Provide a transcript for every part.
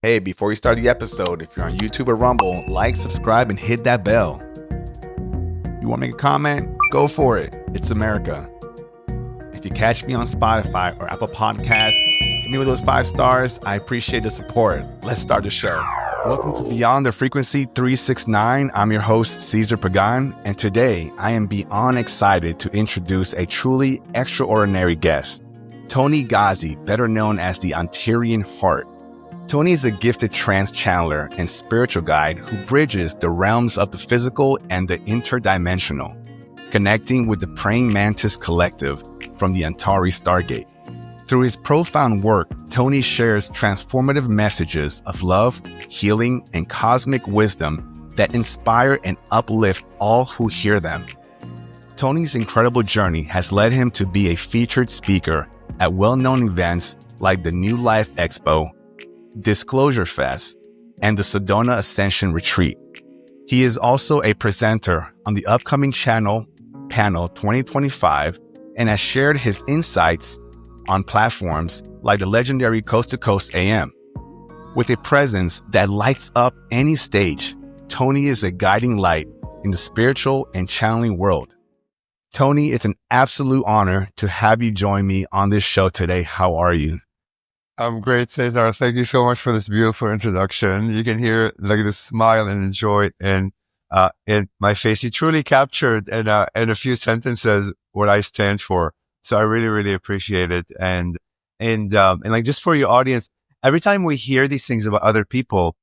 Hey, before you start the episode, if you're on YouTube or Rumble, like, subscribe, and hit that bell. You want to make a comment? Go for it. It's America. If you catch me on Spotify or Apple Podcasts, hit me with those 5 stars. I appreciate the support. Let's start the show. Welcome to Beyond the Frequency 369. I'm your host, Cesar Pagan, and today I am beyond excited to introduce a truly extraordinary guest, Toni Ghazi, better known as the Antarean Heart. Toni is a gifted trance channeler and spiritual guide who bridges the realms of the physical and the interdimensional, connecting with the Praying Mantis Collective from the Antares Stargate. Through his profound work, Toni shares transformative messages of love, healing, and cosmic wisdom that inspire and uplift all who hear them. Toni's incredible journey has led him to be a featured speaker at well-known events like the New Life Expo, Disclosure Fest, and the Sedona Ascension Retreat. He is also a presenter on the upcoming Panel 2025 and has shared his insights on platforms like the legendary Coast to Coast AM. With a presence that lights up any stage, Toni is a guiding light in the spiritual and channeling world. Toni, it's an absolute honor to have you join me on this show today. How are you? I'm great, Cesar. Thank you so much for this beautiful introduction. You can hear like the smile and joy in my face. You truly captured in a few sentences what I stand for. So I really, really appreciate it. And like just for your audience, every time we hear these things about other people,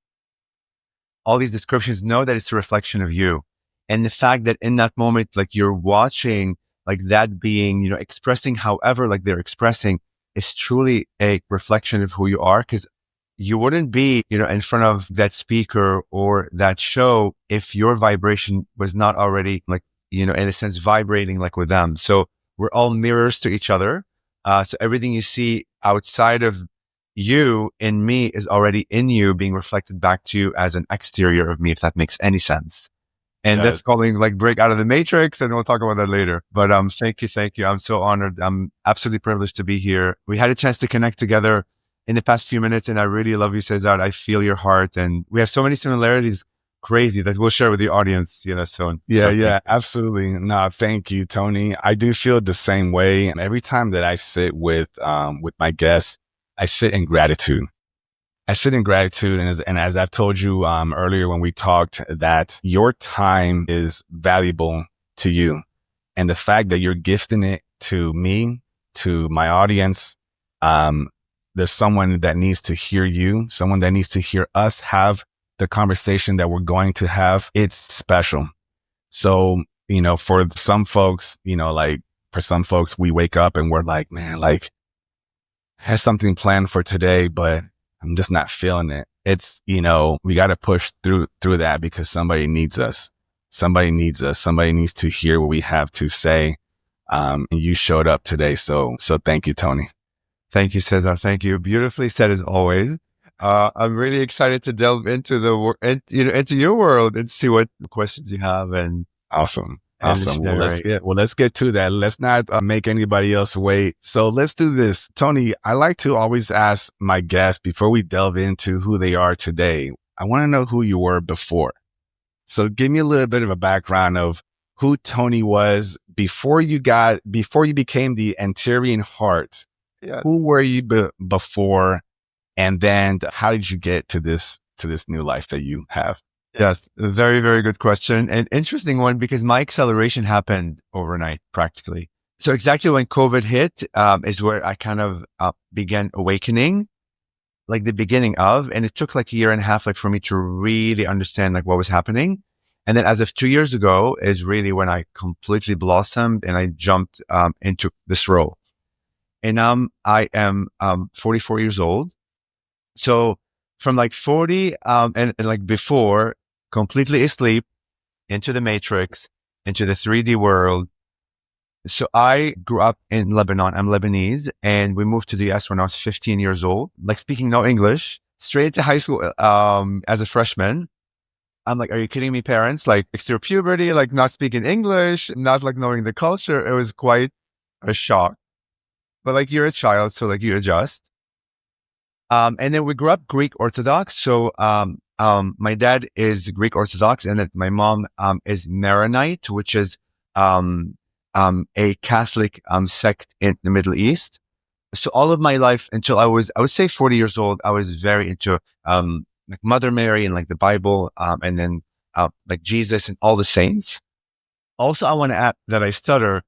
all these descriptions, know that it's a reflection of you. And the fact that in that moment, like you're watching like that being, expressing however like they're expressing, is truly a reflection of who you are, because you wouldn't be, in front of that speaker or that show if your vibration was not already like, in a sense, vibrating like with them. So we're all mirrors to each other. So everything you see outside of you in me is already in you, being reflected back to you as an exterior of me, if that makes any sense. And that's calling like break out of the matrix. And we'll talk about that later. But thank you. I'm so honored. I'm absolutely privileged to be here. We had a chance to connect together in the past few minutes, and I really love you, Cesar. I feel your heart, and we have so many similarities, crazy, that we'll share with the audience, soon. Yeah, absolutely. No, thank you, Toni. I do feel the same way. And every time that I sit with my guests, I sit in gratitude. And as I've told you earlier when we talked, that your time is valuable to you. And the fact that you're gifting it to me, to my audience, there's someone that needs to hear you, someone that needs to hear us have the conversation that we're going to have. It's special. So, for some folks, we wake up and we're like, man, like, has something planned for today, but I'm just not feeling it. It's, we got to push through that because somebody needs us. Somebody needs to hear what we have to say. And you showed up today. So thank you, Toni. Thank you, Cesar. Thank you. Beautifully said as always. I'm really excited to delve into into your world and see what questions you have. And awesome. Well, let's get to that. Let's not make anybody else wait. So let's do this. Toni, I like to always ask my guests before we delve into who they are today. I want to know who you were before. So give me a little bit of a background of who Toni was before you became the Antarean Heart. Yes. Who were you before? And then how did you get to this new life that you have? Yes, a very, very good question. And interesting one, because my acceleration happened overnight, practically. So exactly when COVID hit is where I kind of began awakening, like the beginning of, and it took like a year and a half, like for me to really understand like what was happening. And then as of 2 years ago is really when I completely blossomed and I jumped into this role. And I am 44 years old. So from like 40 and like before, completely asleep, into the matrix, into the 3D world. So I grew up in Lebanon. I'm Lebanese, and we moved to the US when I was 15 years old, like speaking no English, straight into high school as a freshman. I'm like, are you kidding me, parents? Like through puberty, like not speaking English, not like knowing the culture. It was quite a shock. But like you're a child, so like you adjust. And then we grew up Greek Orthodox. So, my dad is Greek Orthodox, and then my mom, is Maronite, which is, a Catholic, sect in the Middle East. So all of my life until I would say 40 years old, I was very into, like Mother Mary and like the Bible, and then, like Jesus and all the saints. Also, I want to add that I stutter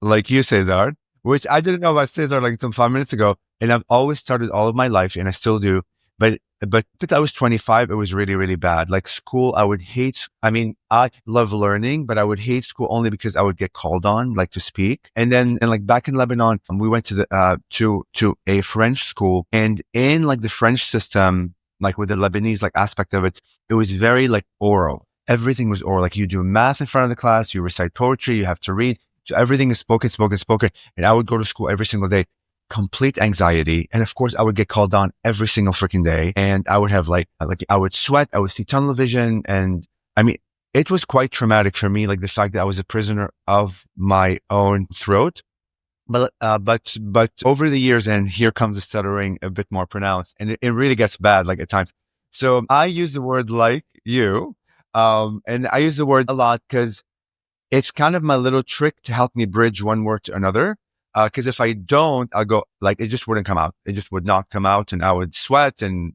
like you, Cesar, which I didn't know about Cesar like some 5 minutes ago. And I've always started all of my life, and I still do. But I was 25, it was really, really bad. Like school, I would hate. I mean, I love learning, but I would hate school only because I would get called on, like to speak. And then, and like back in Lebanon, we went to the to a French school, and in like the French system, like with the Lebanese like aspect of it, it was very like oral. Everything was oral. Like you do math in front of the class, you recite poetry, you have to read. So everything is spoken, spoken, spoken. And I would go to school every single day, complete anxiety. And of course, I would get called on every single freaking day. And I would have like I would sweat, I would see tunnel vision. And I mean, it was quite traumatic for me, like the fact that I was a prisoner of my own throat. But over the years, and here comes the stuttering a bit more pronounced, and it really gets bad, like at times. So I use the word like you, and I use the word a lot because it's kind of my little trick to help me bridge one word to another. Cause if I don't, I'll go like, it just wouldn't come out. It just would not come out, and I would sweat, and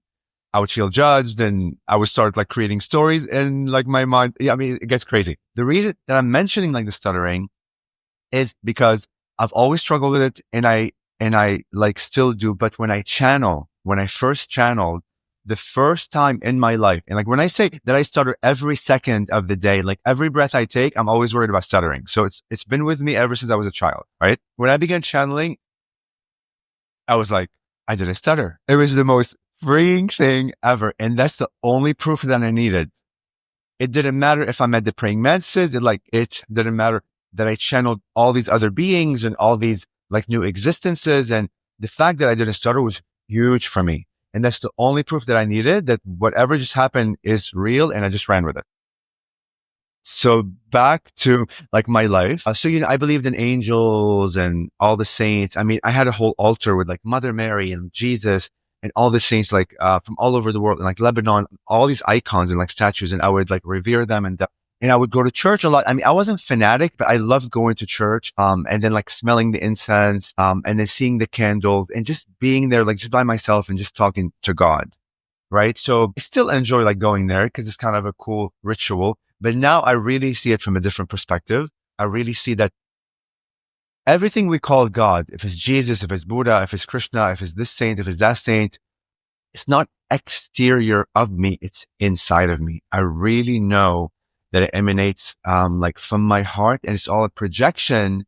I would feel judged, and I would start like creating stories in like my mind. Yeah, I mean, it gets crazy. The reason that I'm mentioning like the stuttering is because I've always struggled with it, and I like still do. But when I first channeled, the first time in my life, and like when I say that I stutter every second of the day, like every breath I take, I'm always worried about stuttering. So it's been with me ever since I was a child, right? When I began channeling, I was like, I didn't stutter. It was the most freeing thing ever. And that's the only proof that I needed. It didn't matter if I met the praying mantises. It didn't matter that I channeled all these other beings and all these like new existences. And the fact that I didn't stutter was huge for me. And that's the only proof that I needed, that whatever just happened is real, and I just ran with it. So back to like my life. So, I believed in angels and all the saints. I mean, I had a whole altar with like Mother Mary and Jesus and all the saints, like, from all over the world, and like Lebanon, all these icons and like statues. And I would like revere them, and I would go to church a lot. I mean, I wasn't fanatic, but I loved going to church, and then like smelling the incense, and then seeing the candles, and just being there, like just by myself and just talking to God. Right. So I still enjoy like going there because it's kind of a cool ritual. But now I really see it from a different perspective. I really see that everything we call God, if it's Jesus, if it's Buddha, if it's Krishna, if it's this saint, if it's that saint, it's not exterior of me. It's inside of me. I really know that it emanates, like from my heart, and it's all a projection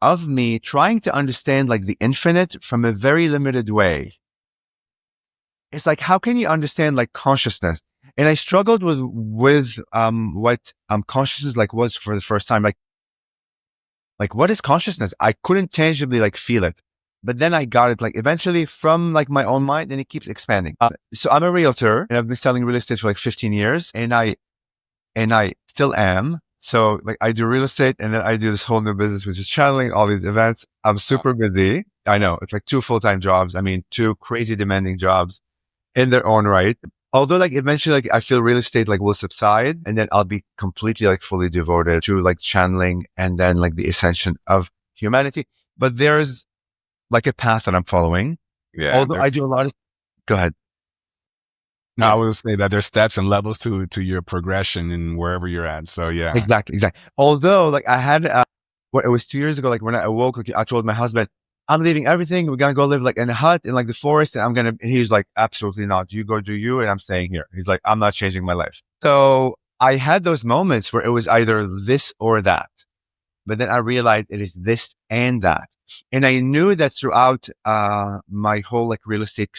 of me trying to understand like the infinite from a very limited way. It's like, how can you understand like consciousness? And I struggled with what consciousness like was for the first time. Like what is consciousness? I couldn't tangibly like feel it, but then I got it like eventually from like my own mind, and it keeps expanding. So I'm a realtor, and I've been selling real estate for like 15 years, and I still am. So like I do real estate, and then I do this whole new business, which is channeling, all these events. I'm super busy. I know it's like 2 full-time jobs. I mean, 2 crazy demanding jobs in their own right. Although like eventually like I feel real estate like will subside, and then I'll be completely like fully devoted to like channeling, and then like the ascension of humanity. But there's like a path that I'm following. Yeah. Although I do a lot of, go ahead. No, I would say that there's steps and levels to your progression and wherever you're at. So yeah. Exactly. Although like I had, it was 2 years ago, like when I awoke, like I told my husband, I'm leaving everything. We're going to go live like in a hut in like the forest. And he's like, absolutely not. You go do you. And I'm staying here. He's like, I'm not changing my life. So I had those moments where it was either this or that. But then I realized it is this and that. And I knew that throughout my whole like real estate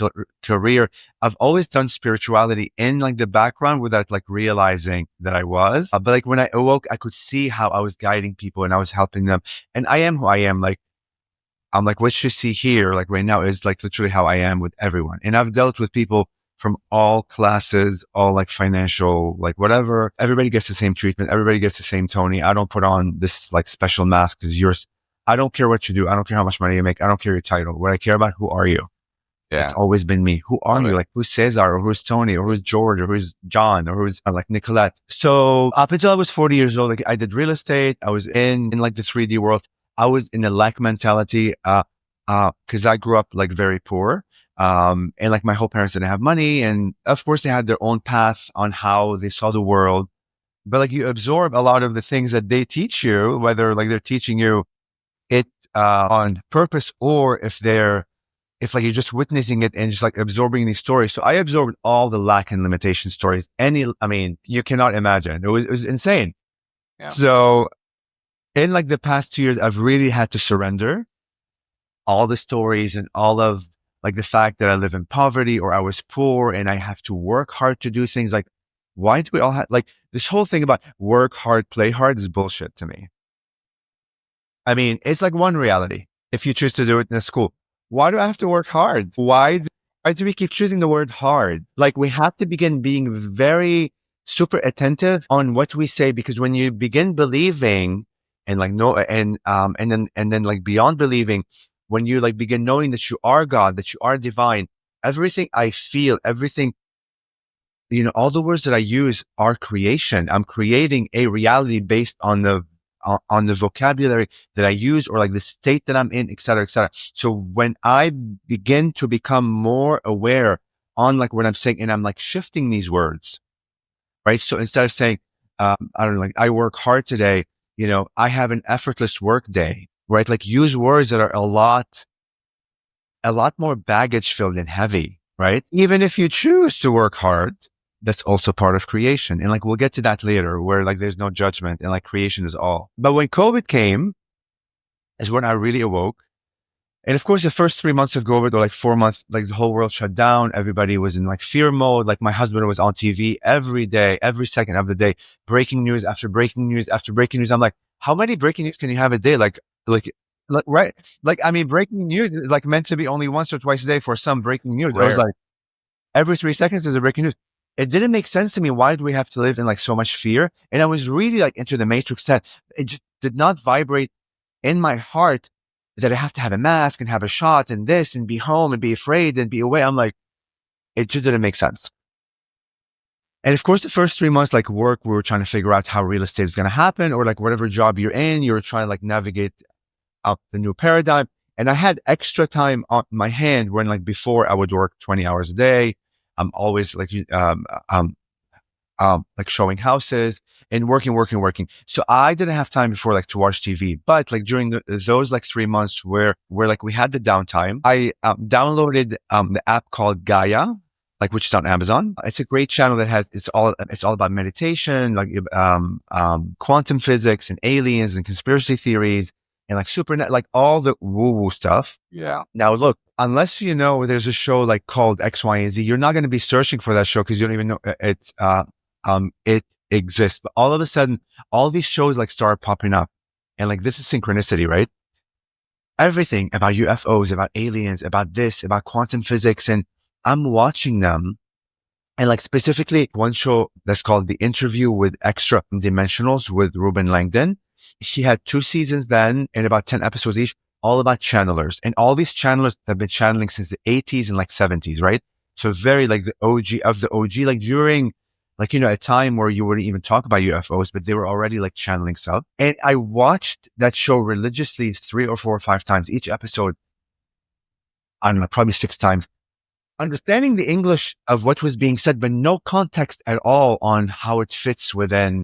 career, I've always done spirituality in like the background without like realizing that I was. But like when I awoke, I could see how I was guiding people and I was helping them. And I am who I am. Like, I'm like, what you see here, like right now, is like literally how I am with everyone. And I've dealt with people from all classes, all like financial, like whatever. Everybody gets the same treatment. Everybody gets the same Toni. I don't put on this like special mask because I don't care what you do. I don't care how much money you make. I don't care your title. What I care about, who are you? It's always been me. Who are you? Like, who's Cesar, or who's Toni, or who's George, or who's John, or who's like Nicolette. So up until I was 40 years old, like I did real estate. I was in like the 3D world. I was in a lack mentality, cause I grew up like very poor. And like my whole parents didn't have money. And of course they had their own path on how they saw the world. But like you absorb a lot of the things that they teach you, whether like they're teaching you it, on purpose, or if like you're just witnessing it and just like absorbing these stories. So I absorbed all the lack and limitation stories. You cannot imagine. It was insane. Yeah. So in like the past 2 years, I've really had to surrender all the stories and all of like the fact that I live in poverty or I was poor and I have to work hard to do things. Like, why do we all have like this whole thing about work hard, play hard is bullshit to me. I mean, it's like one reality. If you choose to do it in a school, why do I have to work hard? Why do we keep choosing the word hard? Like we have to begin being very super attentive on what we say, because when you begin believing and like no, and then like beyond believing, when you like begin knowing that you are God, that you are divine, everything I feel, everything, all the words that I use are creation. I'm creating a reality based on the vocabulary that I use, or like the state that I'm in, et cetera, et cetera. So when I begin to become more aware on like what I'm saying, and I'm like shifting these words, right? So instead of saying, I don't know, like I work hard today, I have an effortless work day, right? Like use words that are a lot more baggage filled and heavy, right? Even if you choose to work hard, that's also part of creation. And like, we'll get to that later, where like, there's no judgment and like creation is all. But when COVID came is when I really awoke. And of course, the first 3 months of COVID, or like 4 months, like the whole world shut down. Everybody was in like fear mode. Like my husband was on TV every day, every second of the day, breaking news after breaking news after breaking news. I'm like, how many breaking news can you have a day? Like, right. Like, I mean, breaking news is like meant to be only once or twice a day for some breaking news. Rare. I was like, every 3 seconds there's a breaking news. It didn't make sense to me. Why do we have to live in like so much fear? And I was really like into the matrix set. It just did not vibrate in my heart that I have to have a mask and have a shot and this and be home and be afraid and be away. I'm like, it just didn't make sense. And of course, the first 3 months, like work, we were trying to figure out how real estate is going to happen, or like whatever job you're in, you're trying to like navigate out the new paradigm. And I had extra time on my hand when like before I would work 20 hours a day. I'm always like, like showing houses and working. So I didn't have time before like to watch TV, but like during those like 3 months where like we had the downtime, I downloaded the app called Gaia, like which is on Amazon. It's a great channel that it's all about meditation, like quantum physics and aliens and conspiracy theories and like like all the woo-woo stuff. Yeah. Now look, unless there's a show like called X, Y, and Z, you're not going to be searching for that show because you don't even know it exists. But all of a sudden, all these shows like start popping up, and like this is synchronicity, right? Everything about UFOs, about aliens, about this, about quantum physics, and I'm watching them. And like specifically one show that's called The Interview with Extra Dimensionals with Ruben Langdon. She had 2 seasons then and about 10 episodes each, all about channelers. And all these channelers have been channeling since the 80s and like 70s, right? So very like the OG of the OG, like during like, a time where you wouldn't even talk about UFOs, but they were already like channeling stuff. And I watched that show religiously 3 or 4 or 5 times each episode. I don't know, probably 6 times. Understanding the English of what was being said, but no context at all on how it fits within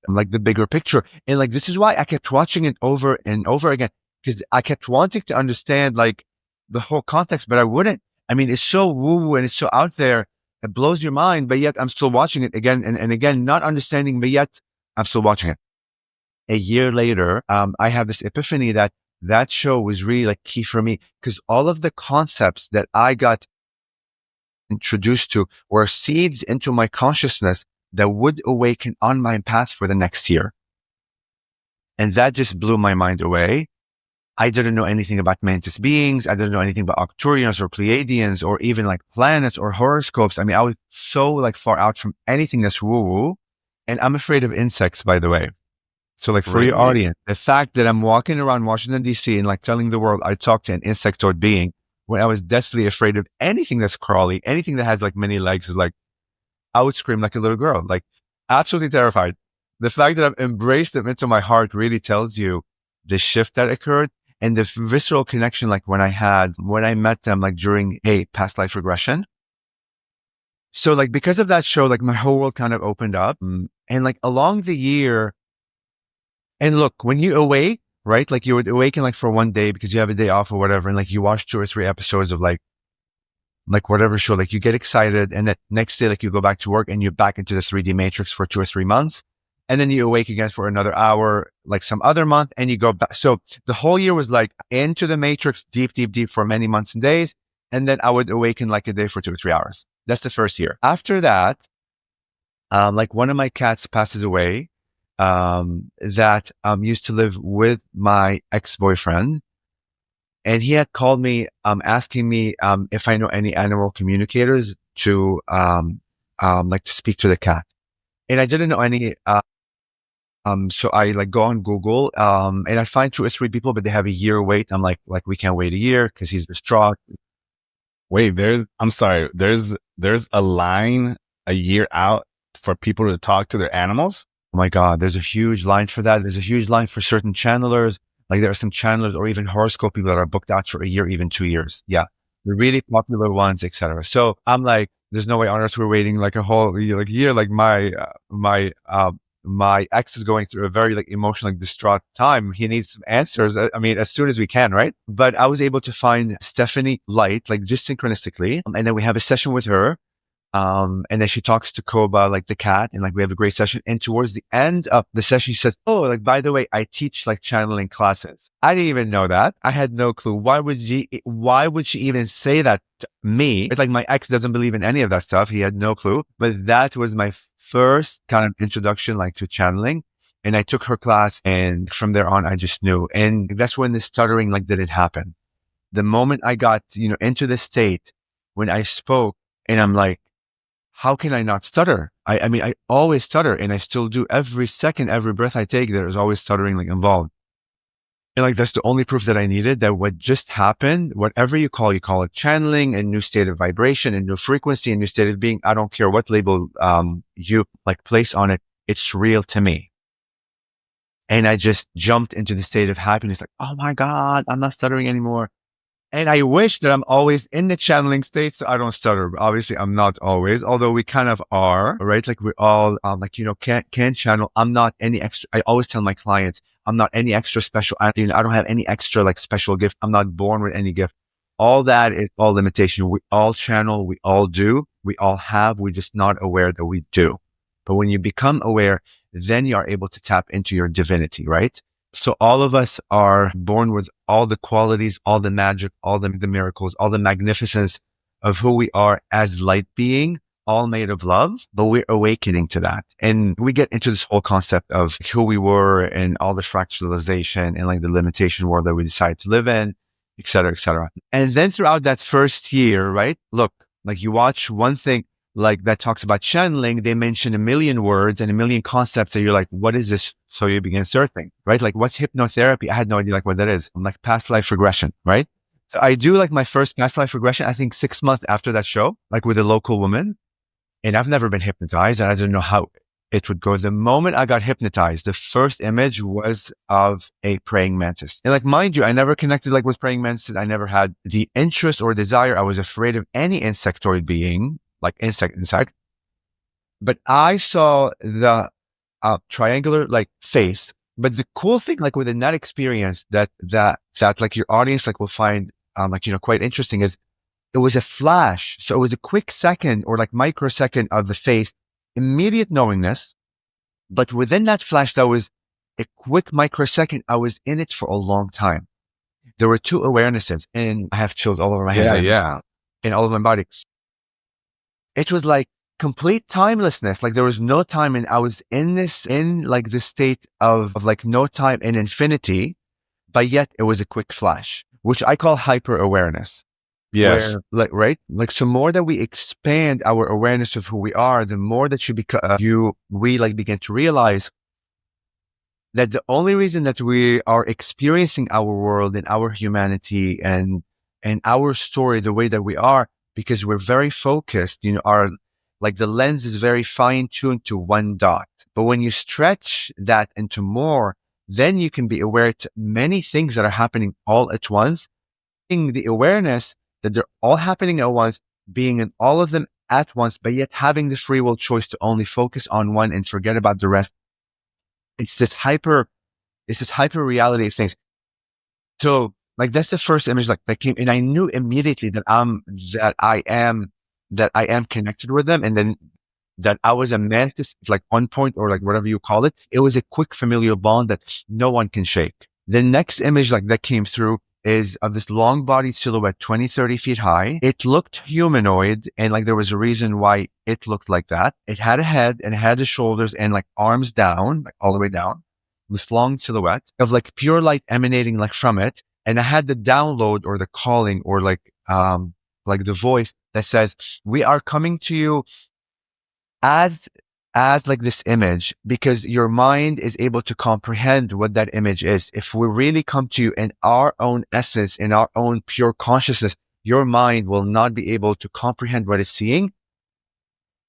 like the bigger picture. And like, this is why I kept watching it over and over again, because I kept wanting to understand like the whole context, but I wouldn't. I mean, it's so woo and it's so out there. It blows your mind, but yet I'm still watching it again and again, not understanding, but yet I'm still watching it. A year later, I have this epiphany that show was really like key for me, because all of the concepts that I got introduced to were seeds into my consciousness that would awaken on my path for the next year. And that just blew my mind away. I didn't know anything about mantis beings. I didn't know anything about Arcturians or Pleiadians or even like planets or horoscopes. I mean, I was so like far out from anything that's woo-woo. And I'm afraid of insects, by the way. So like for your audience, the fact that I'm walking around Washington, D.C. and like telling the world I talked to an insectoid being, when I was deathly afraid of anything that's crawly, anything that has like many legs, is like, I would scream like a little girl, like absolutely terrified. The fact that I've embraced them into my heart really tells you the shift that occurred and the visceral connection, like when I met them, like during a past life regression. So like, because of that show, like my whole world kind of opened up. And like along the year, and look, when you awake, right? Like you would awaken like for one day because you have a day off or whatever. And like you watch 2 or 3 episodes of like whatever show, like you get excited. And then next day, like you go back to work and you're back into the 3D matrix for 2 or 3 months. And then you awake again for another hour, like some other month, and you go back. So the whole year was like into the matrix, deep, deep, deep for many months and days. And then I would awaken like a day for 2 or 3 hours. That's the first year. After that, like one of my cats passes away, that, used to live with my ex-boyfriend. And he had called me, asking me, if I know any animal communicators to, like to speak to the cat. And I didn't know any, so I like go on Google, and I find 2 or 3 people, but they have a year wait. I'm like, we can't wait a year because he's distraught. Wait, I'm sorry. There's a line a year out for people to talk to their animals. Oh my God, there's a huge line for that. There's a huge line for certain channelers. Like there are some channelers or even horoscope people that are booked out for a year, even 2 years. Yeah. The really popular ones, etc. So I'm like, there's no way on earth we're waiting like a whole year. Like my ex is going through a very like emotional, like distraught time. He needs some answers. I mean, as soon as we can, right? But I was able to find Stephanie Light, like just synchronistically. And then we have a session with her. And then she talks to Koba, like the cat, and like we have a great session. And towards the end of the session, she says, "Oh, like by the way, I teach like channeling classes." I didn't even know that. I had no clue. Why would she even say that to me? It's like my ex doesn't believe in any of that stuff. He had no clue. But that was my first kind of introduction, like to channeling. And I took her class, and from there on, I just knew. And that's when the stuttering like didn't happen. The moment I got, into the state when I spoke, and I'm like, how can I not stutter? I mean, I always stutter, and I still do. Every second, every breath I take, there's always stuttering like involved. And like, that's the only proof that I needed that what just happened, whatever you call it channeling, a new state of vibration, a new frequency, a new state of being. I don't care what label, you like place on it. It's real to me. And I just jumped into the state of happiness. Like, oh my God, I'm not stuttering anymore. And I wish that I'm always in the channeling state so I don't stutter. But obviously, I'm not always, although we kind of are, right? Like we all, can channel. I'm not any extra. I always tell my clients, I'm not any extra special. I don't have any extra like special gift. I'm not born with any gift. All that is all limitation. We all channel. We all do. We all have. We're just not aware that we do. But when you become aware, then you are able to tap into your divinity, right? So all of us are born with all the qualities, all the magic, all the miracles, all the magnificence of who we are as light being, all made of love, but we're awakening to that. And we get into this whole concept of who we were and all the fractalization and like the limitation world that we decided to live in, et cetera, et cetera. And then throughout that first year, right? Look, like you watch one thing, like that talks about channeling, they mention a million words and a million concepts that you're like, what is this? So you begin searching, right? Like what's hypnotherapy? I had no idea like what that is. I'm like past life regression, right? So I do like my first past life regression, I think 6 months after that show, like with a local woman. And I've never been hypnotized and I didn't know how it would go. The moment I got hypnotized, the first image was of a praying mantis. And like, mind you, I never connected like with praying mantis. I never had the interest or desire. I was afraid of any insectoid being, like insect. But I saw the triangular like face. But the cool thing, like within that experience, that like your audience like will find quite interesting is it was a flash. So it was a quick second or like microsecond of the face, immediate knowingness. But within that flash, that was a quick microsecond. I was in it for a long time. There were 2 awarenesses, and I have chills all over my head. Yeah. And all of my body. It was like complete timelessness. Like there was no time, and I was in this state of like no time and infinity, but yet it was a quick flash, which I call hyper awareness. Yes. Where, right? Like, so more that we expand our awareness of who we are, the more that we like begin to realize that the only reason that we are experiencing our world and our humanity and and our story the way that we are, because we're very focused, our, like the lens is very fine tuned to one dot. But when you stretch that into more, then you can be aware to many things that are happening all at once. The awareness that they're all happening at once, being in all of them at once, but yet having the free will choice to only focus on one and forget about the rest. It's this hyper reality of things. So like, that's the first image like that came, and I knew immediately that I am connected with them. And then that I was a mantis, like one point, or like whatever you call it. It was a quick familial bond that no one can shake. The next image like that came through is of this long bodied silhouette, 20, 30 feet high. It looked humanoid, and like there was a reason why it looked like that. It had a head and it had the shoulders and like arms down, like all the way down. This long silhouette of like pure light emanating like from it. And I had the download or the calling or like the voice that says, we are coming to you as like this image, because your mind is able to comprehend what that image is. If we really come to you in our own essence, in our own pure consciousness, your mind will not be able to comprehend what it's seeing.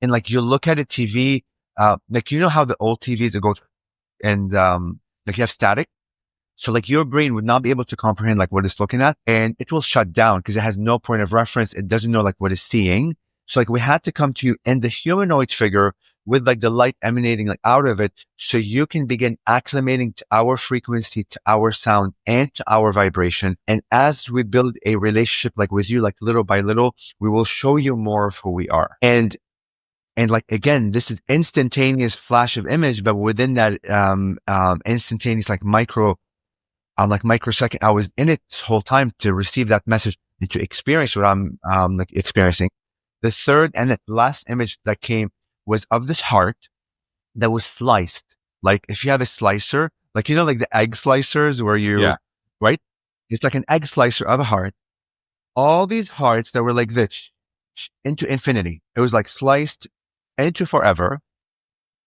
And like, you look at a TV, like, how the old TVs go and like you have static. So like your brain would not be able to comprehend like what it's looking at, and it will shut down because it has no point of reference. It doesn't know like what it's seeing. So like, we had to come to you in the humanoid figure with like the light emanating like out of it, so you can begin acclimating to our frequency, to our sound, and to our vibration. And as we build a relationship like with you, like little by little, we will show you more of who we are. And like, again, this is instantaneous flash of image, but within that instantaneous like microsecond, I was in it this whole time to receive that message and to experience what I'm like experiencing. The third and the last image that came was of this heart that was sliced. Like, if you have a slicer, like, like the egg slicers where right? It's like an egg slicer of a heart. All these hearts that were like this into infinity. It was like sliced into forever.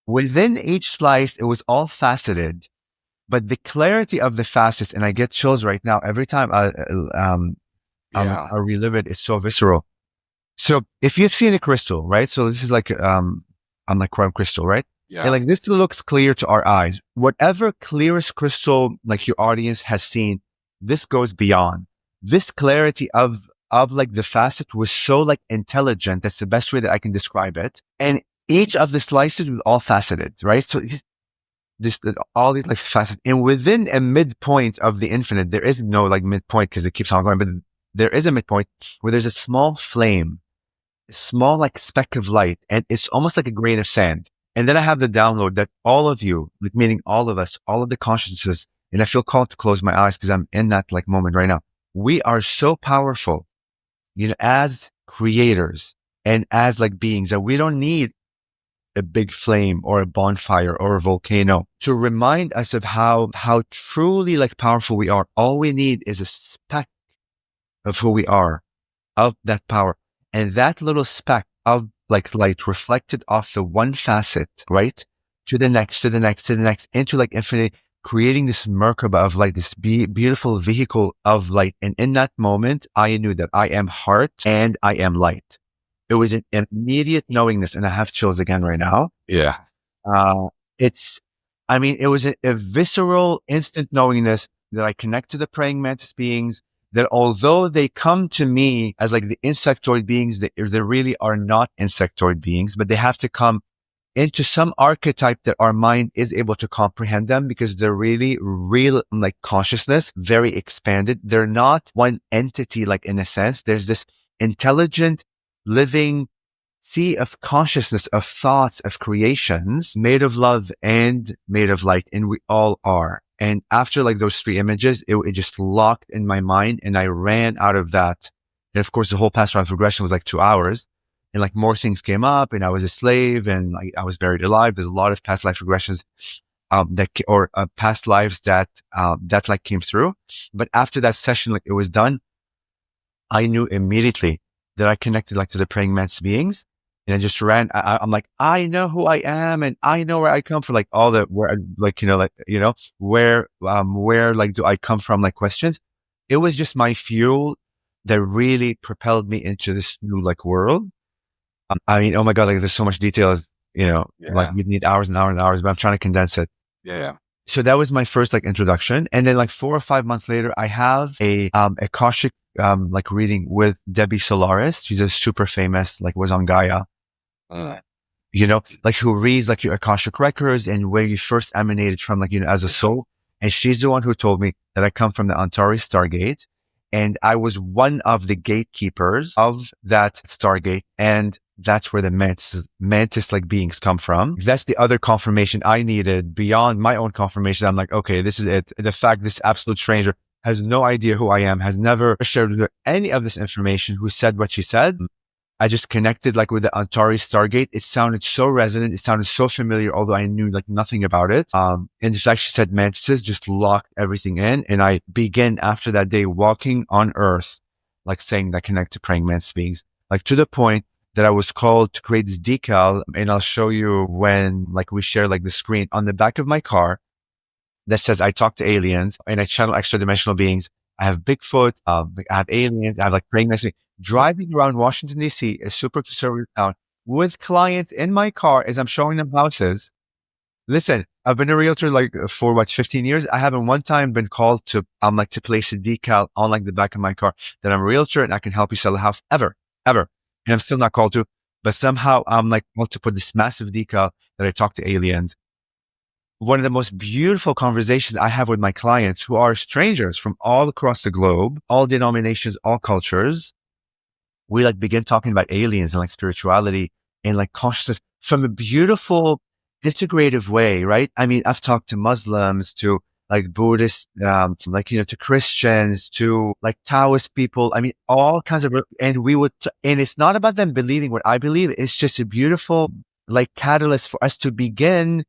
Within each slice, it was all faceted. But the clarity of the facets, and I get chills right now every time I relive it, it's so visceral. So if you've seen a crystal, right? So this is like like chrome crystal, right? Yeah. And like, this looks clear to our eyes. Whatever clearest crystal like your audience has seen, this goes beyond. This clarity of like the facet was so like intelligent. That's the best way that I can describe it. And each of the slices was all faceted, right? So all these like facets, and within a midpoint of the infinite, there is no like midpoint because it keeps on going, but there is a midpoint where there's a small flame, a small like speck of light, and it's almost like a grain of sand. And then I have the download that all of you, like meaning all of us, all of the consciousnesses, and I feel called to close my eyes because I'm in that like moment right now. We are so powerful, as creators and as like beings, that we don't need a big flame or a bonfire or a volcano to remind us of how truly like powerful we are. All we need is a speck of who we are, of that power. And that little speck of like light reflected off the one facet, right? To the next, to the next, to the next, into like infinity, creating this Merkaba of light, this beautiful vehicle of light. And in that moment, I knew that I am heart and I am light. It was an immediate knowingness, and I have chills again right now. Yeah. It was a visceral, instant knowingness that I connect to the praying mantis beings, that although they come to me as like the insectoid beings, they really are not insectoid beings, but they have to come into some archetype that our mind is able to comprehend them, because they're really real, like consciousness, very expanded. They're not one entity, like in a sense. There's this intelligent, living sea of consciousness, of thoughts, of creations made of love and made of light. And we all are. And after like those three images, it just locked in my mind, and I ran out of that. And of course, the whole past life regression was like 2 hours, and like more things came up, and I was a slave, and like I was buried alive. There's a lot of past life regressions past lives that like came through. But after that session, like it was done, I knew immediately that I connected like to the praying mantis beings, and I just ran. I'm like, I know who I am, and I know where I come from. Like all the where where like do I come from? Like questions. It was just my fuel that really propelled me into this new like world. I mean, oh my God, like there's so much details, like we need hours and hours and hours, but I'm trying to condense it. Yeah. So that was my first like introduction. And then like 4 or 5 months later, I have a Akashic like reading with Debbie Solaris. She's a super famous, like was on Gaia, like who reads like your Akashic records and where you first emanated from, like, as a soul. And she's the one who told me that I come from the Antares Stargate. And I was one of the gatekeepers of that Stargate. And that's where the mantis like beings come from. That's the other confirmation I needed beyond my own confirmation. I'm like, okay, this is it. The fact this absolute stranger has no idea who I am, has never shared with her any of this information, who said what she said. I just connected like with the Antares Stargate. It sounded so resonant. It sounded so familiar, although I knew like nothing about it. And just like she said, mantises just locked everything in. And I began after that day walking on earth, like saying that connect to praying mantis beings, like to the point that I was called to create this decal. And I'll show you when like we share like the screen on the back of my car that says, I talk to aliens and I channel extra dimensional beings. I have Bigfoot. I have aliens. I have like praying mantis. Driving around Washington, D.C., a super conservative town, with clients in my car as I'm showing them houses. Listen, I've been a realtor like for 15 years. I haven't one time been called to to place a decal on like the back of my car that I'm a realtor and I can help you sell a house ever. And I'm still not called to, but somehow I'm like called to put this massive decal that I talk to aliens. One of the most beautiful conversations I have with my clients, who are strangers from all across the globe, all denominations, all cultures. We like begin talking about aliens and like spirituality and like consciousness from a beautiful, integrative way, right? I mean, I've talked to Muslims, to like Buddhists, to Christians, to like Taoist people. I mean, all kinds of, and and it's not about them believing what I believe. It's just a beautiful like catalyst for us to begin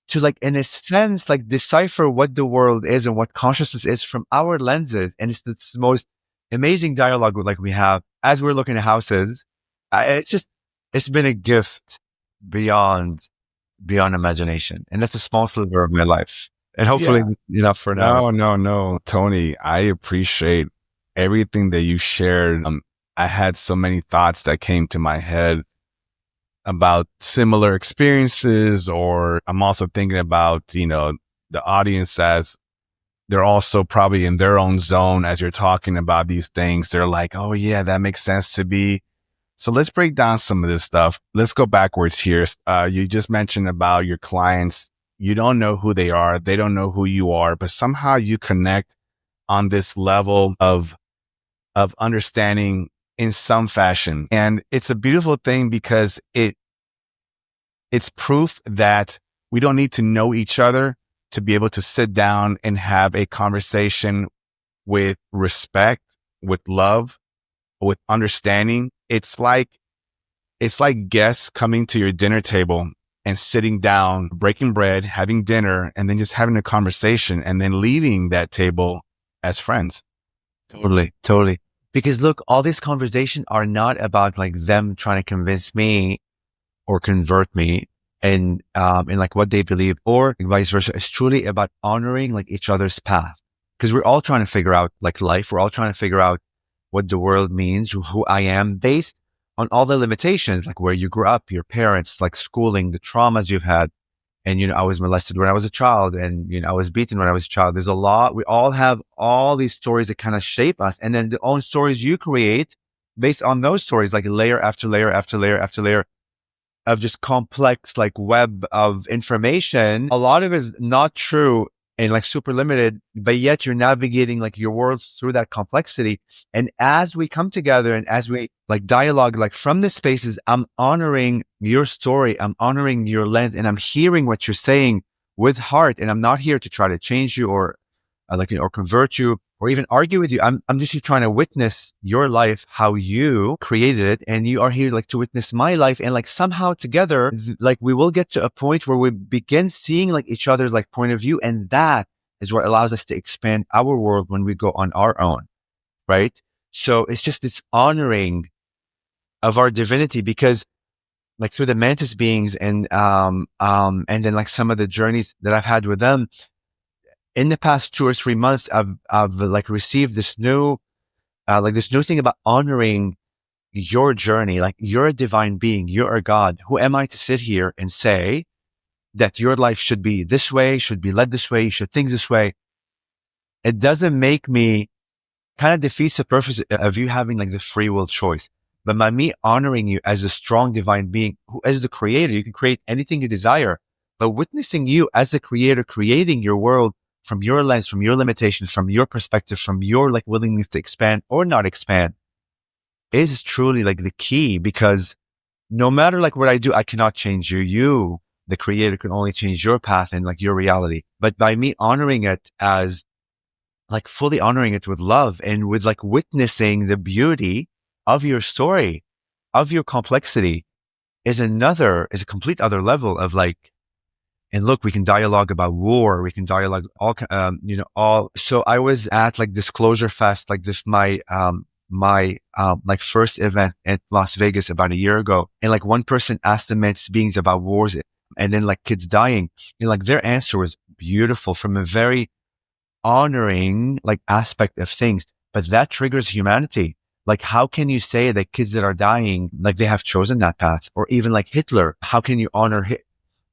to like, in a sense, like decipher what the world is and what consciousness is from our lenses. And it's this most amazing dialogue like we have as we're looking at houses. It's been a gift beyond imagination. And that's a small sliver of my life. And hopefully enough for now. No, Toni, I appreciate everything that you shared. I had so many thoughts that came to my head about similar experiences, or I'm also thinking about, the audience as they're also probably in their own zone as you're talking about these things. They're like, oh yeah, that makes sense to me. So let's break down some of this stuff. Let's go backwards here. You just mentioned about your clients. You don't know who they are. They don't know who you are, but somehow you connect on this level of understanding in some fashion. And it's a beautiful thing because it's proof that we don't need to know each other to be able to sit down and have a conversation with respect, with love, with understanding. It's like guests coming to your dinner table and sitting down, breaking bread, having dinner, and then just having a conversation and then leaving that table as friends. Totally. Because look, all these conversations are not about like them trying to convince me or convert me and like what they believe, or vice versa. It's truly about honoring like each other's path. Because we're all trying to figure out like life. We're all trying to figure out what the world means, who I am, based on all the limitations, like where you grew up, your parents, like schooling, the traumas you've had. And, I was molested when I was a child, and, I was beaten when I was a child. There's a lot. We all have all these stories that kind of shape us. And then the own stories you create based on those stories, like layer after layer after layer after layer of just complex, like web of information. A lot of it is not true and like super limited, but yet you're navigating like your world through that complexity. And as we come together and as we like dialogue, like from the spaces, I'm honoring your story. I'm honoring your lens, and I'm hearing what you're saying with heart. And I'm not here to try to change you or or convert you or even argue with you. I'm just trying to witness your life, how you created it. And you are here like to witness my life. And like somehow together, like we will get to a point where we begin seeing like each other's like point of view. And that is what allows us to expand our world when we go on our own. Right. So it's just this honoring of our divinity, because like through the mantis beings and then like some of the journeys that I've had with them, in the past 2 or 3 months, I've like received this new like this new thing about honoring your journey. Like, you're a divine being, you're a God. Who am I to sit here and say that your life should be this way, should be led this way, you should think this way? It doesn't make me, kind of defeats the purpose of you having like the free will choice. But by me honoring you as a strong divine being who, as the creator, you can create anything you desire. But witnessing you as a creator, creating your world from your lens, from your limitations, from your perspective, from your like willingness to expand or not expand, is truly like the key. Because no matter like what I do, I cannot change you. You, the creator, can only change your path and like your reality. But by me honoring it as like fully honoring it with love and with like witnessing the beauty of your story, of your complexity, is a complete other level of like, and look, we can dialogue about war. We can dialogue all. So I was at like Disclosure Fest, like this, my like first event at Las Vegas about a year ago. And like one person asked the Mantis beings about wars and then like kids dying. And like their answer was beautiful from a very honoring like aspect of things, but that triggers humanity. Like, how can you say that kids that are dying, like they have chosen that path? Or even like Hitler, how can you honor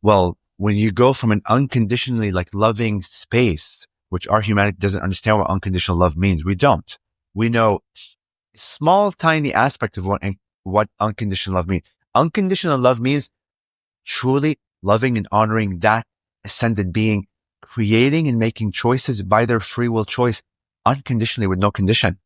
Well, when you go from an unconditionally like loving space, which our humanity doesn't understand what unconditional love means. We don't. We know a small, tiny aspect of what unconditional love means. Unconditional love means truly loving and honoring that ascended being, creating and making choices by their free will choice unconditionally with no condition.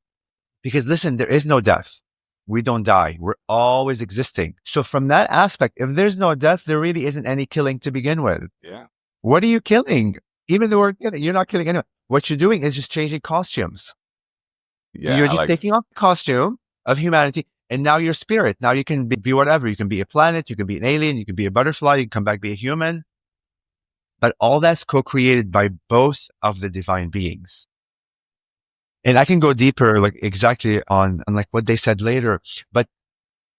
Because listen, there is no death. We don't die. We're always existing. So from that aspect, if there's no death, there really isn't any killing to begin with. Yeah. What are you killing? Even the word killing, you're not killing anyone. What you're doing is just changing costumes. Yeah. You're just taking off the costume of humanity, and now you're spirit. Now you can be whatever. You can be a planet, you can be an alien, you can be a butterfly, you can come back, be a human. But all that's co-created by both of the divine beings. And I can go deeper, like exactly on like what they said later. But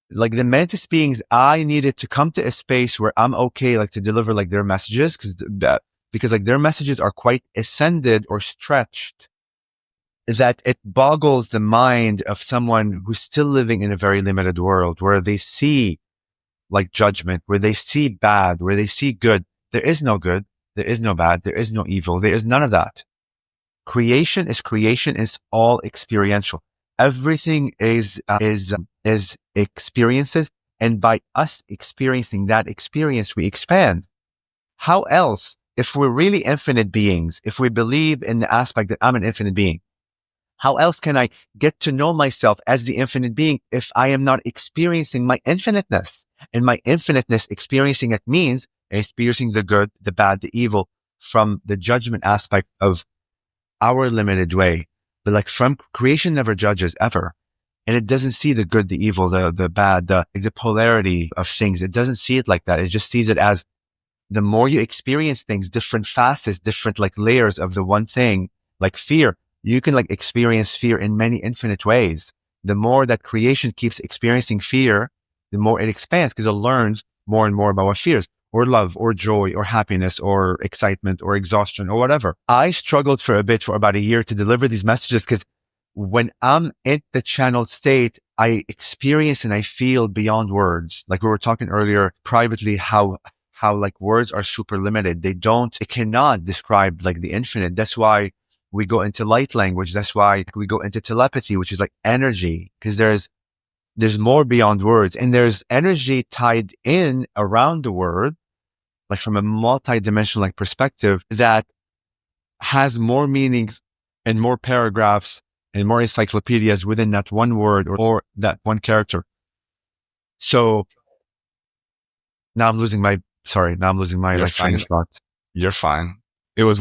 like the Mantis beings, I needed to come to a space where I'm okay, like to deliver like their messages, because like their messages are quite ascended or stretched, that it boggles the mind of someone who's still living in a very limited world where they see like judgment, where they see bad, where they see good. There is no good. There is no bad. There is no evil. There is none of that. Creation is all experiential. Everything is experiences. And by us experiencing that experience, we expand. How else, if we're really infinite beings, if we believe in the aspect that I'm an infinite being, how else can I get to know myself as the infinite being if I am not experiencing my infiniteness? And my infiniteness, experiencing it means experiencing the good, the bad, the evil from the judgment aspect of our limited way. But like from creation never judges ever. And it doesn't see the good, the evil, the bad, the polarity of things. It doesn't see it like that. It just sees it as the more you experience things, different facets, different like layers of the one thing, like fear. You can like experience fear in many infinite ways. The more that creation keeps experiencing fear, the more it expands because it learns more and more about what fears, or love, or joy, or happiness, or excitement, or exhaustion, or whatever. I struggled for a bit, for about a year, to deliver these messages because when I'm in the channeled state, I experience and I feel beyond words. Like we were talking earlier privately, how like words are super limited. It cannot describe like the infinite. That's why we go into light language. That's why we go into telepathy, which is like energy, because there's more beyond words, and there's energy tied in around the word, like from a multi-dimensional like perspective that has more meanings and more paragraphs and more encyclopedias within that one word or that one character. So now I'm losing my like train of thought. You're fine. It's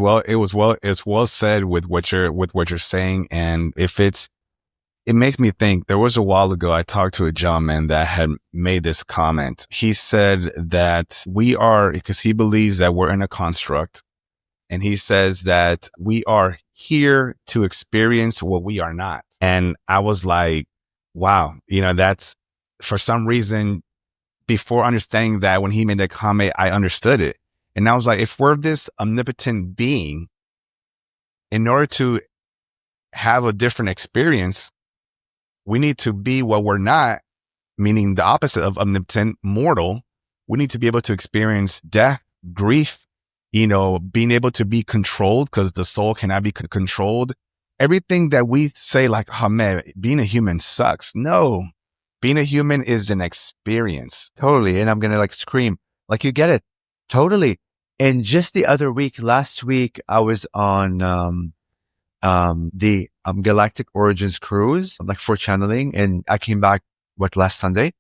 well said with what you're saying. And it makes me think, there was a while ago, I talked to a gentleman that had made this comment. He said that because he believes that we're in a construct, and he says that we are here to experience what we are not. And I was like, wow, that's, for some reason, before understanding that, when he made that comment, I understood it. And I was like, if we're this omnipotent being, in order to have a different experience, we need to be what we're not, meaning the opposite of omnipotent, mortal. We need to be able to experience death, grief, being able to be controlled, because the soul cannot be controlled. Everything that we say like, oh man, being a human sucks. No, being a human is an experience. Totally. And I'm going to like scream, like, you get it. Totally. And just the other week, last week, I was on the Galactic Origins cruise, like for channeling. And I came back, last Sunday.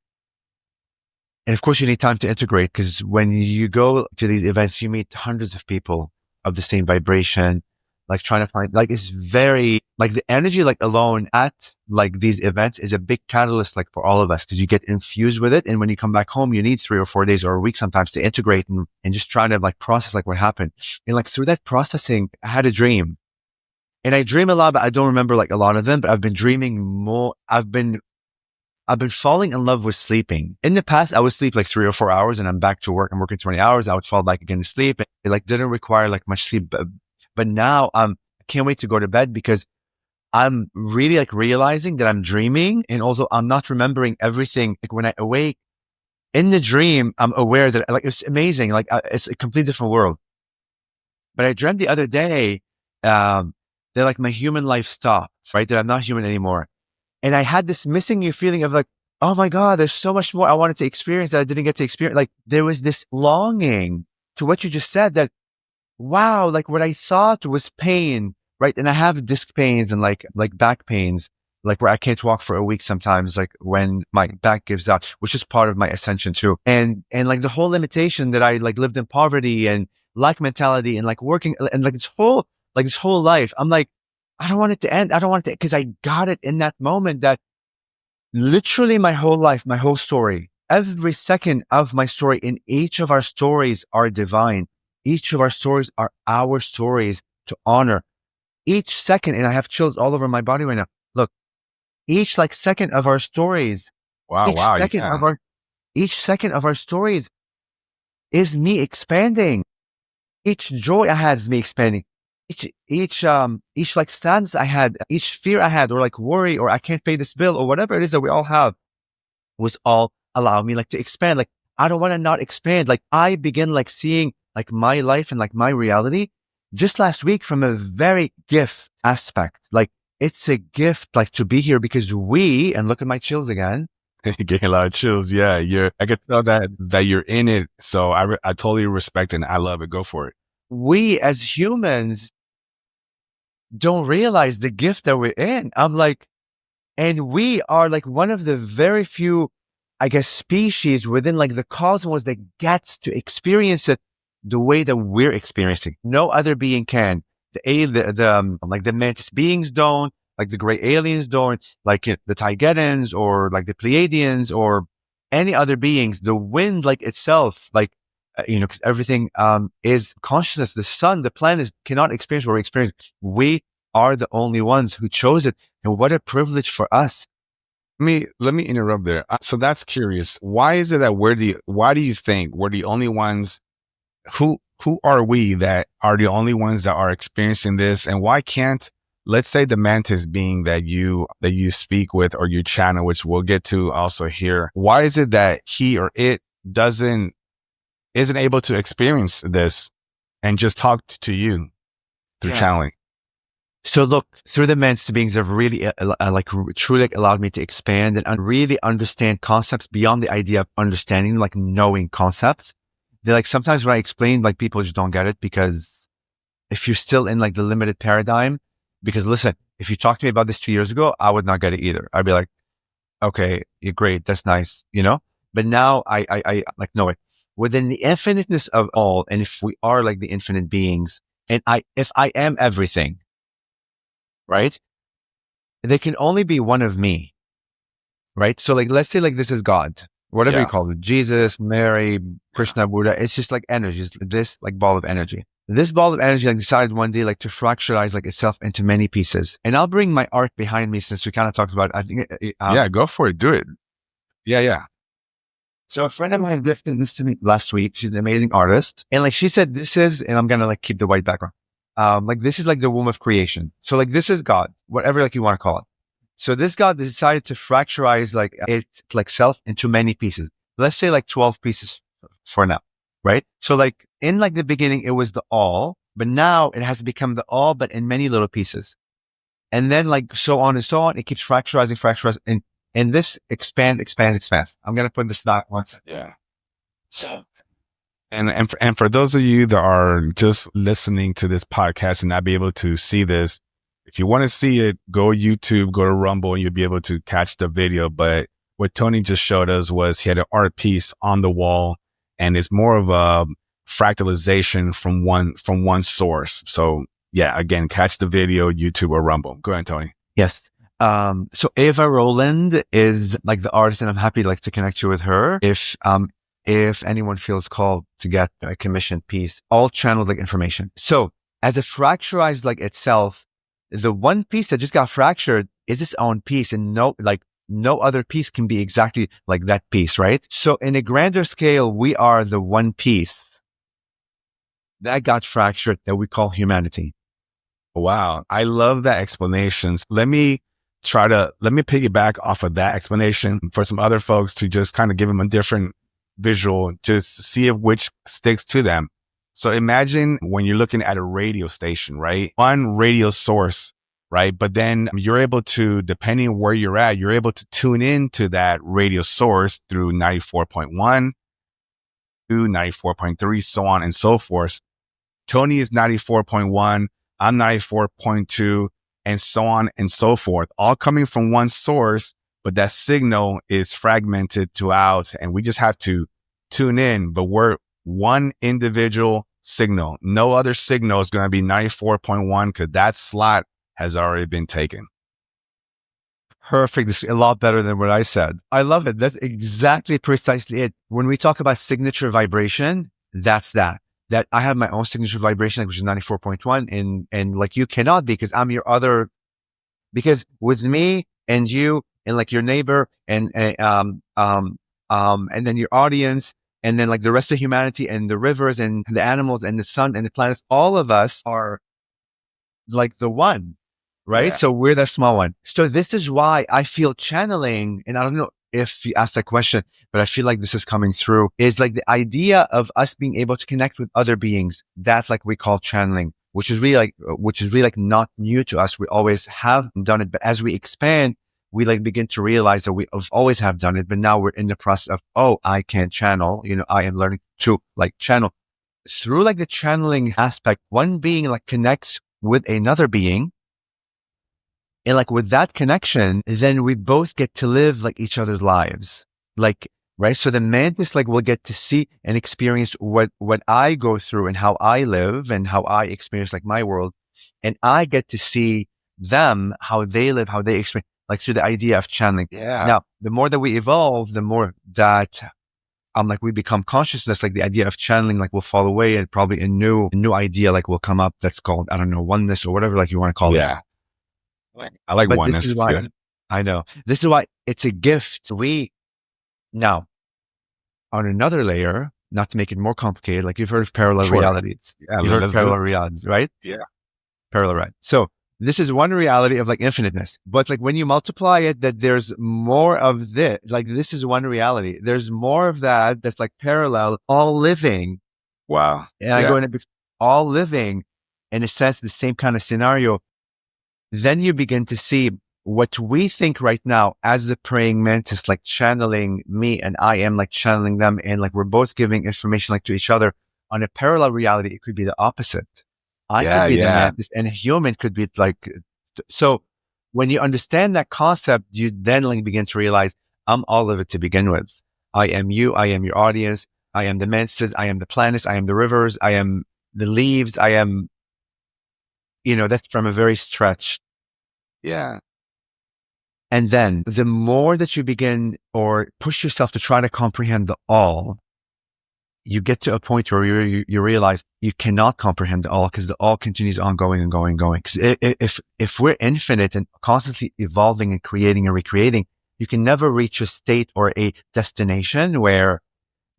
And of course, you need time to integrate, because when you go to these events, you meet hundreds of people of the same vibration, like trying to find, like, it's very, like the energy, like alone at like these events is a big catalyst, like for all of us, because you get infused with it. And when you come back home, you need 3 or 4 days or a week sometimes to integrate and just trying to like process like what happened. And like through that processing, I had a dream, and I dream a lot, but I don't remember like a lot of them, but I've been dreaming more. I've been falling in love with sleeping. In the past, I would sleep like 3 or 4 hours and I'm back to work. I'm working 20 hours. I would fall back again to sleep. It like didn't require like much sleep. But now I can't wait to go to bed, because I'm really like realizing that I'm dreaming, and also I'm not remembering everything. Like when I awake in the dream, I'm aware that like it's amazing. Like it's a completely different world. But I dreamt the other day that like my human life stopped, right? That I'm not human anymore. And I had this missing you feeling of like, oh my God, there's so much more I wanted to experience that I didn't get to experience. Like there was this longing to what you just said, that, wow, like what I thought was pain, right? And I have disc pains and like back pains, like where I can't walk for a week sometimes, like when my back gives out, which is part of my ascension too. And like the whole limitation that I like lived in poverty and lack mentality and like working and like this whole life. I'm like, I don't want it to end. I don't want it to, because I got it in that moment that literally my whole life, my whole story, every second of my story, in each of our stories are divine. Each of our stories are our stories to honor. Each second, and I have chills all over my body right now. Look, each like second of our stories, Wow. each second of our stories is me expanding. Each joy I had is me expanding. Each like stance I had, each fear I had, or like worry, or I can't pay this bill, or whatever it is that we all have, was all allowing me like to expand. Like I don't want to not expand. Like I begin like seeing like my life and like my reality just last week from a very gift aspect. Like it's a gift like to be here, because and look at my chills again. You're getting a lot of chills. Yeah, I could tell that you're in it. So I totally respect it and I love it. Go for it. We as humans don't realize the gift that we're in. I'm like, and we are like one of the very few, I guess, species within like the cosmos that gets to experience it the way that we're experiencing. No other being can. Like the mantis beings don't, like the gray aliens don't, like the Taygetians or like the Pleiadians or any other beings. The wind, like itself, like because everything is consciousness. The sun, the planet cannot experience what we experience. We are the only ones who chose it, and what a privilege for us. Let me interrupt there. So that's curious. Why is it that why do you think we're the only ones? Who are we that are the only ones that are experiencing this? And why can't, let's say, the mantis being that you speak with or you channel, which we'll get to also here, why is it that he or it isn't able to experience this and just talk to you through channeling? So look, through the mantis beings have really truly allowed me to expand and really understand concepts beyond the idea of understanding, like knowing concepts. They're like, sometimes when I explain, like people just don't get it, because if you're still in like the limited paradigm, because listen, if you talked to me about this 2 years ago, I would not get it either. I'd be like, okay, you're great. That's nice. But now I like know it within the infiniteness of all. And if we are like the infinite beings, and if I am everything, right? There can only be one of me, right? So like, let's say like this is God, whatever you call it, Jesus, Mary, Krishna, Buddha. It's just like energy, it's this like ball of energy. This ball of energy like decided one day like to fractalize like itself into many pieces. And I'll bring my art behind me, since we kind of talked about it. I think go for it. Do it. Yeah. So a friend of mine gifted this to me last week. She's an amazing artist. And like she said, this is, and I'm going to like keep the white background. Like this is like the womb of creation. So like this is God, whatever like you want to call it. So this God decided to fracturize like it, like self into many pieces. Let's say like 12 pieces for now, right? So like in like the beginning, it was the all, but now it has become the all, but in many little pieces. And then like so on and so on, it keeps fracturizing, and this expands. I'm going to put this down once. Yeah. So, and for those of you that are just listening to this podcast and not be able to see this, if you want to see it, go YouTube, go to Rumble, and you'll be able to catch the video. But what Toni just showed us was he had an art piece on the wall, and it's more of a fractalization from one source. So yeah, again, catch the video, YouTube or Rumble. Go ahead, Toni. Yes. So Ava Roland is like the artist, and I'm happy like to connect you with her. If anyone feels called to get a commissioned piece, all channeled like information. So as a fracturized like itself, the one piece that just got fractured is its own piece, and no other piece can be exactly like that piece, right? So in a grander scale, we are the one piece that got fractured that we call humanity. Wow. I love that explanation. Let me piggyback off of that explanation for some other folks to just kind of give them a different visual, just see if which sticks to them. So imagine when you're looking at a radio station, right? One radio source, right? But then you're able to, depending on where you're at, you're able to tune into that radio source through 94.1, to 94.3, so on and so forth. Toni is 94.1, I'm 94.2, and so on and so forth, all coming from one source, but that signal is fragmented throughout, and we just have to tune in, but we're one individual signal. No other signal is going to be 94.1 because that slot has already been taken. Perfect. This is a lot better than what I said. I love it. That's exactly precisely it. When we talk about signature vibration, that's that I have my own signature vibration, which is 94.1, and like you cannot, because I'm your other, because with me and you and like your neighbor and then your audience, and then like the rest of humanity and the rivers and the animals and the sun and the planets, all of us are like the one, right? Yeah. So we're the small one. So this is why I feel channeling, and I don't know if you asked that question, but I feel like this is coming through, is like the idea of us being able to connect with other beings, that like we call channeling, which is really like not new to us. We always have done it, but as we expand, we like begin to realize that we always have done it, but now we're in the process of, I can channel, I am learning to like channel. Through like the channeling aspect, one being like connects with another being, and like with that connection, then we both get to live like each other's lives. Like, right? So the mantis like will get to see and experience what I go through and how I live and how I experience like my world. And I get to see them, how they live, how they experience, like through the idea of channeling. Yeah. Now, the more that we evolve, the more that like we become consciousness, like the idea of channeling like will fall away, and probably a new idea like will come up that's called, I don't know, oneness or whatever like you want to call it. Yeah. I like But oneness. this is why, I know. This is why it's a gift. Now, on another layer, not to make it more complicated, like you've heard of parallel realities. Yeah, You've heard of parallel realities, right? Yeah. Parallel reality. So this is one reality of like infiniteness. But like when you multiply it, that there's more of this, like this is one reality. There's more of that that's like parallel, all living. Wow. And I go into all living in a sense, the same kind of scenario. Then you begin to see what we think right now as the praying mantis, like channeling me, and I am like channeling them. And like we're both giving information like to each other. On a parallel reality, it could be the opposite. I could be the mantis, and a human could be like, so when you understand that concept, you then like begin to realize I'm all of it to begin with. I am you. I am your audience. I am the mantis. I am the planets. I am the rivers. I am the leaves. I am, that's from a very stretched. Yeah. And then the more that you begin or push yourself to try to comprehend the all, you get to a point where you realize you cannot comprehend the all, because the all continues on going and going and going. Because if we're infinite and constantly evolving and creating and recreating, you can never reach a state or a destination where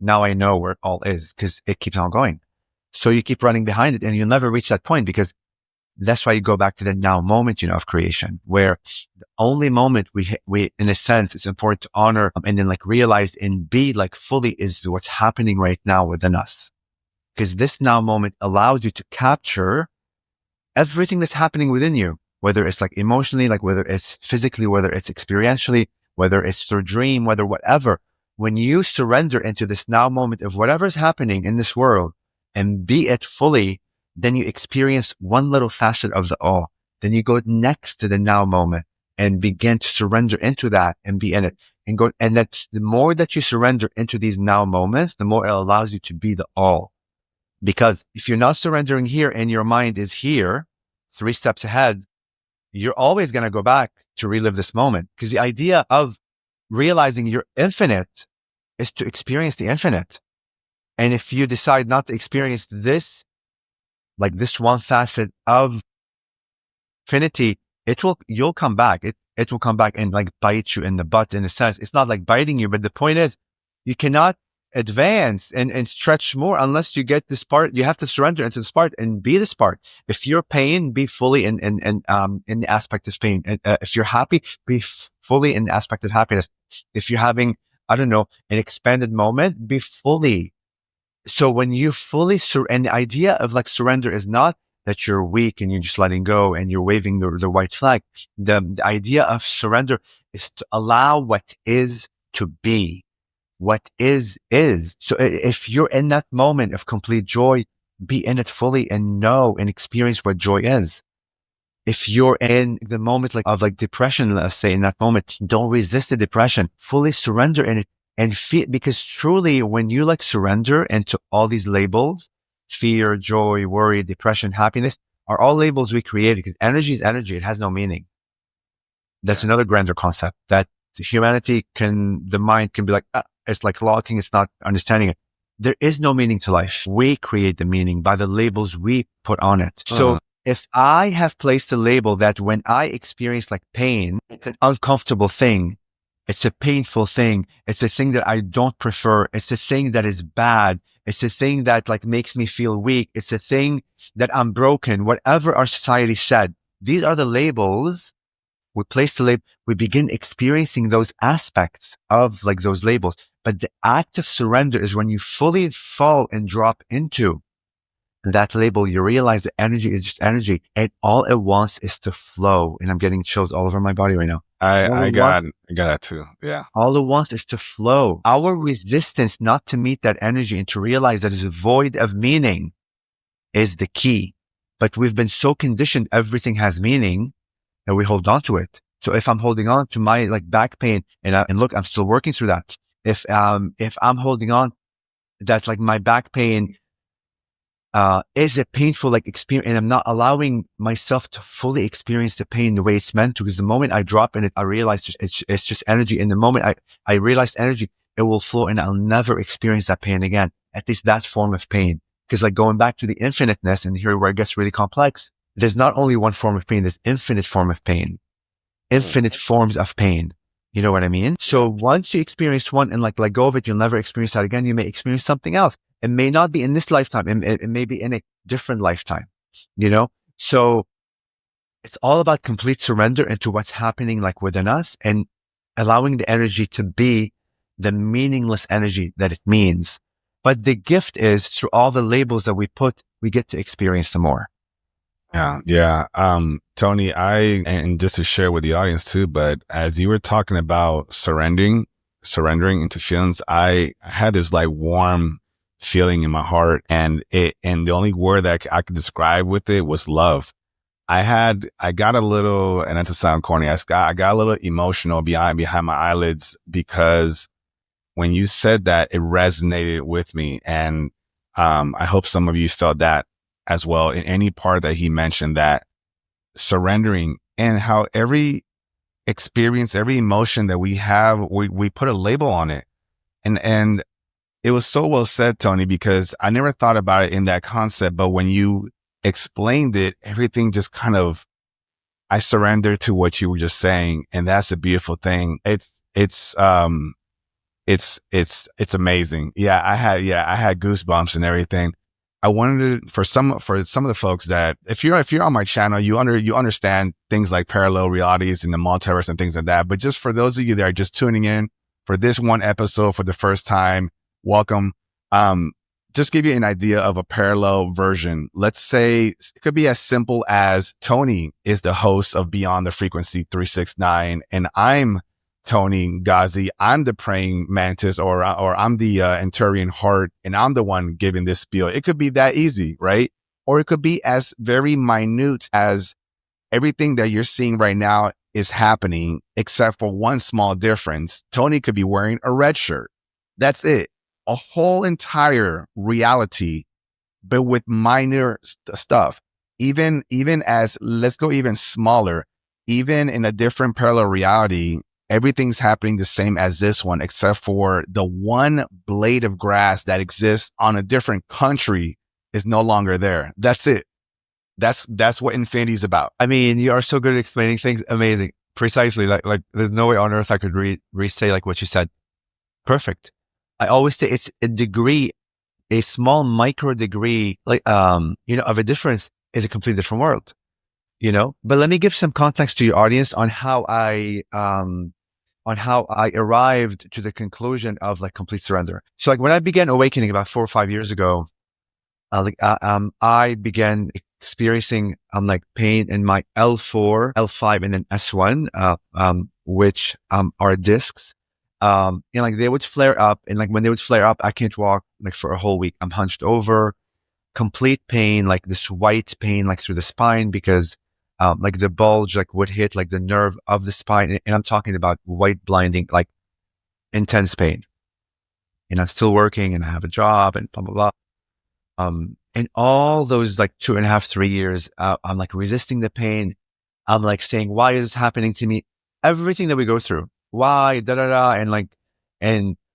now I know where all is, because it keeps on going. So you keep running behind it and you'll never reach that point, because That's why you go back to the now moment, of creation, where the only moment we, in a sense, it's important to honor and then like realize and be like fully is what's happening right now within us. Because this now moment allows you to capture everything that's happening within you, whether it's like emotionally, like whether it's physically, whether it's experientially, whether it's through dream, whether whatever. When you surrender into this now moment of whatever's happening in this world and be it fully, then you experience one little facet of the all. Then you go next to the now moment and begin to surrender into that and be in it and go. And that the more that you surrender into these now moments, the more it allows you to be the all. Because if you're not surrendering here and your mind is here, 3 steps ahead, you're always going to go back to relive this moment. Because the idea of realizing you're infinite is to experience the infinite. And if you decide not to experience this, like this one facet of infinity, you'll come back. It will come back and like bite you in the butt in a sense. It's not like biting you, but the point is you cannot advance and stretch more unless you get this part. You have to surrender into this part and be this part. If you're pain, be fully in the aspect of pain. If you're happy, be fully in the aspect of happiness. If you're having, I don't know, an expanded moment, be fully. So when you fully and the idea of like surrender is not that you're weak and you're just letting go and you're waving the white flag. The idea of surrender is to allow what is to be. What is. So if you're in that moment of complete joy, be in it fully and know and experience what joy is. If you're in the moment of depression, let's say in that moment, don't resist the depression, fully surrender in it and feel, because truly when you surrender into all these labels, fear, joy, worry, depression, happiness are all labels we created, because energy is energy. It has no meaning. That's another grander concept that humanity the mind can be like, it's like locking, it's not understanding it. There is no meaning to life. We create the meaning by the labels we put on it. So if I have placed a label that when I experience pain, it's an uncomfortable thing. It's a painful thing. It's a thing that I don't prefer. It's a thing that is bad. It's a thing that makes me feel weak. It's a thing that I'm broken. Whatever our society said, these are the labels. We place the label, we begin experiencing those aspects of those labels. But the act of surrender is when you fully fall and drop into that label, you realize that energy is just energy and all it wants is to flow. And I'm getting chills all over my body right now. I got that too. Yeah. All it wants is to flow. Our resistance not to meet that energy and to realize that it's void of meaning is the key. But we've been so conditioned, everything has meaning, and we hold on to it. So if I'm holding on to my back pain and look, I'm still working through that. If I'm holding on that my back pain is a painful experience, and I'm not allowing myself to fully experience the pain the way it's meant to, because the moment I drop in it, I realize it's just energy. And the moment I realize energy, it will flow and I'll never experience that pain again, at least that form of pain. Because going back to the infiniteness, and here where it gets really complex, there's not only one form of pain, there's infinite form of pain, infinite forms of pain. You know what I mean? So once you experience one and let go of it, you'll never experience that again. You may experience something else. It may not be in this lifetime. It may be in a different lifetime, So it's all about complete surrender into what's happening within us and allowing the energy to be the meaningless energy that it means. But the gift is through all the labels that we put, we get to experience them more. Yeah. Toni, and just to share with the audience too, but as you were talking about surrendering into feelings, I had this like warm feeling in my heart, and the only word that I could describe with it was love. I got a little, and not to sound corny, I got a little emotional behind my eyelids, because when you said that, it resonated with me. And I hope some of you felt that as well in any part that he mentioned, that surrendering, and how every experience, every emotion that we have, we put a label on it. And it was so well said, Toni, because I never thought about it in that concept, but when you explained it, everything just I surrendered to what you were just saying. And that's a beautiful thing. It's amazing. I had goosebumps and everything. I wanted to, for some of the folks that if you're on my channel, you understand things like parallel realities and the multiverse and things like that. But just for those of you that are just tuning in for this one episode for the first time, welcome. Just give you an idea of a parallel version. Let's say it could be as simple as Toni is the host of Beyond the Frequency 369, and I'm Toni Ghazi. I'm the Praying Mantis, or I'm the Antarean Heart, and I'm the one giving this spiel. It could be that easy, right? Or it could be as very minute as everything that you're seeing right now is happening, except for one small difference. Toni could be wearing a red shirt. That's it. A whole entire reality, but with minor stuff. Even as, let's go even smaller, even in a different parallel reality, everything's happening the same as this one, except for the one blade of grass that exists on a different country is no longer there. That's it. That's what infinity is about. I mean, you are so good at explaining things. Amazing. Precisely. Like there's no way on earth I could re-say like what you said. Perfect. I always say it's a degree, a small micro degree, like, of a difference is a completely different world, but let me give some context to your audience on how I arrived to the conclusion of like complete surrender. So like when I began awakening about 4 or 5 years ago, I began experiencing like pain in my L4, L5, and then S1, which are discs. And like they would flare up, and like when they would flare up, I can't walk like for a whole week. I'm hunched over, complete pain, like this white pain, like through the spine, because like the bulge like would hit like the nerve of the spine. And I'm talking about white blinding, like intense pain. And I'm still working and I have a job and blah, blah, blah. And all those like 2.5, 3 years, I'm like resisting the pain. I'm like saying, why is this happening to me? Everything that we go through, why, and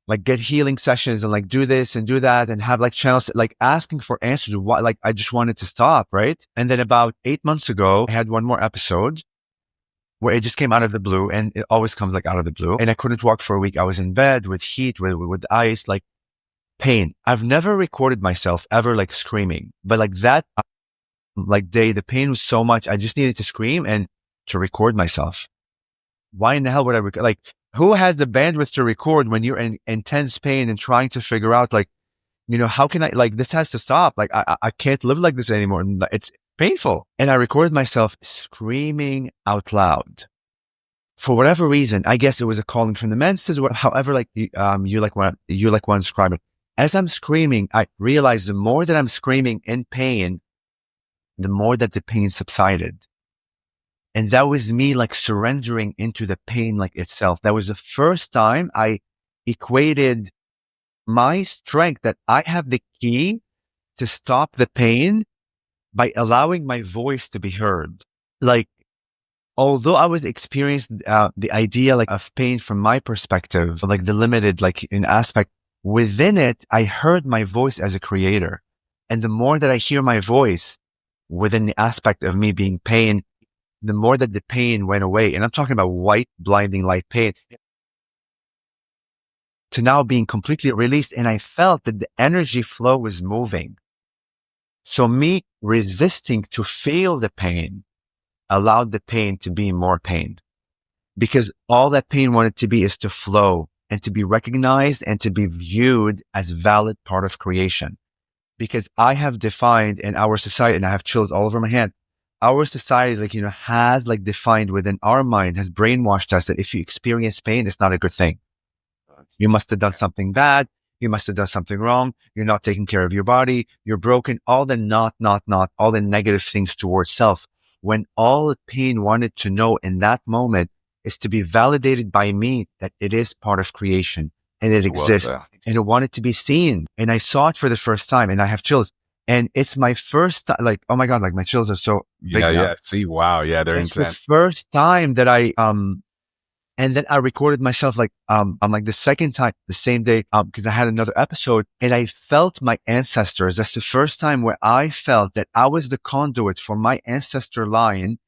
like get healing sessions and like do this and do that and have like channels, like asking for answers. Why, like I just wanted to stop. Right. And then about 8 months ago, I had one more episode where it just came out of the blue, and it always comes like out of the blue. And I couldn't walk for a week. I was in bed with heat, with ice, like pain. I've never recorded myself ever like screaming, but like that, like day, the pain was so much. I just needed to scream and to record myself. Why in the hell would I record? Like, who has the bandwidth to record when you're in intense pain and trying to figure out, like, how can I, like, this has to stop. Like, I can't live like this anymore. It's painful. And I recorded myself screaming out loud. For whatever reason, I guess it was a calling from the menses. However, like you want to describe it. As I'm screaming, I realized the more that I'm screaming in pain, the more that the pain subsided. And that was me like surrendering into the pain like itself. That was the first time I equated my strength, that I have the key to stop the pain by allowing my voice to be heard. Like, although I was experiencing the idea like of pain from my perspective, like the limited, like in aspect within it, I heard my voice as a creator. And the more that I hear my voice within the aspect of me being pain, the more that the pain went away. And I'm talking about white, blinding light pain, to now being completely released. And I felt that the energy flow was moving. So me resisting to feel the pain allowed the pain to be more pain, because all that pain wanted to be is to flow and to be recognized and to be viewed as valid part of creation. Because I have defined in our society, and I have chills all over my hand, our society, like, has like defined within our mind, has brainwashed us that if you experience pain, it's not a good thing. You must have done something bad. You must have done something wrong. You're not taking care of your body. You're broken. All the not, all the negative things towards self. When all the pain wanted to know in that moment is to be validated by me that it is part of creation and it exists, and it wanted to be seen. And I saw it for the first time, and I have chills. And it's my first time, like, oh my God, like my chills are so big now. Yeah. See, wow. Yeah, they're it's intense. the first time that I, and then I recorded myself like, I'm like the second time, the same day, because I had another episode, and I felt my ancestors. That's the first time where I felt that I was the conduit for my ancestor line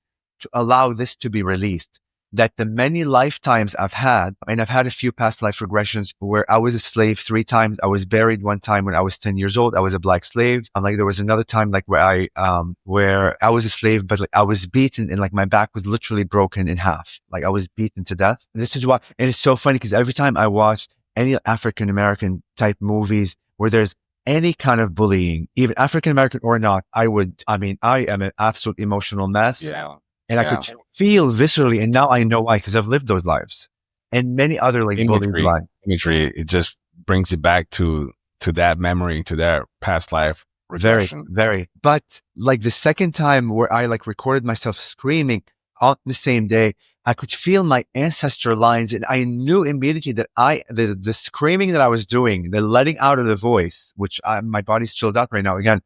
to allow this to be released. that the many lifetimes I've had, and I've had a few past life regressions where I was a slave 3 times. I was buried 1 time when I was 10 years old. I was a black slave. And like there was another time like where I was a slave, but like I was beaten and like my back was literally broken in half. Like I was beaten to death. And this is why, and it's so funny because every time I watch any African American type movies where there's any kind of bullying, even African American or not, I am an absolute emotional mess. Yeah. And I could feel viscerally, and now I know why, because I've lived those lives. And many other like imagery, it just brings you back to that memory, to that past life regression. Very. But like the second time where I like recorded myself screaming on the same day, I could feel my ancestor lines, and I knew immediately that the screaming that I was doing, the letting out of the voice, which my body's chilled out right now again,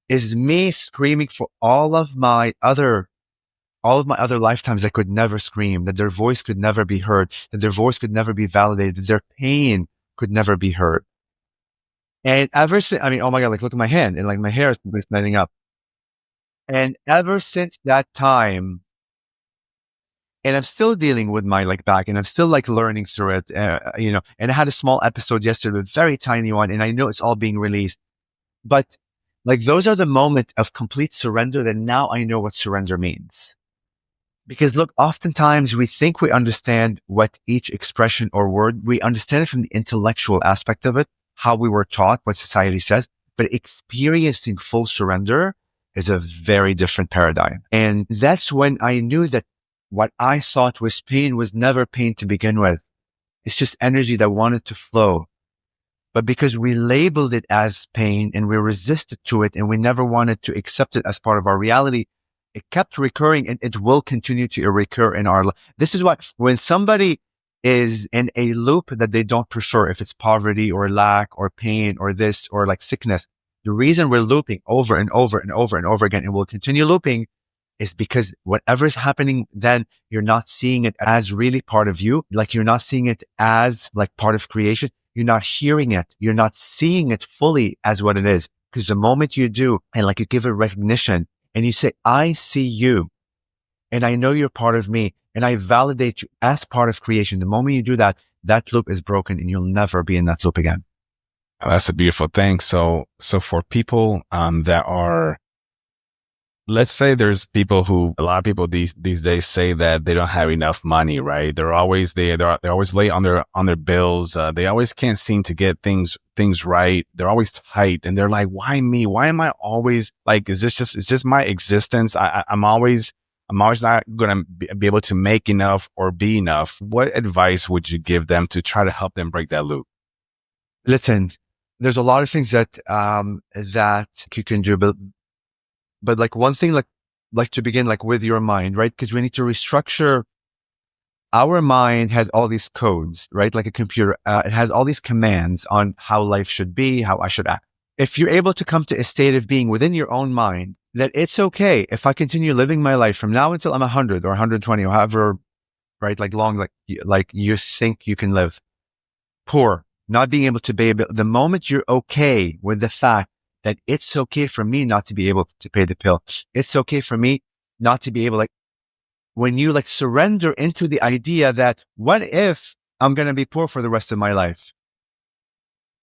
is me screaming for all of my other lifetimes that could never scream, that their voice could never be heard, that their voice could never be validated, that their pain could never be heard. And ever since, oh my God, like look at my hand and like my hair is standing up. And ever since that time, and I'm still dealing with my like back, and I'm still like learning through it, and I had a small episode yesterday, a very tiny one, and I know it's all being released. But like those are the moments of complete surrender that now I know what surrender means. Because look, oftentimes we think we understand what each expression or word, we understand it from the intellectual aspect of it, how we were taught, what society says, but experiencing full surrender is a very different paradigm. And that's when I knew that what I thought was pain was never pain to begin with. It's just energy that wanted to flow. But because we labeled it as pain and we resisted to it and we never wanted to accept it as part of our reality, it kept recurring, and it will continue to recur in our life. This is why when somebody is in a loop that they don't prefer, if it's poverty or lack or pain or this or like sickness, the reason we're looping over and over and over and over again and we'll continue looping is because whatever is happening, then you're not seeing it as really part of you. Like you're not seeing it as like part of creation. You're not hearing it. You're not seeing it fully as what it is. Because the moment you do, and like you give it recognition, and you say, I see you, and I know you're part of me, and I validate you as part of creation. The moment you do that, that loop is broken, and you'll never be in that loop again. Oh, that's a beautiful thing. So for people that are, let's say there's a lot of people these days say that they don't have enough money, right? They're always they're always late on their bills. They always can't seem to get things right. They're always tight, and they're like, why me? Why am I always like, is this my existence? I'm always not going to be able to make enough or be enough. What advice would you give them to try to help them break that loop? Listen, there's a lot of things that you can do, but like one thing, like to begin like with your mind, right? Because we need to restructure. Our mind has all these codes, right? Like a computer, it has all these commands on how life should be, how I should act. If you're able to come to a state of being within your own mind, that it's okay if I continue living my life from now until I'm 100 or 120 or however, right? Like long, like you think you can live. Poor, not being able to pay a bill. The moment you're okay with the fact that it's okay for me not to be able to pay the bill. It's okay for me not to be able, like, when you like surrender into the idea that what if I'm going to be poor for the rest of my life?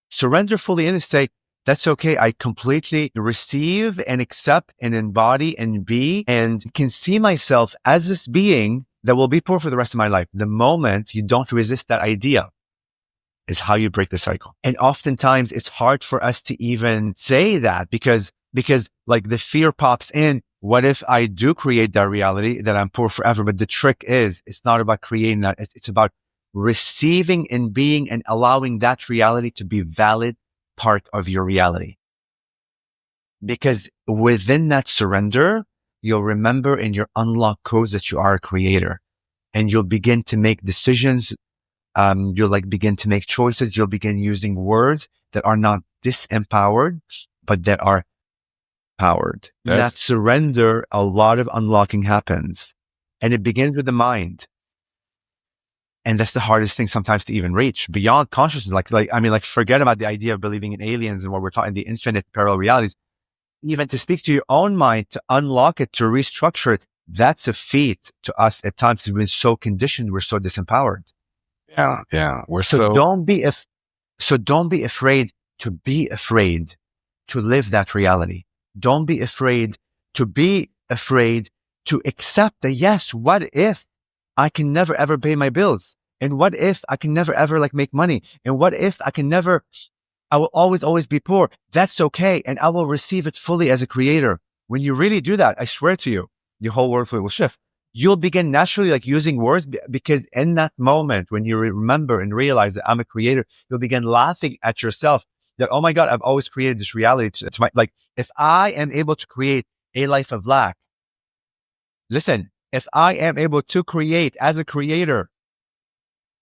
Surrender fully in and say, that's okay. I completely receive and accept and embody and be and can see myself as this being that will be poor for the rest of my life. The moment you don't resist that idea is how you break the cycle. And oftentimes it's hard for us to even say that because like the fear pops in. What if I do create that reality that I'm poor forever? But the trick is, it's not about creating that. It's about receiving and being and allowing that reality to be valid part of your reality. Because within that surrender, you'll remember and you'll unlock codes that you are a creator, and you'll begin to make decisions. You'll like begin to make choices. You'll begin using words that are not disempowered, but that are powered. In that surrender, a lot of unlocking happens, and it begins with the mind. And that's the hardest thing sometimes to even reach beyond consciousness. Like forget about the idea of believing in aliens and what we're talking, the infinite parallel realities. Even to speak to your own mind, to unlock it, to restructure it, That's a feat to us at times. We've been so conditioned, we're so disempowered. Yeah. Don't be afraid to be afraid to live that reality. Don't be afraid to be afraid to accept that, yes, what if I can never ever pay my bills? And what if I can never ever like make money? And what if I will always be poor? That's okay. And I will receive it fully as a creator. When you really do that, I swear to you, your whole world will shift. You'll begin naturally like using words because in that moment, when you remember and realize that I'm a creator, you'll begin laughing at yourself that, oh my God, I've always created this reality to my, like, if I am able to create a life of lack, listen, if I am able to create as a creator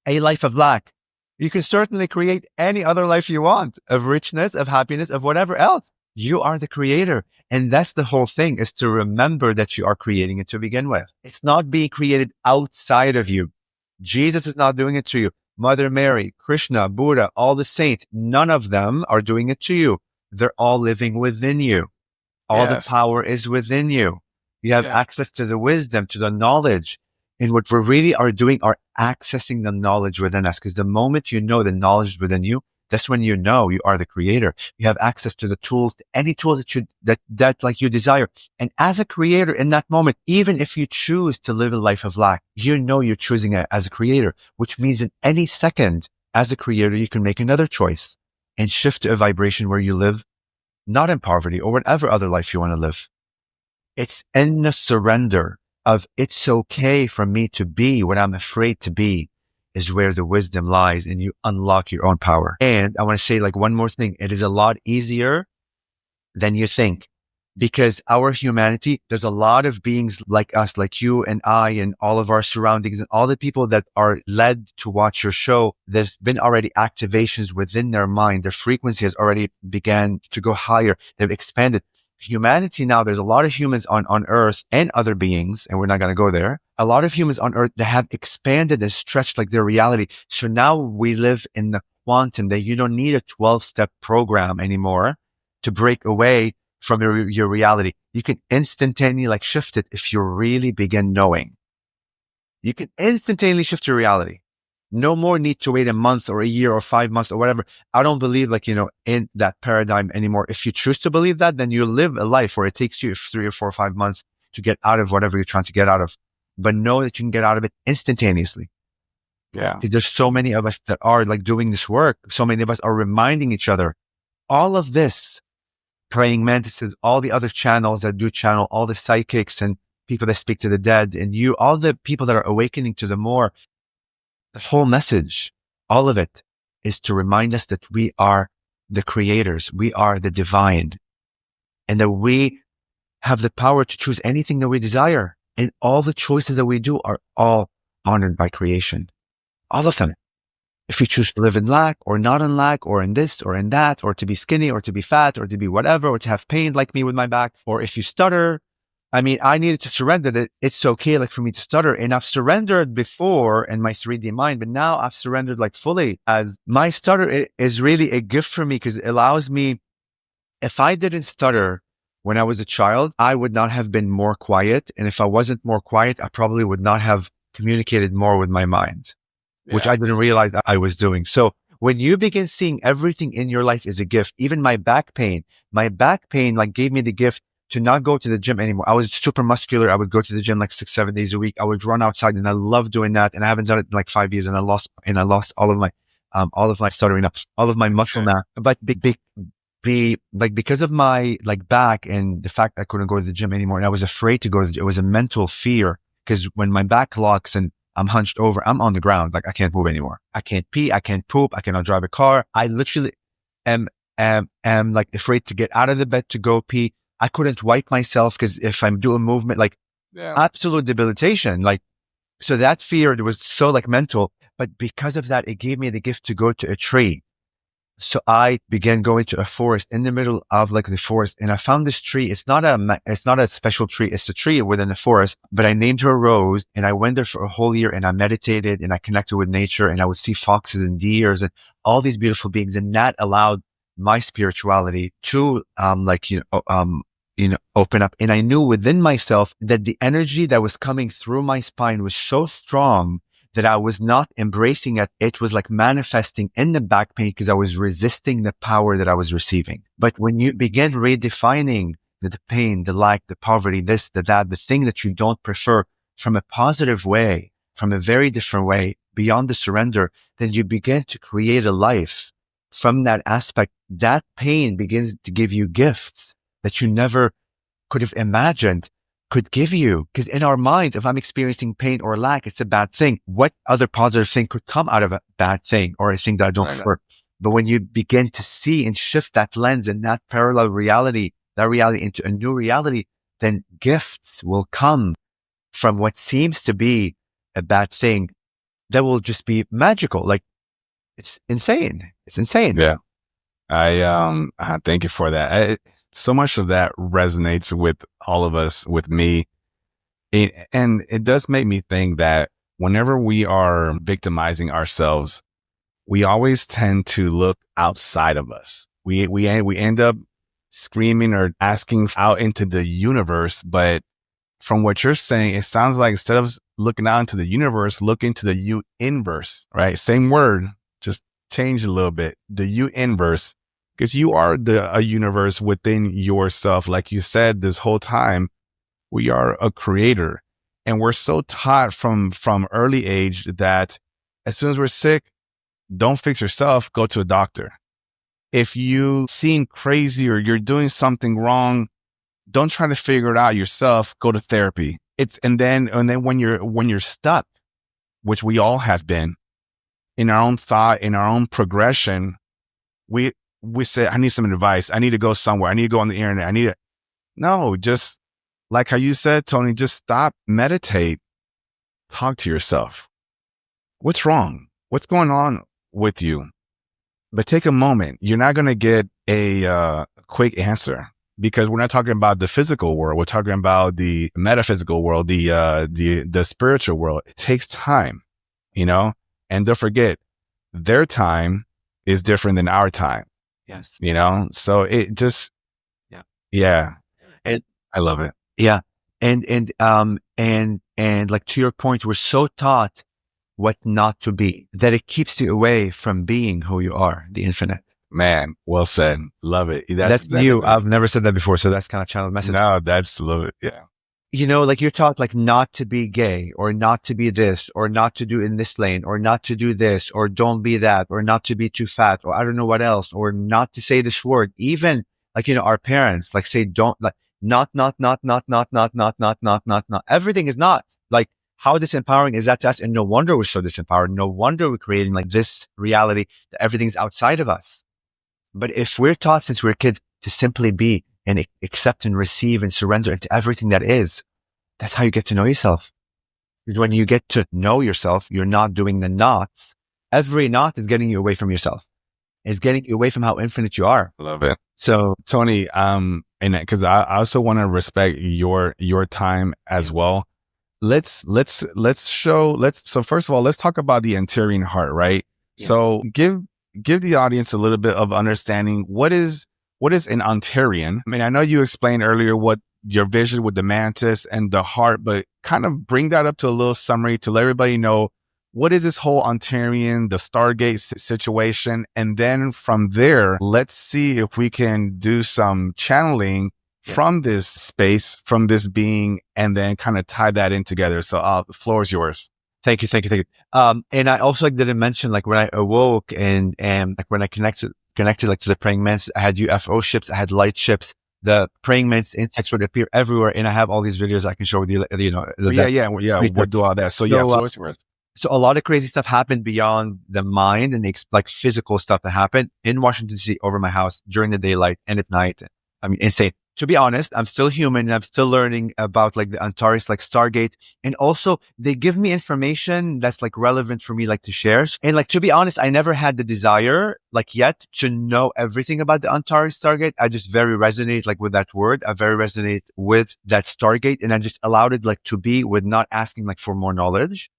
a life of lack, you can certainly create any other life you want of richness, of happiness, of whatever else. You are the creator. And that's the whole thing, is to remember that you are creating it to begin with. It's not being created outside of you. Jesus is not doing it to you. Mother Mary, Krishna, Buddha, all the saints, none of them are doing it to you. They're all living within you. All the power is within you. You have access to the wisdom, to the knowledge. And what we really are doing are accessing the knowledge within us. Because the moment you know the knowledge is within you, that's when you know you are the creator. You have access to the tools, any tools that like you desire. And as a creator in that moment, even if you choose to live a life of lack, you know you're choosing it as a creator, which means in any second, as a creator, you can make another choice and shift to a vibration where you live not in poverty or whatever other life you want to live. It's in the surrender of it's okay for me to be what I'm afraid to be is where the wisdom lies, and you unlock your own power. And I want to say like one more thing. It is a lot easier than you think, because our humanity, there's a lot of beings like us, like you and I and all of our surroundings and all the people that are led to watch your show. There's been already activations within their mind. Their frequency has already began to go higher. They've expanded. Humanity now, there's a lot of humans on Earth and other beings, and we're not going to go there. A lot of humans on Earth that have expanded and stretched like their reality. So now we live in the quantum that you don't need a 12-step program anymore to break away from your reality. You can instantaneously like shift it if you really begin knowing. You can instantaneously shift your reality. No more need to wait a month or a year or 5 months or whatever. I don't believe like, in that paradigm anymore. If you choose to believe that, then you live a life where it takes you 3 or 4 or 5 months to get out of whatever you're trying to get out of. But know that you can get out of it instantaneously. Yeah. Because there's so many of us that are like doing this work. So many of us are reminding each other. All of this, Praying Mantises, all the other channels that do channel, all the psychics and people that speak to the dead, and you, all the people that are awakening to the more, the whole message, all of it is to remind us that we are the creators. We are the divine, and that we have the power to choose anything that we desire. And all the choices that we do are all honored by creation. All of them. If you choose to live in lack or not in lack or in this or in that, or to be skinny or to be fat or to be whatever, or to have pain like me with my back, or if you stutter, I mean, I needed to surrender that it's okay like for me to stutter. And I've surrendered before in my 3D mind, but now I've surrendered like fully, as my stutter is really a gift for me, because it allows me, if I didn't stutter when I was a child, I would not have been more quiet. And if I wasn't more quiet, I probably would not have communicated more with my mind, which I didn't realize I was doing. So when you begin seeing everything in your life is a gift, even my back pain like gave me the gift to not go to the gym anymore. I was super muscular. I would go to the gym like 6-7 days a week. I would run outside, and I love doing that. And I haven't done it in like 5 years, and I lost all of my stuttering up, all of my muscle mass. But because of my like back and the fact I couldn't go to the gym anymore, and I was afraid to go to the gym. It was a mental fear, because when my back locks and I'm hunched over, I'm on the ground. Like I can't move anymore. I can't pee. I can't poop. I cannot drive a car. I literally am like afraid to get out of the bed to go pee. I couldn't wipe myself, because if I'm doing movement, like absolute debilitation. Like, so that fear, it was so like mental, but because of that, it gave me the gift to go to a tree. So I began going to a forest in the middle of like the forest, and I found this tree. It's not a special tree. It's a tree within the forest, but I named her Rose, and I went there for a whole year, and I meditated and I connected with nature, and I would see foxes and deers and all these beautiful beings. And that allowed my spirituality to, open up. And I knew within myself that the energy that was coming through my spine was so strong that I was not embracing it. It was like manifesting in the back pain because I was resisting the power that I was receiving. But when you begin redefining the pain, the lack, the poverty, this, the that, the thing that you don't prefer from a positive way, from a very different way, beyond the surrender, then you begin to create a life from that aspect. That pain begins to give you gifts that you never could have imagined could give you. Because in our minds, if I'm experiencing pain or lack, it's a bad thing. What other positive thing could come out of a bad thing or a thing that I don't prefer? But when you begin to see and shift that lens and that parallel reality, that reality into a new reality, then gifts will come from what seems to be a bad thing that will just be magical. Like, it's insane. It's insane. Yeah. I thank you for that. So much of that resonates with all of us, with me. And it does make me think that whenever we are victimizing ourselves, we always tend to look outside of us. We end up screaming or asking out into the universe. But from what you're saying, it sounds like instead of looking out into the universe, look into the you inverse, right? Same word, just change a little bit. The you inverse. Because you are a universe within yourself. Like you said, this whole time, we are a creator. And we're so taught from early age that as soon as we're sick, don't fix yourself, go to a doctor. If you seem crazy or you're doing something wrong, don't try to figure it out yourself, go to therapy. And then when you're stuck, which we all have been, in our own thought, in our own progression, we say, I need some advice. I need to go somewhere. I need to go on the internet. No, just like how you said, Toni, just stop, meditate, talk to yourself. What's wrong? What's going on with you? But take a moment. You're not going to get a quick answer because we're not talking about the physical world. We're talking about the metaphysical world, the spiritual world. It takes time, and don't forget, their time is different than our time. Yes. So it just, yeah. And I love it. Yeah. And like to your point, we're so taught what not to be that it keeps you away from being who you are, the infinite. Man, well said. Love it. That's new. I've never said that before. So that's kind of channeled message. No, love it. Yeah. Like you're taught like not to be gay or not to be this or not to do in this lane or not to do this or don't be that or not to be too fat or I don't know what else or not to say this word. Even like, our parents like say, don't like not. Everything is not. Like how disempowering is that to us? And no wonder we're so disempowered. No wonder we're creating like this reality that everything's outside of us. But if we're taught since we're kids to simply be and accept and receive and surrender into everything that is, that's how you get to know yourself. Because when you get to know yourself, you're not doing the knots. Every knot is getting you away from yourself. It's getting you away from how infinite you are. Love it. So Toni, and because I also want to respect your time as well. So first of all, let's talk about the Antarean Heart, right? Yeah. So give the audience a little bit of understanding what is an Antarean. I mean, I know you explained earlier what your vision with the mantis and the heart, but kind of bring that up to a little summary to let everybody know what is this whole Antarean, the Stargate situation. And then from there, let's see if we can do some channeling from this space, from this being, and then kind of tie that in together. So the floor is yours. Thank you. And I also didn't mention when I awoke and when I connected like to the Praying Mantis, I had UFO ships, I had light ships. The Praying Mantis insects would appear everywhere, and I have all these videos I can share with you. We'll do all that. So floor is yours. So a lot of crazy stuff happened beyond the mind and like physical stuff that happened in Washington DC over my house during the daylight and at night. I mean, insane. To be honest, I'm still human and I'm still learning about like the Antares Stargate. And also they give me information that's like relevant for me like to share. And to be honest, I never had the desire yet to know everything about the Antares Stargate. I just very resonate with that word. I very resonate with that Stargate and I just allowed it to be with not asking for more knowledge.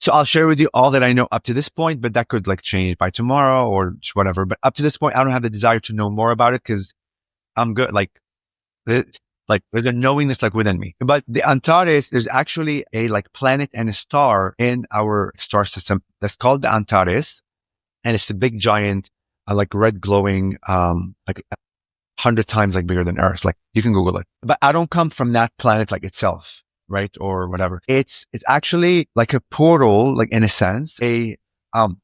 So I'll share with you all that I know up to this point, but that could change by tomorrow or whatever. But up to this point, I don't have the desire to know more about it because I'm good. Like there's a knowingness like within me. But the Antares, there's actually a like planet and a star in our star system that's called the Antares. And it's a big giant, like red glowing, like 100 times like bigger than Earth. Like you can Google it, but I don't come from that planet like itself, right? Or whatever. It's actually like a portal, like in a sense, a,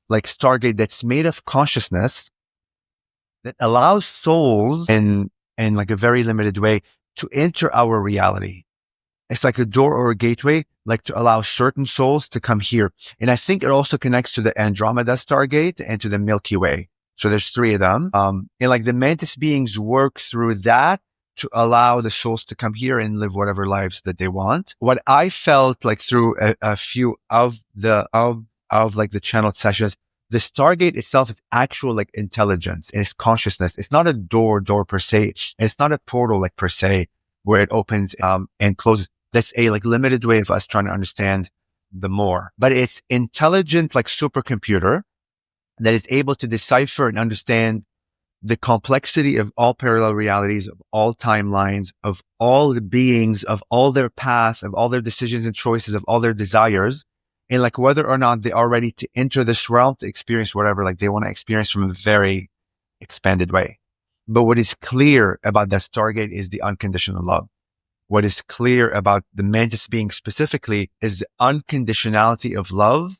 like Stargate that's made of consciousness that allows souls in like a very limited way to enter our reality. It's like a door or a gateway, like to allow certain souls to come here. And I think it also connects to the Andromeda Stargate and to the Milky Way. So there's 3 of them. And like the mantis beings work through that to allow the souls to come here and live whatever lives that they want. What I felt like through a few of like the channeled sessions, the Stargate itself is actual like intelligence and it's consciousness. It's not a door per se. And it's not a portal like per se where it opens and closes. That's a like limited way of us trying to understand the more, but it's intelligent like supercomputer that is able to decipher and understand the complexity of all parallel realities, of all timelines, of all the beings, of all their paths, of all their decisions and choices, of all their desires, and like whether or not they are ready to enter this realm to experience whatever like they want to experience from a very expanded way. But what is clear about that Stargate is the unconditional love. What is clear about the mantis being specifically is the unconditionality of love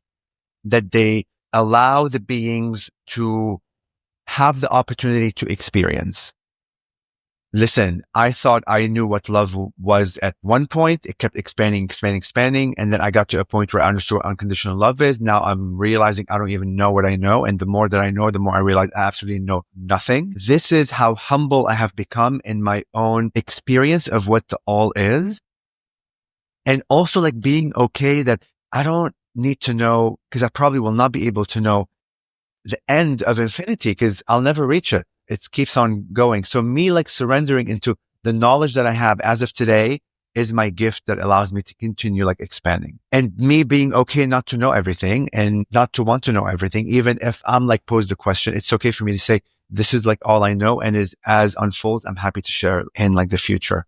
that they allow the beings to have the opportunity to experience. Listen, I thought I knew what love was at one point. It kept expanding. And then I got to a point where I understood what unconditional love is. Now I'm realizing I don't even know what I know. And the more that I know, the more I realize I absolutely know nothing. This is how humble I have become in my own experience of what the all is. And also like being okay that I don't need to know, because I probably will not be able to know the end of infinity because I'll never reach it. It keeps on going. So me like surrendering into the knowledge that I have as of today is my gift that allows me to continue like expanding, and me being okay not to know everything and not to want to know everything. Even if I'm like posed a question, it's okay for me to say, this is like all I know. And as unfolds, I'm happy to share in like the future.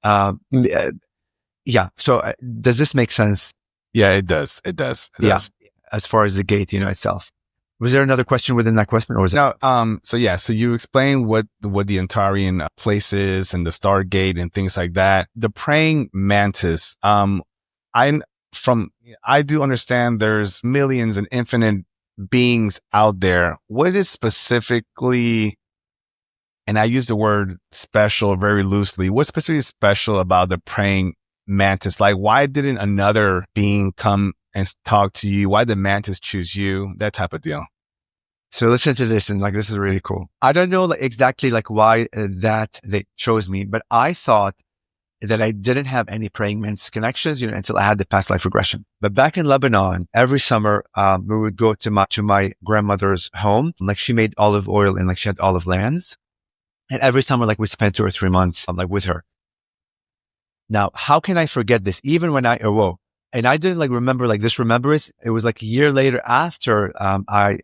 Yeah. So does this make sense? Yeah, it does. It does. As far as the gate, itself. Was there another question within that question, or was it? No. So you explained what the Antarean place is and the Stargate and things like that. The praying mantis. I do understand there's millions and infinite beings out there. What is specifically, and I use the word special very loosely, what's specifically special about the praying mantis? Like, why didn't another being come and talk to you? Why did mantis choose you? That type of deal. So listen to this, and like, this is really cool. I don't know like exactly like why that they chose me, but I thought that I didn't have any praying mantis connections, until I had the past life regression. But back in Lebanon, every summer, we would go to my grandmother's home. Like she made olive oil and like she had olive lands. And every summer, like we spent 2 or 3 months, like with her. Now, how can I forget this? Even when I awoke, and I didn't like remember like this remembrance. It was like a year later after, I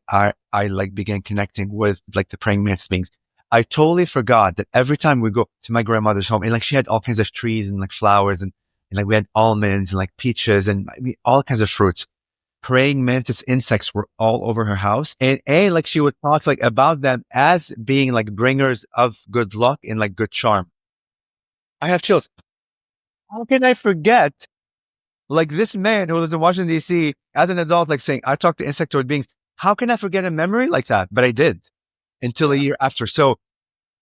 like began connecting with like the praying mantis beings. I totally forgot that every time we go to my grandmother's home, and like she had all kinds of trees and like flowers and like we had almonds and like peaches and all kinds of fruits. Praying mantis insects were all over her house. And like she would talk like about them as being like bringers of good luck and like good charm. I have chills. How can I forget like this man who lives in Washington, D.C. as an adult, like saying, I talk to insectoid beings. How can I forget a memory like that? But I did until a year after. So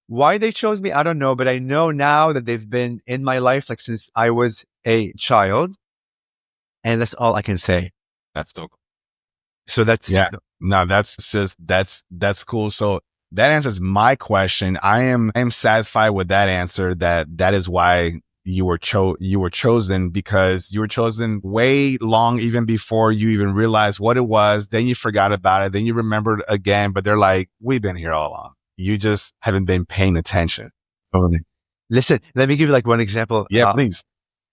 why they chose me, I don't know. But I know now that they've been in my life like since I was a child. And that's all I can say. That's so cool. So that's, that's cool. So that answers my question. I am satisfied with that answer. That is why you were chosen, because you were chosen way long, even before you even realized what it was. Then you forgot about it. Then you remembered again, but they're like, we've been here all along. You just haven't been paying attention. Totally. Listen, let me give you like one example. Yeah, please.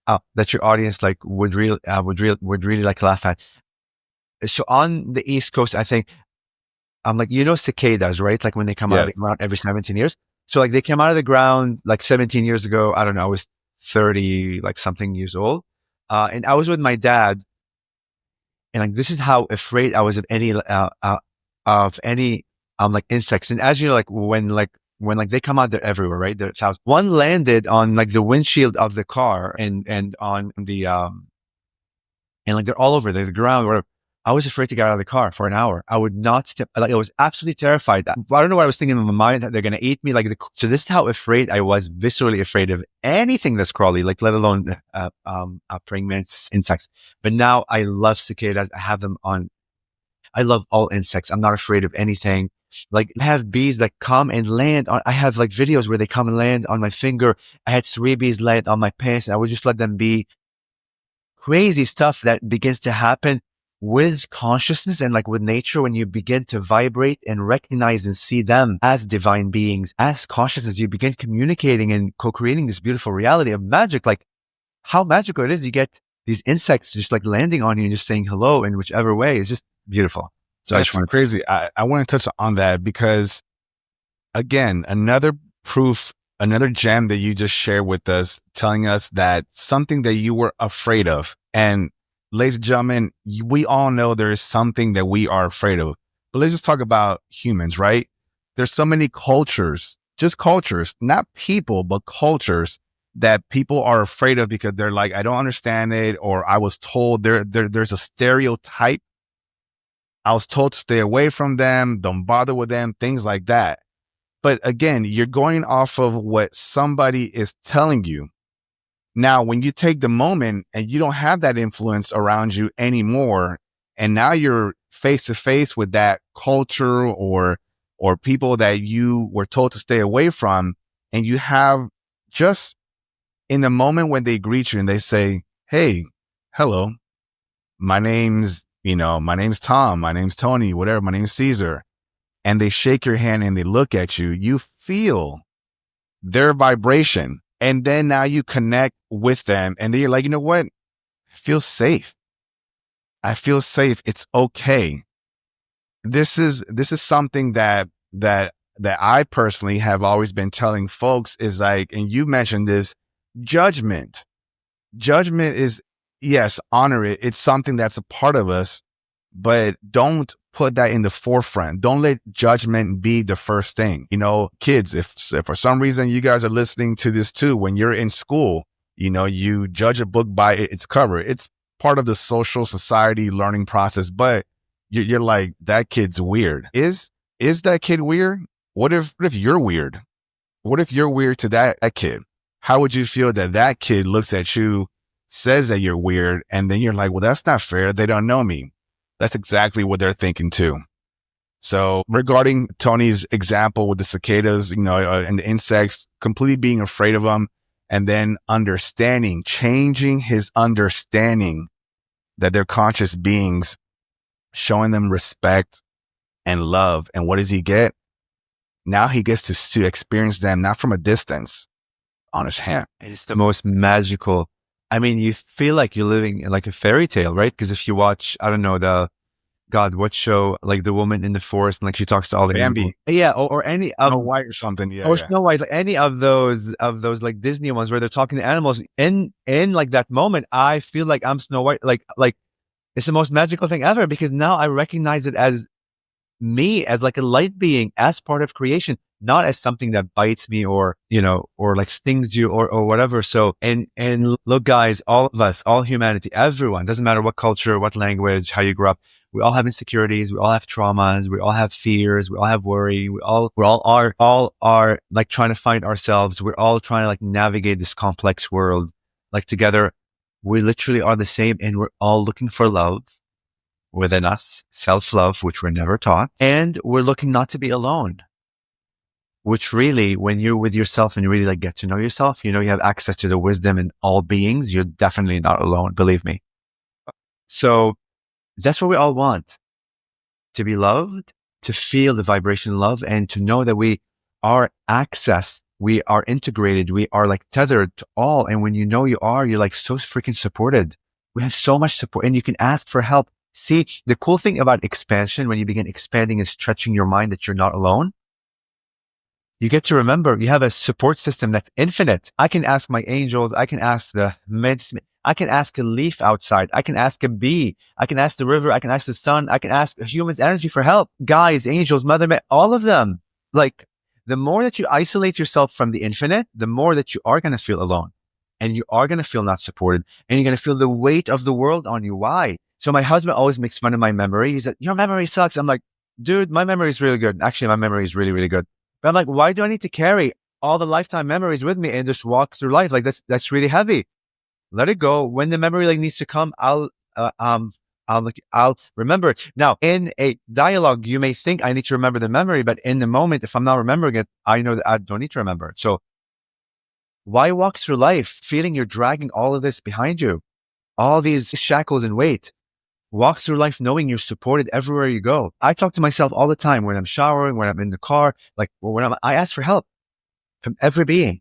That your audience like would really like laugh at. So on the East Coast, I think, I'm like, cicadas, right? Like when they come out around every 17 years. So like they came out of the ground like 17 years ago. I don't know. I was 30, like something years old. And I was with my dad, and like, this is how afraid I was of any, like insects. And as you know, like when they come out, they're everywhere, right? There's thousands. One landed on like the windshield of the car and on the, and like they're all over the ground, whatever. I was afraid to get out of the car for an hour. I would not step, like I was absolutely terrified. I don't know what I was thinking in my mind, that they're going to eat me. So this is how afraid I was, viscerally afraid of anything that's crawly, like let alone, praying mantis insects. But now I love cicadas. I have them on. I love all insects. I'm not afraid of anything. Like I have bees that come and land on, I have like videos where they come and land on my finger. I had 3 bees land on my pants, and I would just let them be. Crazy stuff that begins to happen with consciousness and like with nature, when you begin to vibrate and recognize and see them as divine beings, as consciousness, you begin communicating and co-creating this beautiful reality of magic. Like how magical it is. You get these insects just like landing on you and just saying hello in whichever way. It's just beautiful. So that's crazy. I want to touch on that because, again, another proof, another gem that you just shared with us, telling us that something that you were afraid of. And ladies and gentlemen, we all know there is something that we are afraid of. But let's just talk about humans, right? There's so many cultures, just cultures, not people, but cultures that people are afraid of because they're like, I don't understand it, or I was told there's a stereotype. I was told to stay away from them, don't bother with them, things like that. But again, you're going off of what somebody is telling you. Now, when you take the moment and you don't have that influence around you anymore, and now you're face to face with that culture or people that you were told to stay away from, and you have just in the moment when they greet you and they say, hey, hello, my name's Tom, my name's Toni, whatever, my name's Cesar. And they shake your hand and they look at you, you feel their vibration. And then now you connect with them and then you're like, you know what? I feel safe. I feel safe. It's okay. This is something that I personally have always been telling folks is like, and you mentioned this, judgment. Judgment is, yes, honor it. It's something that's a part of us, but don't put that in the forefront. Don't let judgment be the first thing. You know, kids, if for some reason you guys are listening to this too, when you're in school, you know, you judge a book by its cover. It's part of the social society learning process, but you're like, that kid's weird. Is that kid weird? What if you're weird? What if you're weird to that kid? How would you feel that kid looks at you, says that you're weird, and then you're like, well, that's not fair. They don't know me. That's exactly what they're thinking too. So regarding Toni's example with the cicadas, you know, and the insects, completely being afraid of them, and then understanding, changing his understanding that they're conscious beings, showing them respect and love. And what does he get? Now he gets to experience them, not from a distance, on his hand. It's the most magical. I mean, you feel like you're living in like a fairy tale, right? Because if you watch, I don't know, what show, like the woman in the forest, and like she talks to all the Bambi. animals. Yeah, or any of Snow White or something. Yeah, or Snow White, like any of those like Disney ones where they're talking to animals. In like that moment, I feel like I'm Snow White. Like it's the most magical thing ever, because now I recognize it as me, as like a light being, as part of creation, not as something that bites me or, you know, or like stings you or whatever. So, and look, guys, all of us, all humanity, everyone, doesn't matter what culture, what language, how you grew up, we all have insecurities, we all have traumas, we all have fears, we all have worry, we all are like trying to find ourselves. We're all trying to like navigate this complex world, like together. We literally are the same, and we're all looking for love within us, self-love, which we're never taught. And we're looking not to be alone, which really, when you're with yourself and you really like get to know yourself, you know, you have access to the wisdom in all beings. You're definitely not alone. Believe me. So that's what we all want: to be loved, to feel the vibration of love, and to know that we are accessed. We are integrated. We are like tethered to all. And when you know you are, you're like so freaking supported. We have so much support, and you can ask for help. See, the cool thing about expansion, when you begin expanding and stretching your mind, that you're not alone. you get to remember you have a support system that's infinite. I can ask my angels. I can ask the meds. I can ask a leaf outside. I can ask a bee. I can ask the river. I can ask the sun. I can ask a human's energy for help. Guides, angels, mother, all of them. Like, the more that you isolate yourself from the infinite, the more that you are going to feel alone, and you are going to feel not supported, and you're going to feel the weight of the world on you. Why? So my husband always makes fun of my memory. He's like, your memory sucks. I'm like, dude, my memory is really good. Actually, my memory is really, really good. But I'm like, why do I need to carry all the lifetime memories with me and just walk through life? Like, that's really heavy. Let it go. When the memory like needs to come, I'll remember it. Now, in a dialogue, you may think I need to remember the memory, but in the moment, if I'm not remembering it, I know that I don't need to remember it. So why walk through life feeling you're dragging all of this behind you, all these shackles and weight? Walk through life knowing you're supported everywhere you go. I talk to myself all the time when I'm showering, when I'm in the car, like I ask for help from every being.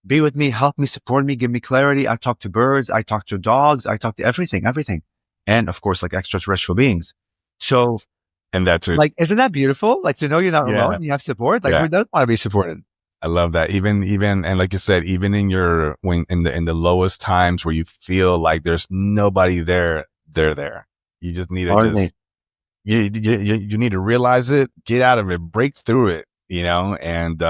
Be with me, help me, support me, give me clarity. I talk to birds, I talk to dogs, I talk to everything. And of course, like extraterrestrial beings. So, and that's it. Like, isn't that beautiful? Like, to know you're not alone, you have support. Like, who doesn't want to be supported? I love that. Even, and like you said, even in in the lowest times where you feel like there's nobody there, they're there. You just need to you need to realize it, get out of it, break through it, and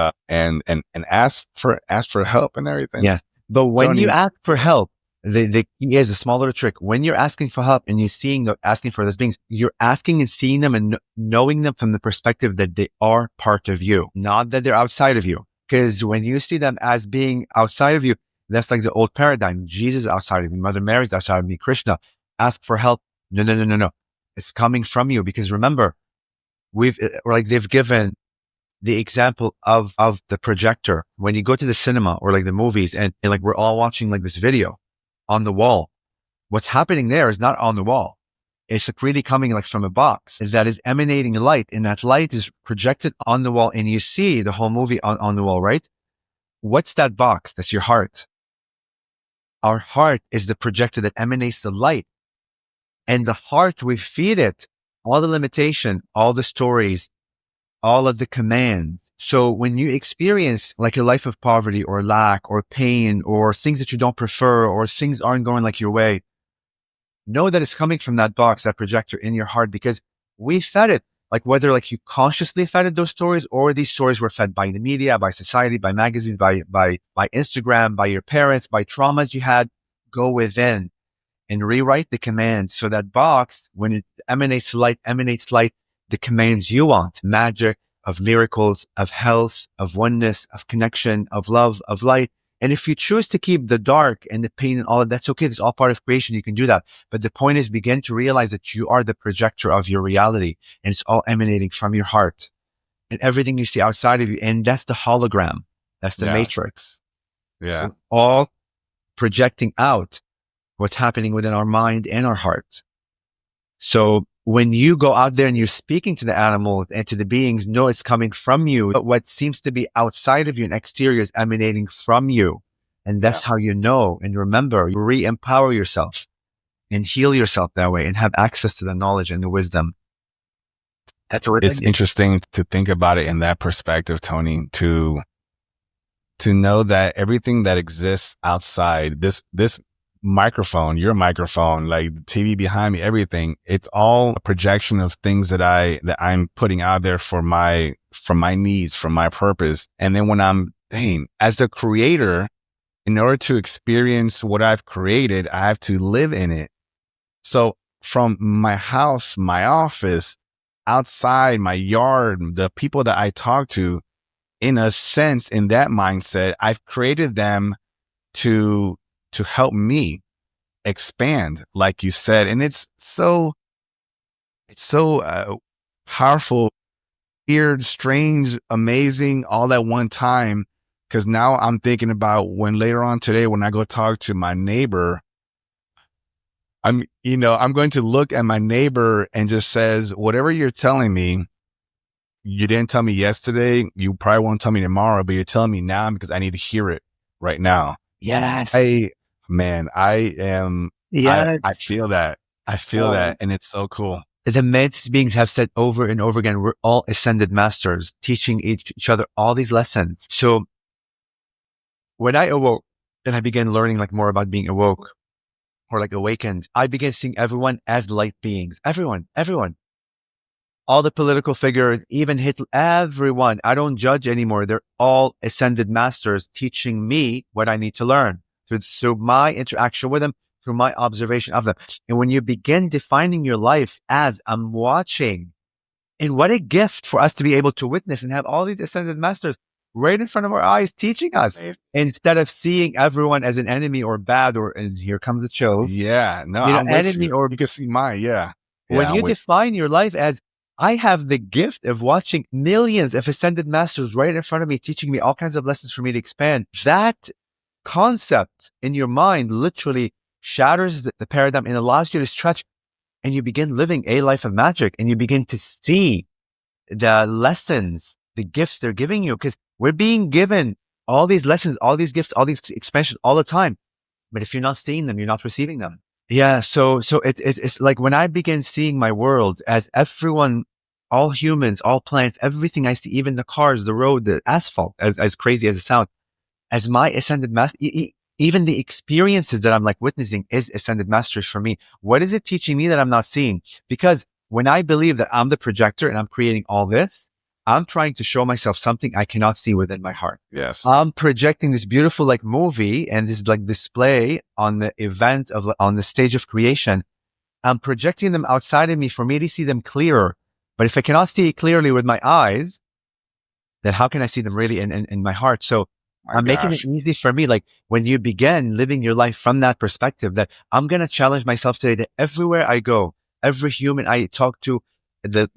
ask for help and everything. Yeah. But when you ask for help, the key is a small little trick. When you're asking for help and you're asking for those beings, you're asking and seeing them and knowing them from the perspective that they are part of you, not that they're outside of you. Because when you see them as being outside of you, that's like the old paradigm. Jesus is outside of me. Mother Mary is outside of me. Krishna. Ask for help. No. It's coming from you. Because remember, they've given the example of the projector. When you go to the cinema or like the movies and like we're all watching like this video on the wall, what's happening there is not on the wall. It's like really coming like from a box that is emanating light, and that light is projected on the wall, and you see the whole movie on the wall, right? What's that box? That's your heart. Our heart is the projector that emanates the light. And the heart, we feed it all the limitation, all the stories, all of the commands. So when you experience like a life of poverty or lack or pain or things that you don't prefer or things aren't going like your way, know that it's coming from that box, that projector in your heart, because we fed it. Like whether like you consciously fed it those stories, or these stories were fed by the media, by society, by magazines, by Instagram, by your parents, by traumas you had, go within and rewrite the commands. So that box, when it emanates light, the commands you want: magic, of miracles, of health, of oneness, of connection, of love, of light. And if you choose to keep the dark and the pain and all of that's okay. It's all part of creation. You can do that. But the point is, begin to realize that you are the projector of your reality, and it's all emanating from your heart, and everything you see outside of you. And that's the hologram. That's the matrix. Yeah. We're all projecting out what's happening within our mind and our heart. So when you go out there and you're speaking to the animals and to the beings, know it's coming from you. But what seems to be outside of you and exterior is emanating from you. And that's how you know and remember, you re-empower yourself and heal yourself that way and have access to the knowledge and the wisdom. It's interesting to think about it in that perspective, Toni, to know that everything that exists outside this microphone, your microphone, like the TV behind me, everything, it's all a projection of things that I'm putting out there for my needs, for my purpose. And then when I'm as a creator, in order to experience what I've created, I have to live in it. So from my house, my office, outside, my yard, the people that I talk to, in a sense, in that mindset, I've created them to help me expand, like you said. And it's so powerful, weird, strange, amazing, all at one time. Cause now I'm thinking about when later on today, when I go talk to my neighbor, I'm going to look at my neighbor and just says, whatever you're telling me, you didn't tell me yesterday, you probably won't tell me tomorrow, but you're telling me now because I need to hear it right now. Yes. I feel that. I feel that. And it's so cool. the mantis beings have said over and over again, we're all ascended masters teaching each other all these lessons. So when I awoke and I began learning like more about being awoke or like awakened, I began seeing everyone as light beings. Everyone. All the political figures, even Hitler, everyone. I don't judge anymore. They're all ascended masters teaching me what I need to learn through my interaction with them, through my observation of them. And when you begin defining your life as I'm watching, and what a gift for us to be able to witness and have all these ascended masters right in front of our eyes teaching us, instead of seeing everyone as an enemy or bad, and here comes the chills. Yeah, no, I'm enemy with you. Or you can see mine. Yeah. When you define your life as, I have the gift of watching millions of ascended masters right in front of me, teaching me all kinds of lessons for me to expand. That concept in your mind literally shatters the paradigm and allows you to stretch, and you begin living a life of magic, and you begin to see the lessons, the gifts they're giving you, because we're being given all these lessons, all these gifts, all these expansions all the time. But if you're not seeing them, you're not receiving them. Yeah. So it's like when I begin seeing my world as everyone, all humans, all planets, everything I see, even the cars, the road, the asphalt, as crazy as it sounds, as my ascended master, even the experiences that I'm like witnessing is ascended masters for me. What is it teaching me that I'm not seeing? Because when I believe that I'm the projector and I'm creating all this, I'm trying to show myself something I cannot see within my heart. Yes. I'm projecting this beautiful like movie and this like display on the event of, on the stage of creation. I'm projecting them outside of me for me to see them clearer. But if I cannot see it clearly with my eyes, then how can I see them really in my heart? So I'm making it easy for me. Like when you begin living your life from that perspective, that I'm going to challenge myself today, that everywhere I go, every human I talk to, the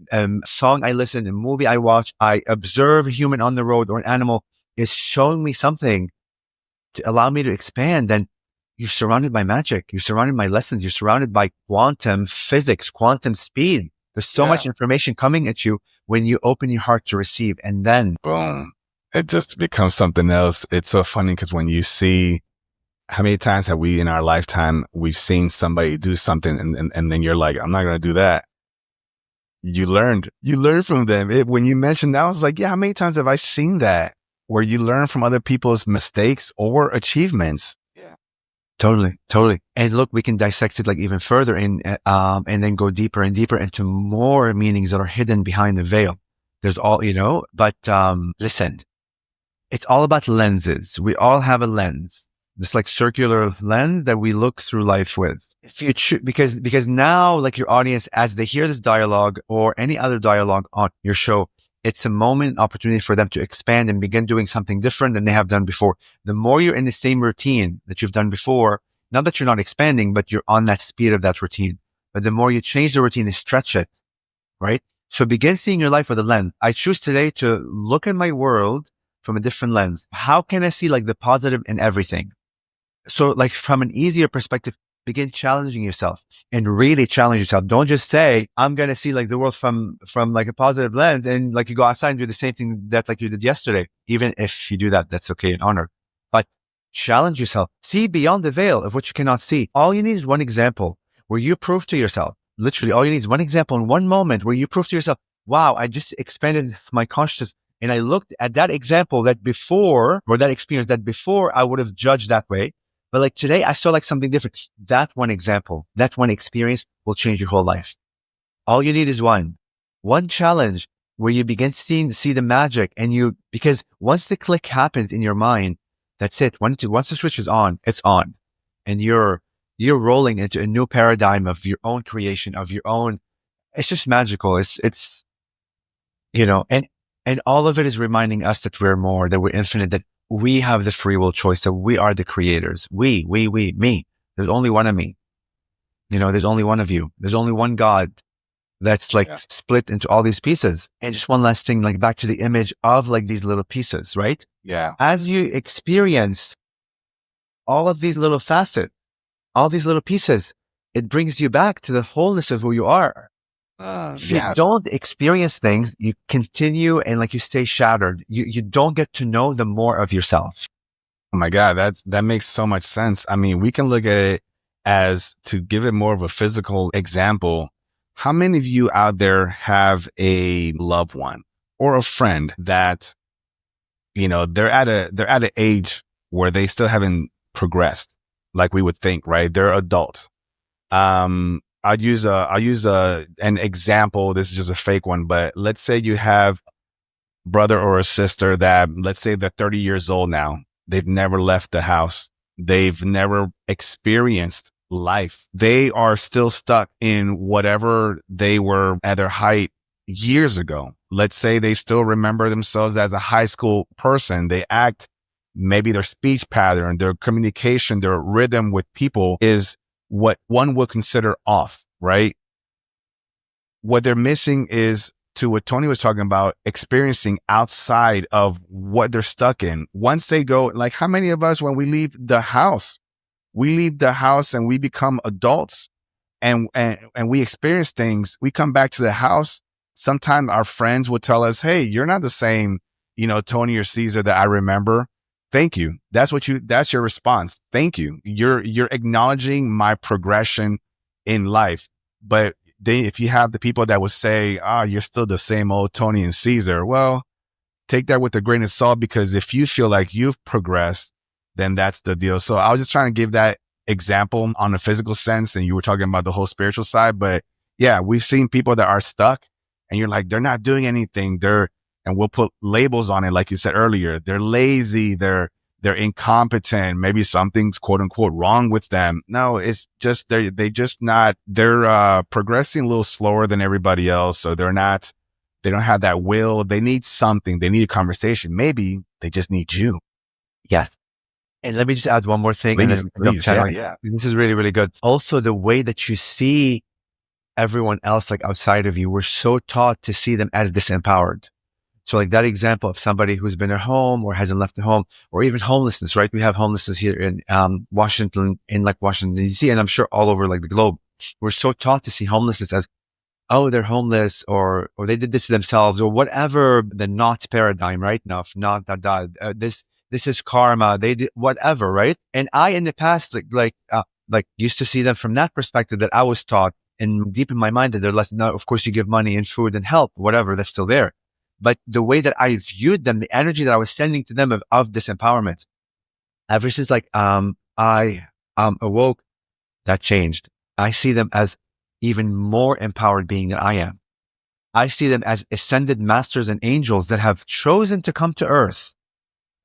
song I listen, the movie I watch, I observe a human on the road or an animal is showing me something to allow me to expand. Then you're surrounded by magic. You're surrounded by lessons. You're surrounded by quantum physics, quantum speed. There's so much information coming at you when you open your heart to receive, and then boom, it just becomes something else. It's so funny because when you see how many times have we in our lifetime, we've seen somebody do something and then you're like, I'm not going to do that. You learned from them. When you mentioned that, I was like, yeah, how many times have I seen that where you learn from other people's mistakes or achievements? Yeah, totally. And look, we can dissect it like even further and then go deeper and deeper into more meanings that are hidden behind the veil. There's all, but listen, it's all about lenses. We all have a lens. This like circular lens that we look through life with. If you because now like your audience, as they hear this dialogue or any other dialogue on your show, it's a moment, opportunity for them to expand and begin doing something different than they have done before. The more you're in the same routine that you've done before, not that you're not expanding, but you're on that speed of that routine. But the more you change the routine and stretch it, right? So begin seeing your life with a lens. I choose today to look at my world from a different lens. How can I see like the positive in everything? So like from an easier perspective, begin challenging yourself and really challenge yourself. Don't just say, I'm going to see like the world from like a positive lens, and like you go outside and do the same thing that like you did yesterday. Even if you do that, that's okay and honored. But challenge yourself. See beyond the veil of what you cannot see. All you need is one example where you prove to yourself, literally all you need is one example in one moment where you prove to yourself, wow, I just expanded my consciousness. And I looked at that example that before, or that experience that before I would have judged that way. But like today, I saw like something different. That one example, that one experience will change your whole life. All you need is one challenge where you begin to see the magic, and because once the click happens in your mind, that's it. Once the switch is on, it's on, and you're rolling into a new paradigm of your own creation, of your own. It's just magical. It's and all of it is reminding us that we're more, that we're infinite, that we have the free will choice, that we are the creators. We, me. There's only one of me. There's only one of you. There's only one God that's like split into all these pieces. And just one last thing, like back to the image of like these little pieces, right? Yeah. As you experience all of these little facets, all these little pieces, it brings you back to the wholeness of who you are. If you don't experience things, you continue and like you stay shattered. You don't get to know the more of yourself. Oh my God, that makes so much sense. I mean, we can look at it as, to give it more of a physical example, How many of you out there have a loved one or a friend that, you know, they're at an age where they still haven't progressed like we would think, right? They're adults. I'll use an example. This is just a fake one, but let's say you have brother or a sister that, let's say they're 30 years old now. They've never left the house. They've never experienced life. They are still stuck in whatever they were at their height years ago. Let's say they still remember themselves as a high school person. They act, maybe their speech pattern, their communication, their rhythm with people is what one would consider off, right? What they're missing is, to what Toni was talking about, experiencing outside of what they're stuck in. Once they go, like how many of us, when we leave the house and we become adults and we experience things, we come back to the house. Sometimes our friends will tell us, hey, you're not the same, you know, Toni or Cesar that I remember. Thank you. That's your response. Thank you. You're acknowledging my progression in life. But if you have the people that would say, you're still the same old Toni and Cesar, well, take that with a grain of salt, because if you feel like you've progressed, then that's the deal. So I was just trying to give that example on the physical sense, and you were talking about the whole spiritual side. But yeah, we've seen people that are stuck and you're like, they're not doing anything. And we'll put labels on it. Like you said earlier, they're lazy. They're incompetent. Maybe something's quote unquote wrong with them. No, it's just, they're progressing a little slower than everybody else. So they don't have that will. They need something. They need a conversation. Maybe they just need you. Yes. And let me just add one more thing. Please. Yeah. This is really, really good. Also, the way that you see everyone else, like outside of you, we're so taught to see them as disempowered. So like that example of somebody who's been at home or hasn't left the home, or even homelessness, right? We have homelessness here in Washington, D.C., and I'm sure all over like the globe. We're so taught to see homelessness as, oh, they're homeless, or they did this to themselves, or whatever the not paradigm, right? No, not that. This is karma. They did whatever, right? And I, in the past, used to see them from that perspective that I was taught, and deep in my mind that they're less. Now, of course, you give money and food and help, whatever, that's still there. But the way that I viewed them, the energy that I was sending to them of this empowerment, ever since I awoke, that changed. I see them as even more empowered being than I am. I see them as ascended masters and angels that have chosen to come to earth,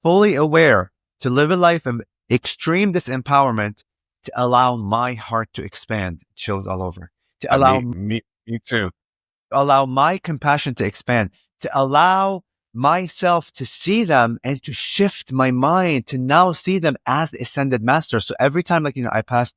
fully aware to live a life of extreme disempowerment, to allow my heart to expand. Chills all over. To allow me too. Allow my compassion to expand, to allow myself to see them and to shift my mind to now see them as ascended masters. So every time, I pass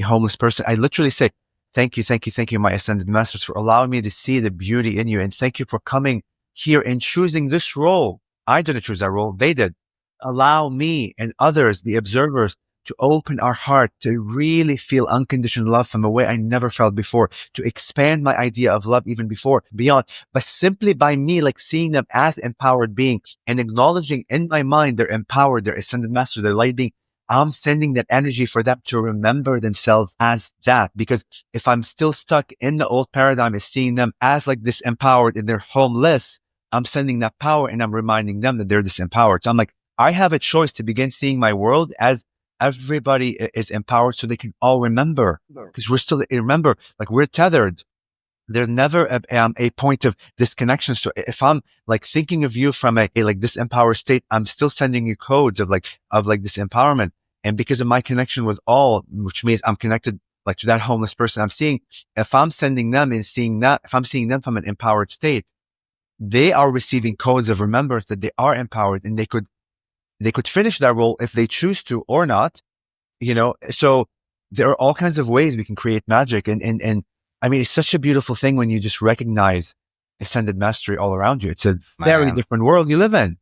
a homeless person, I literally say, thank you, my ascended masters, for allowing me to see the beauty in you. And thank you for coming here and choosing this role. I didn't choose that role. They did. Allow me and others, the observers, to open our heart, to really feel unconditional love from a way I never felt before, to expand my idea of love even beyond. But simply by me, seeing them as empowered beings and acknowledging in my mind they're empowered, they're ascended master, they're light being, I'm sending that energy for them to remember themselves as that. Because if I'm still stuck in the old paradigm as seeing them as this empowered and they're homeless, I'm sending that power and I'm reminding them that they're disempowered. So I'm I have a choice to begin seeing my world as everybody is empowered, so they can all remember, because we're tethered. There's never a point of disconnection. So if I'm thinking of you from a disempowered state, I'm still sending you codes of this empowerment. And because of my connection with all, which means I'm connected to that homeless person I'm seeing, if I'm sending them and seeing that, if I'm seeing them from an empowered state, they are receiving codes of remembrance that they are empowered, and they could finish that role if they choose to or not, so there are all kinds of ways we can create magic. And I mean, it's such a beautiful thing when you just recognize ascended mastery all around you. It's a very different world you live in.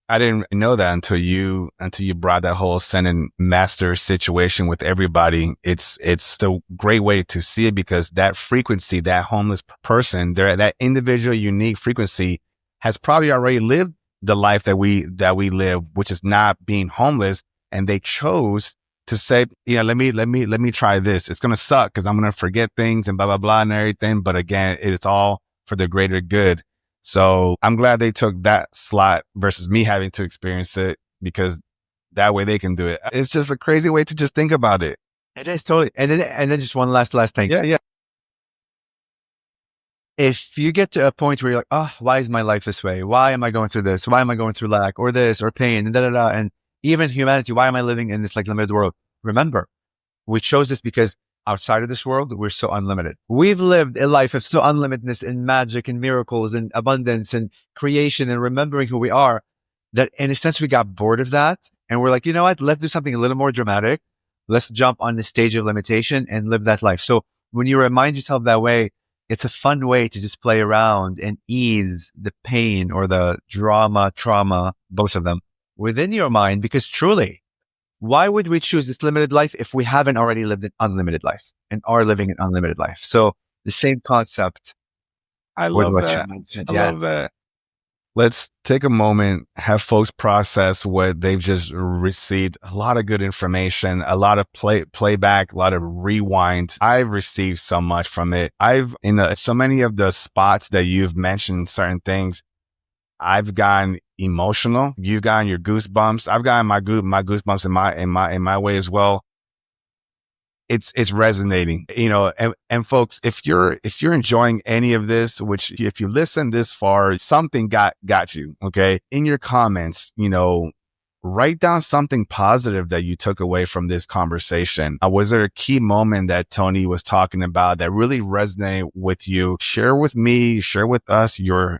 I didn't know that until you brought that whole ascended master situation with everybody. It's a great way to see it, because that frequency, that homeless person, that individual unique frequency has probably already lived the life that we live, which is not being homeless, and they chose to say, let me try this. It's going to suck because I'm going to forget things and blah, blah, blah and everything. But again, it's all for the greater good. So I'm glad they took that slot versus me having to experience it, because that way they can do it. It's just a crazy way to just think about it. It is totally. And then just one last thing. Yeah. If you get to a point where you're like, oh, why is my life this way? Why am I going through this? Why am I going through lack or this or pain and and even humanity? Why am I living in this like limited world? Remember, we chose this because outside of this world, we're so unlimited. We've lived a life of so unlimitedness and magic and miracles and abundance and creation and remembering who we are, that in a sense, we got bored of that. And we're like, you know what? Let's do something a little more dramatic. Let's jump on the stage of limitation and live that life. So when you remind yourself that way, it's a fun way to just play around and ease the pain or the drama, trauma, both of them within your mind. Because truly, why would we choose this limited life if we haven't already lived an unlimited life and are living an unlimited life? So the same concept. I love that. I love that. Let's take a moment, have folks process what they've just received. A lot of good information, a lot of playback, a lot of rewind. I've received so much from it. In so many of the spots that you've mentioned certain things, I've gotten emotional. You've gotten your goosebumps. I've gotten my goosebumps in my way as well. It's resonating, and folks, if you're enjoying any of this, which if you listen this far, something got you. Okay. In your comments, write down something positive that you took away from this conversation. Was there a key moment that Toni was talking about that really resonated with you? Share with me, share with us your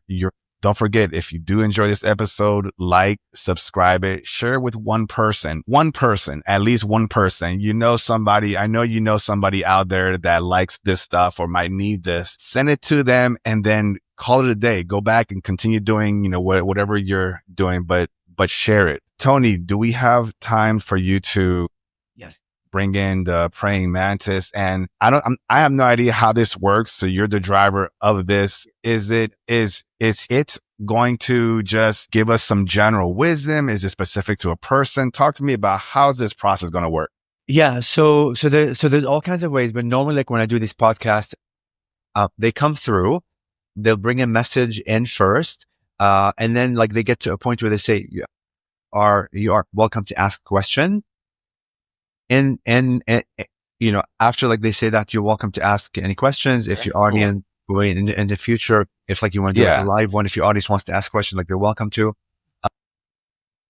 don't forget, if you do enjoy this episode, like, subscribe it, share it with one person, at least one person. I know you know somebody out there that likes this stuff or might need this. Send it to them and then call it a day. Go back and continue doing, whatever you're doing, but share it. Toni, do we have time for you to bring in the Praying Mantis? And I have no idea how this works. So you're the driver of this. Is it going to just give us some general wisdom? Is it specific to a person? Talk to me about how's this process going to work? Yeah. So there's all kinds of ways, but normally like when I do these podcasts, they come through, they'll bring a message in first. And then like they get to a point where they say, you are welcome to ask a question. And after like they say that, you're welcome to ask any questions. If your audience in the future, if like you want to do like a live one, if your audience wants to ask questions, like they're welcome to.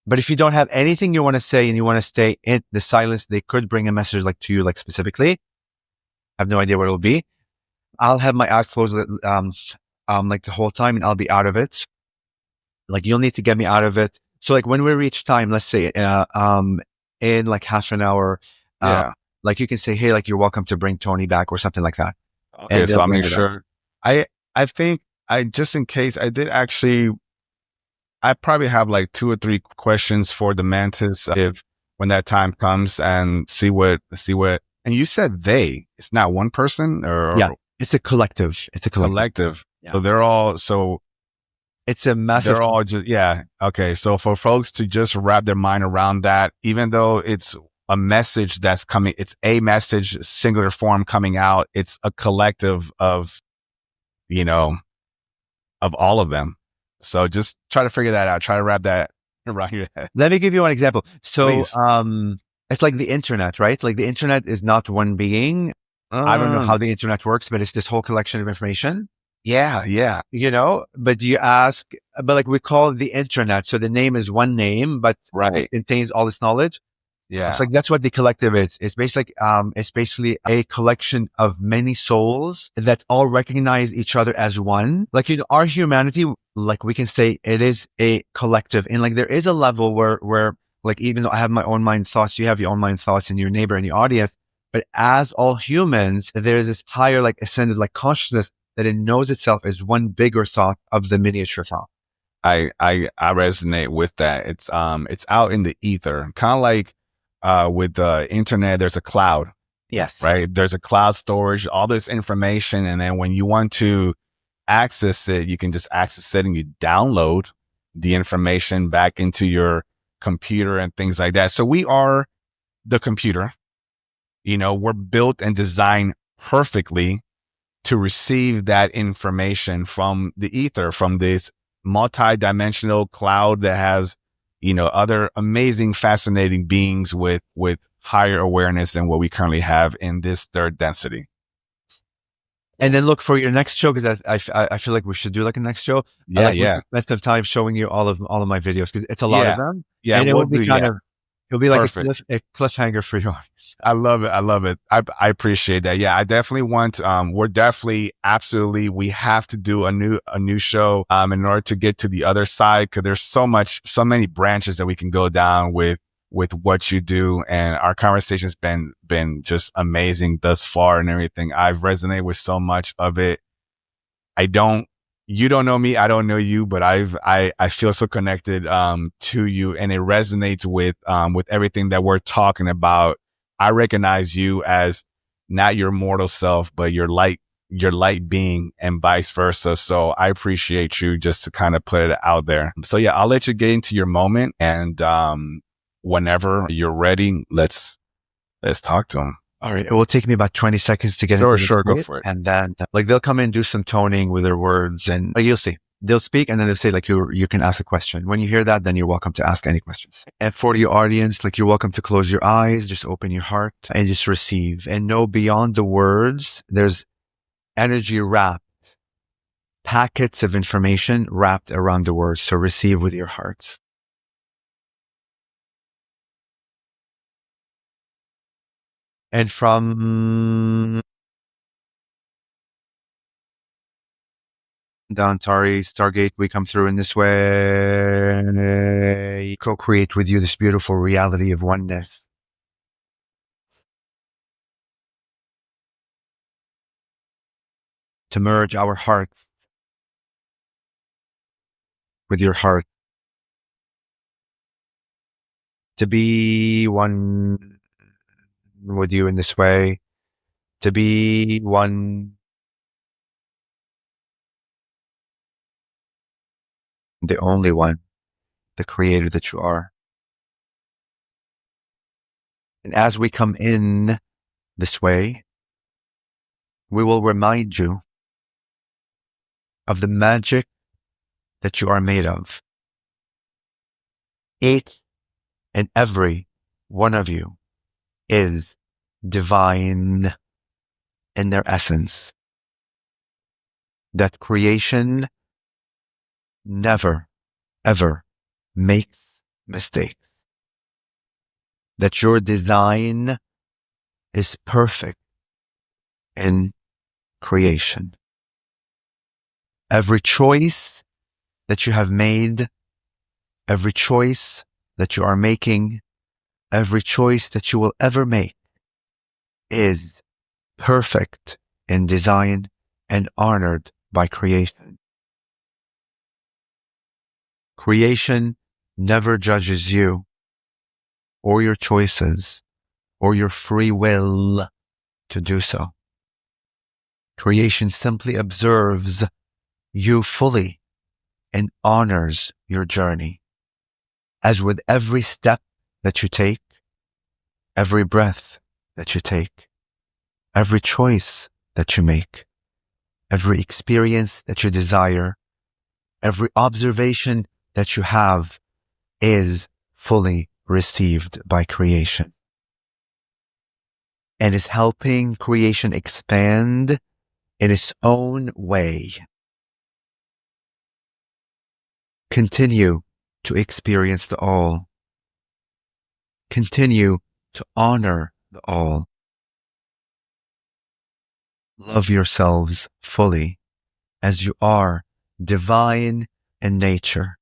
But if you don't have anything you want to say and you want to stay in the silence, they could bring a message like to you, like specifically. I have no idea what it will be. I'll have my eyes closed, like the whole time, and I'll be out of it. Like you'll need to get me out of it. So like when we reach time, let's say, in like half an hour, like you can say, hey, like you're welcome to bring Toni back or something like that. Okay. So I'll make sure. I think just in case I did actually, I probably have like 2 or 3 questions for the Mantis when that time comes, and see what, and you said it's not one person or it's a collective. It's a collective. Yeah. So they're all, it's a massive. They're all just, okay. So for folks to just wrap their mind around that, even though it's a message that's coming, it's a message, singular form coming out, it's a collective of, of all of them. So just try to figure that out. Try to wrap that around your head. Let me give you one example. So, Please. It's like the internet, right? Like the internet is not one being. I don't know how the internet works, but it's this whole collection of information. Yeah. But you ask, but like we call it the internet. So the name is one name, but it contains all this knowledge. Yeah. It's like, that's what the collective is. It's basically a collection of many souls that all recognize each other as one. Like, our humanity, like we can say it is a collective. And like, there is a level where like, even though I have my own mind thoughts, you have your own mind thoughts and your neighbor and your audience. But as all humans, there is this higher, like ascended, like consciousness that it knows itself as one bigger thought of the miniature thought. I resonate with that. It's out in the ether, kind of like with the internet. There's a cloud, yes, right? There's a cloud storage, all this information, and then when you want to access it, you can just access it and you download the information back into your computer and things like that. So we are the computer. We're built and designed perfectly to receive that information from the ether, from this multi-dimensional cloud that has, other amazing, fascinating beings with higher awareness than what we currently have in this third density. And then look for your next show, because I feel like we should do like a next show. Yeah. Let's have time showing you all of my videos, because it's a lot of them. Yeah, and it will be it'll be like a cliffhanger for you. I love it. I appreciate that. Yeah, I definitely want. We're definitely absolutely. We have to do a new show. In order to get to the other side, because there's so many branches that we can go down with what you do, and our conversation's been just amazing thus far and everything. I've resonated with so much of it. You don't know me, I don't know you, but I feel so connected to you, and it resonates with everything that we're talking about. I recognize you as not your mortal self, but your light being, and vice versa. So I appreciate you, just to kind of put it out there. So yeah, I'll let you get into your moment, and whenever you're ready, let's talk to them. All right. It will take me about 20 seconds to get into Sure, go for it. And then they'll come in and do some toning with their words, and you'll see. They'll speak, and then they'll say you can ask a question. When you hear that, then you're welcome to ask any questions. And for your audience, you're welcome to close your eyes, just open your heart and just receive, and know beyond the words, there's energy wrapped, packets of information wrapped around the words. So receive with your hearts. And from the Antares Stargate, we come through in this way, co-create with you this beautiful reality of oneness. To merge our hearts with your heart. To be one with you in this way. To be one, the only one, the creator that you are. And as we come in this way, we will remind you of the magic that you are made of. Each and every one of you is divine in their essence. That creation never, ever makes mistakes. That your design is perfect in creation. Every choice that you have made, every choice that you are making, every choice that you will ever make is perfect in design and honored by creation. Creation never judges you or your choices or your free will to do so. Creation simply observes you fully and honors your journey. As with every step that you take, every breath that you take, every choice that you make, every experience that you desire, every observation that you have is fully received by creation and is helping creation expand in its own way. Continue to experience the all. Continue to honor the all. Love yourselves fully as you are divine in nature.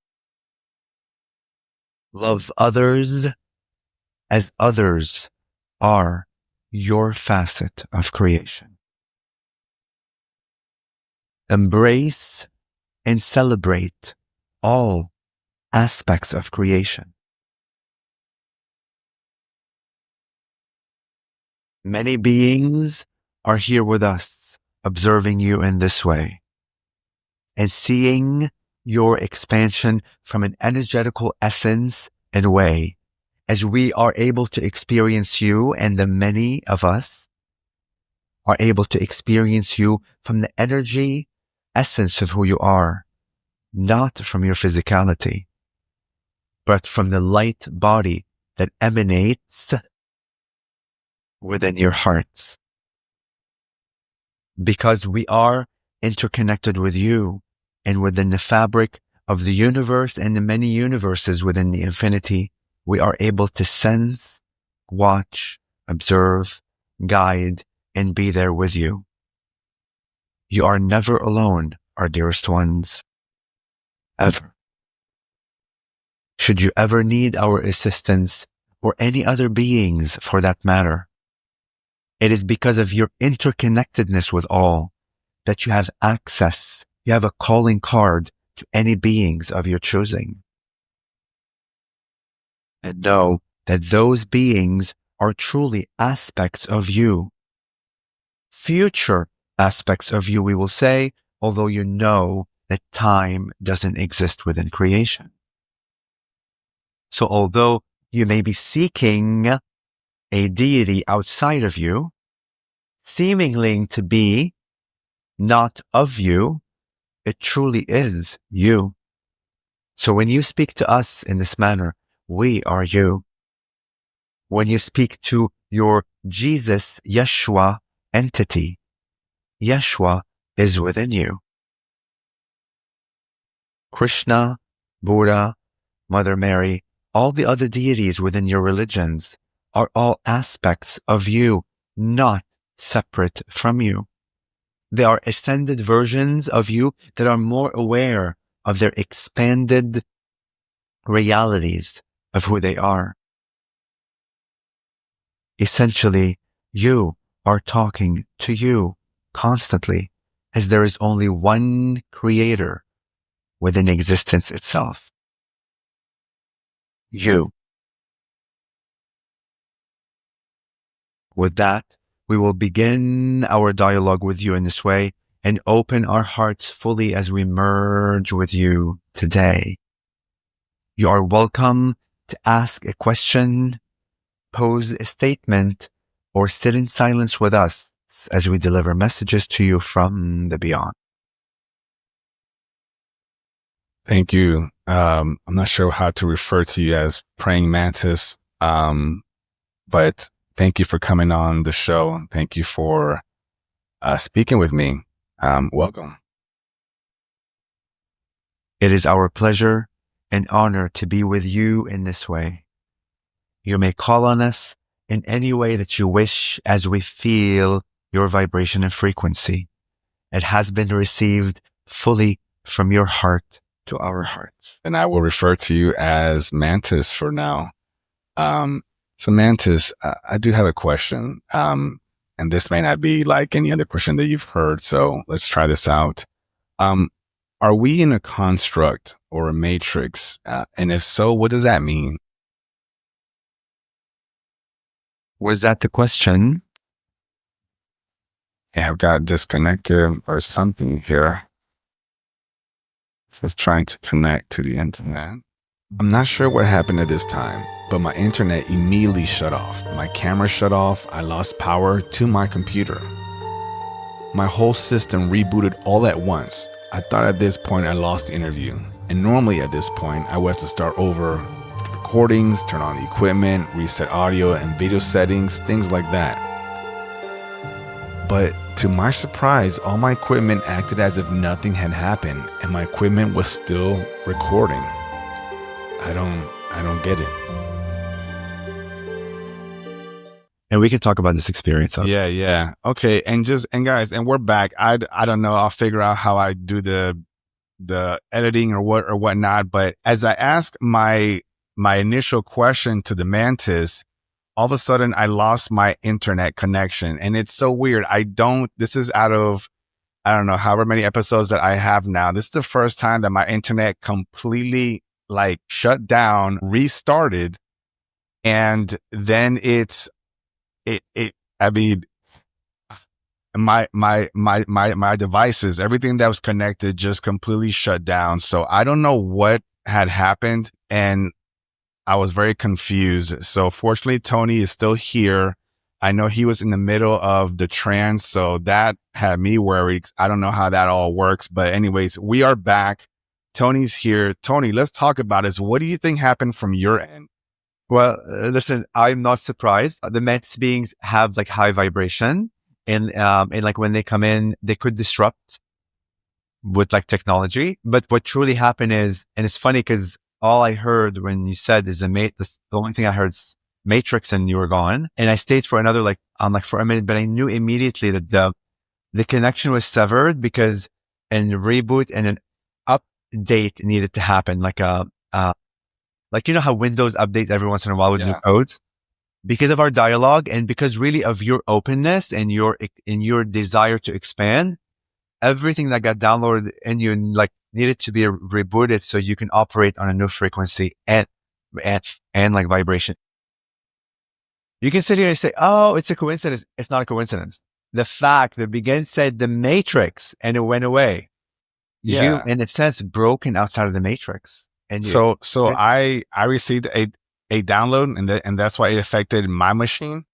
Love others as others are your facet of creation. Embrace and celebrate all aspects of creation. Many beings are here with us, observing you in this way and seeing your expansion from an energetical essence and way as we are able to experience you, and the many of us are able to experience you from the energy essence of who you are, not from your physicality, but from the light body that emanates within your hearts. Because we are interconnected with you and within the fabric of the universe and the many universes within the infinity, we are able to sense, watch, observe, guide, and be there with you. You are never alone, our dearest ones. Ever. Should you ever need our assistance, or any other beings for that matter, it is because of your interconnectedness with all that you have access, you have a calling card to any beings of your choosing. And know that those beings are truly aspects of you. Future aspects of you, we will say, although you know that time doesn't exist within creation. So although you may be seeking a deity outside of you, seemingly to be not of you, it truly is you. So when you speak to us in this manner, we are you. When you speak to your Jesus, Yeshua entity, Yeshua is within you. Krishna, Buddha, Mother Mary, all the other deities within your religions are all aspects of you, not separate from you. They are ascended versions of you that are more aware of their expanded realities of who they are. Essentially, you are talking to you constantly, as there is only one creator within existence itself. You. With that, we will begin our dialogue with you in this way and open our hearts fully as we merge with you today. You are welcome to ask a question, pose a statement, or sit in silence with us as we deliver messages to you from the beyond. Thank you. I'm not sure how to refer to you as Praying Mantis, but thank you for coming on the show. Thank you for speaking with me. Welcome. It is our pleasure and honor to be with you in this way. You may call on us in any way that you wish as we feel your vibration and frequency. It has been received fully from your heart to our hearts. And I will refer to you as Mantis for now. So Mantis, I do have a question. And this may not be like any other question that you've heard. So let's try this out. Are we in a construct or a matrix? And if so, what does that mean? Was that the question? Yeah, I've got disconnected or something here. So it's trying to connect to the internet. I'm not sure what happened at this time, but my internet immediately shut off. My camera shut off. I lost power to my computer. My whole system rebooted all at once. I thought at this point I lost the interview. And normally at this point, I would have to start over with recordings, turn on the equipment, reset audio and video settings, things like that. But to my surprise, all my equipment acted as if nothing had happened and my equipment was still recording. I don't get it. And we can talk about this experience. Yeah. Okay. And guys, and we're back. I don't know. I'll figure out how I do the editing or whatnot. But as I asked my initial question to the Mantis, all of a sudden I lost my internet connection. And it's so weird. This is out of, I don't know, however many episodes that I have now. This is the first time that my internet completely like shut down, restarted. And then my devices, everything that was connected just completely shut down. So I don't know what had happened. And I was very confused. So fortunately, Toni is still here. I know he was in the middle of the trance, so that had me worried. I don't know how that all works. But anyways, we are back. Toni's here. Toni, let's talk about this. What do you think happened from your end? Well, listen, I'm not surprised. The Mets beings have like high vibration, and like when they come in, they could disrupt with like technology. But what truly happened is, and it's funny because all I heard when you said is the only thing I heard is Matrix, and you were gone. And I stayed for another for a minute, but I knew immediately that the connection was severed because a reboot and an update needed to happen, like you know how Windows updates every once in a while with new codes? Because of our dialogue and because really of your openness and your desire to expand, everything that got downloaded and you like needed to be rebooted so you can operate on a new frequency and like vibration. You can sit here and say, oh, it's a coincidence. It's not a coincidence. The fact that Begin said the Matrix and it went away. You, in a sense, broken outside of the Matrix. And so I received a download and that's why it affected my machine.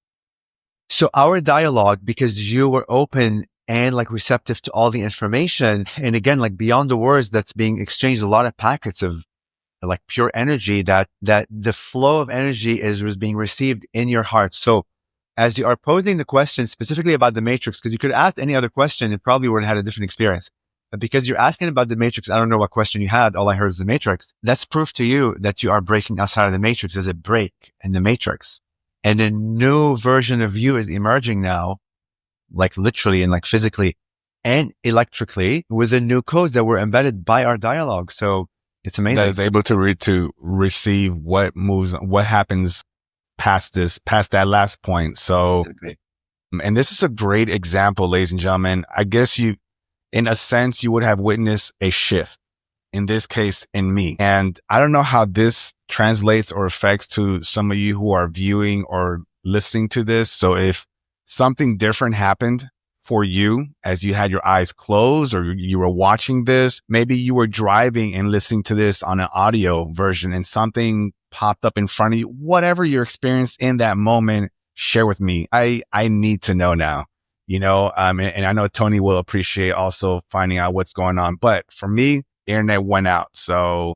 So our dialogue, because you were open and like receptive to all the information, and again, like beyond the words that's being exchanged, a lot of packets of like pure energy that the flow of energy was being received in your heart. So as you are posing the question specifically about the Matrix, because you could ask any other question, it probably would have had a different experience. But because you're asking about the Matrix, I don't know what question you had. All I heard is the Matrix. That's proof to you that you are breaking outside of the Matrix. There's a break in the Matrix. And a new version of you is emerging now, like literally and like physically and electrically with the new codes that were embedded by our dialogue. So it's amazing. That is able to receive what happens past that last point. So, and this is a great example, ladies and gentlemen. I guess in a sense, you would have witnessed a shift, in this case, in me. And I don't know how this translates or affects to some of you who are viewing or listening to this. So if something different happened for you as you had your eyes closed or you were watching this, maybe you were driving and listening to this on an audio version and something popped up in front of you, whatever your experience in that moment, share with me. I need to know now. And I know Toni will appreciate also finding out what's going on. But for me, the internet went out. So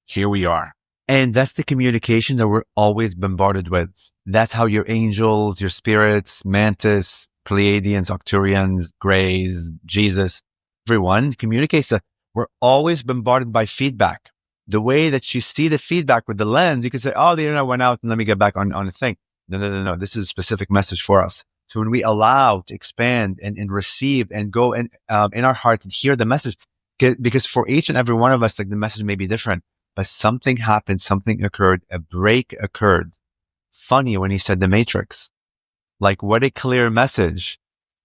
here we are. And that's the communication that we're always bombarded with. That's how your angels, your spirits, Mantis, Pleiadians, Arcturians, Greys, Jesus, everyone communicates that we're always bombarded by feedback. The way that you see the feedback with the lens, you can say, oh, the internet went out and let me get back on the thing. No. This is a specific message for us. So when we allow to expand and receive and go in our heart and hear the message, because for each and every one of us, like the message may be different, but something happened, something occurred, a break occurred. Funny when he said the Matrix, like what a clear message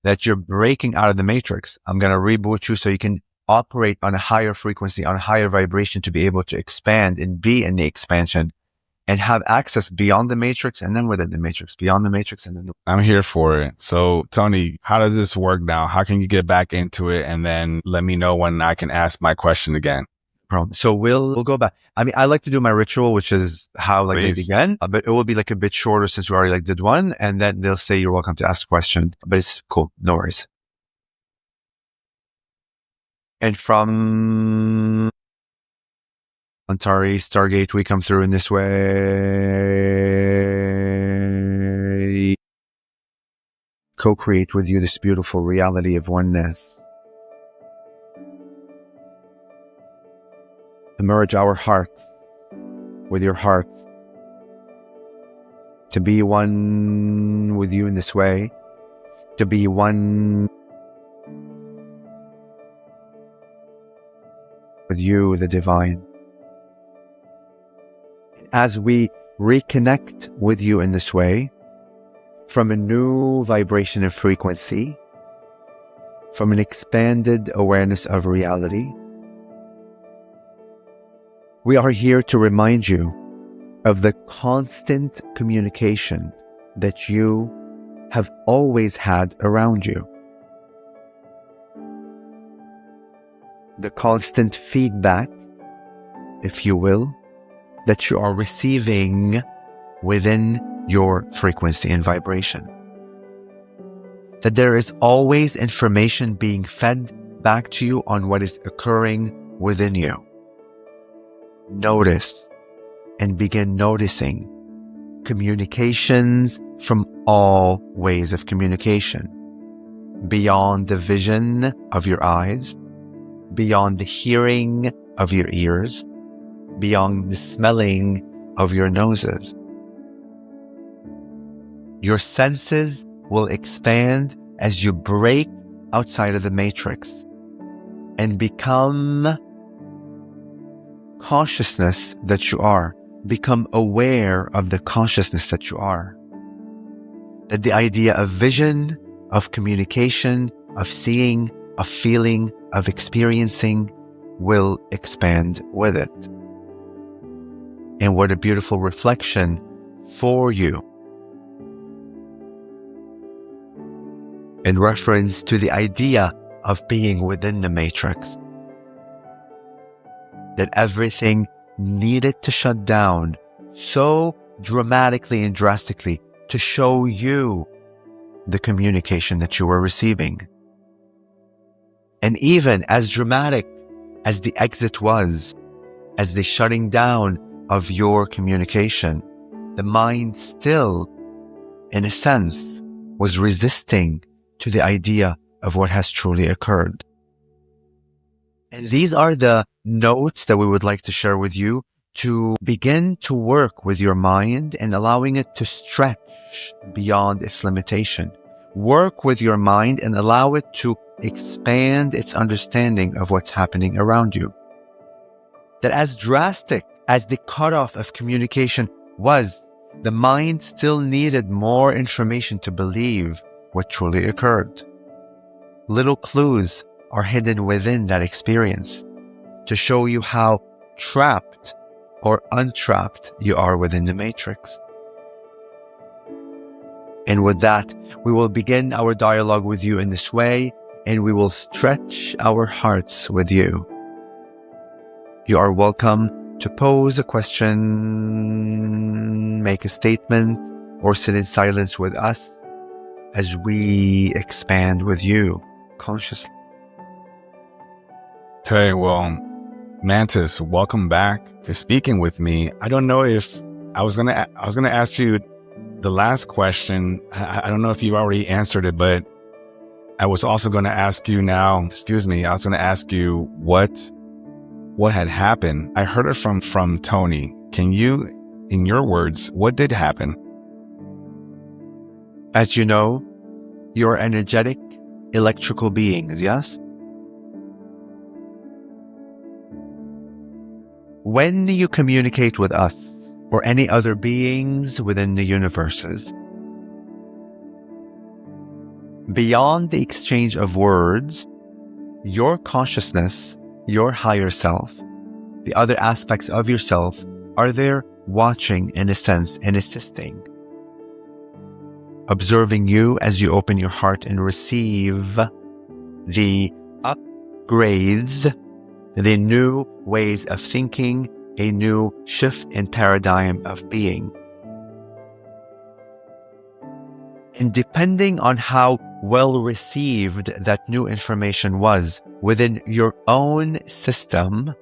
that you're breaking out of the Matrix. I'm going to reboot you so you can operate on a higher frequency, on a higher vibration to be able to expand and be in the expansion and have access beyond the Matrix and then within the Matrix, beyond the Matrix. And then I'm here for it. So Toni, how does this work now? How can you get back into it? And then let me know when I can ask my question again. So we'll go back. I mean, I like to do my ritual, which is how like Please. they began, but it will be like a bit shorter since we already like did one. And then they'll say, you're welcome to ask a question, but it's cool. No worries. And from Antares Stargate, we come through in this way. Co-create with you this beautiful reality of oneness. To merge our hearts with your heart. To be one with you in this way. To be one with you, the divine. As we reconnect with you in this way, from a new vibration and frequency, from an expanded awareness of reality, we are here to remind you of the constant communication that you have always had around you. The constant feedback, if you will, that you are receiving within your frequency and vibration. That there is always information being fed back to you on what is occurring within you. Notice and begin noticing communications from all ways of communication, beyond the vision of your eyes, beyond the hearing of your ears, beyond the smelling of your noses. Your senses will expand as you break outside of the matrix and become consciousness that you are. Become aware of the consciousness that you are. That the idea of vision, of communication, of seeing, of feeling, of experiencing will expand with it. And what a beautiful reflection for you. In reference to the idea of being within the matrix. That everything needed to shut down so dramatically and drastically to show you the communication that you were receiving. And even as dramatic as the exit was, as the shutting down of your communication, the mind still, in a sense, was resisting to the idea of what has truly occurred. And these are the notes that we would like to share with you to begin to work with your mind and allowing it to stretch beyond its limitation. Work with your mind and allow it to expand its understanding of what's happening around you. That as drastic as the cutoff of communication was, the mind still needed more information to believe what truly occurred. Little clues are hidden within that experience to show you how trapped or untrapped you are within the matrix. And with that, we will begin our dialogue with you in this way, and we will stretch our hearts with you. You are welcome to pose a question, make a statement, or sit in silence with us as we expand with you consciously. Hey, well, Mantis, welcome back. You're speaking with me. I don't know if I was gonna ask you the last question. I don't know if you've already answered it, but I was also going to ask you now. I was going to ask you what had happened. I heard it from Toni. Can you, in your words, what did happen? As you know, you're energetic, electrical beings, yes? When you communicate with us or any other beings within the universes, beyond the exchange of words, your consciousness, your higher self, the other aspects of yourself are there watching in a sense and assisting, observing you as you open your heart and receive the upgrades, the new ways of thinking, a new shift in paradigm of being. And depending on how well received that new information was within your own system,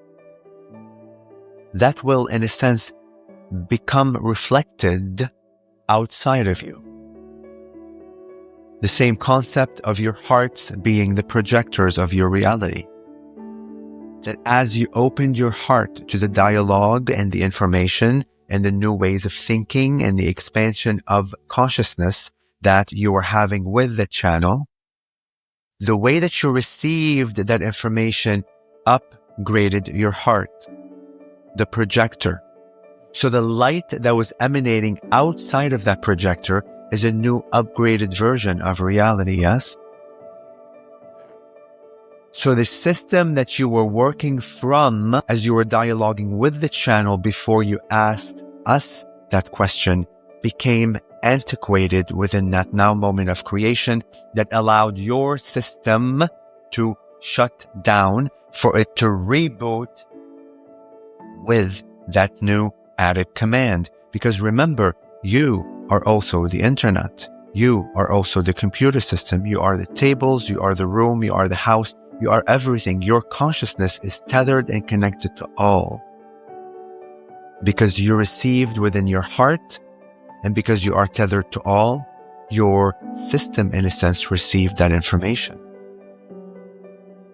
that will, in a sense, become reflected outside of you. The same concept of your hearts being the projectors of your reality. That as you opened your heart to the dialogue and the information and the new ways of thinking and the expansion of consciousness that you were having with the channel, the way that you received that information upgraded your heart, the projector. So the light that was emanating outside of that projector is a new upgraded version of reality, yes? So the system that you were working from as you were dialoguing with the channel before you asked us that question became antiquated within that now moment of creation that allowed your system to shut down for it to reboot with that new added command. Because remember, you are also the internet. You are also the computer system. You are the tables, you are the room, you are the house, you are everything. Your consciousness is tethered and connected to all. Because you received within your heart, and because you are tethered to all, your system, in a sense, received that information.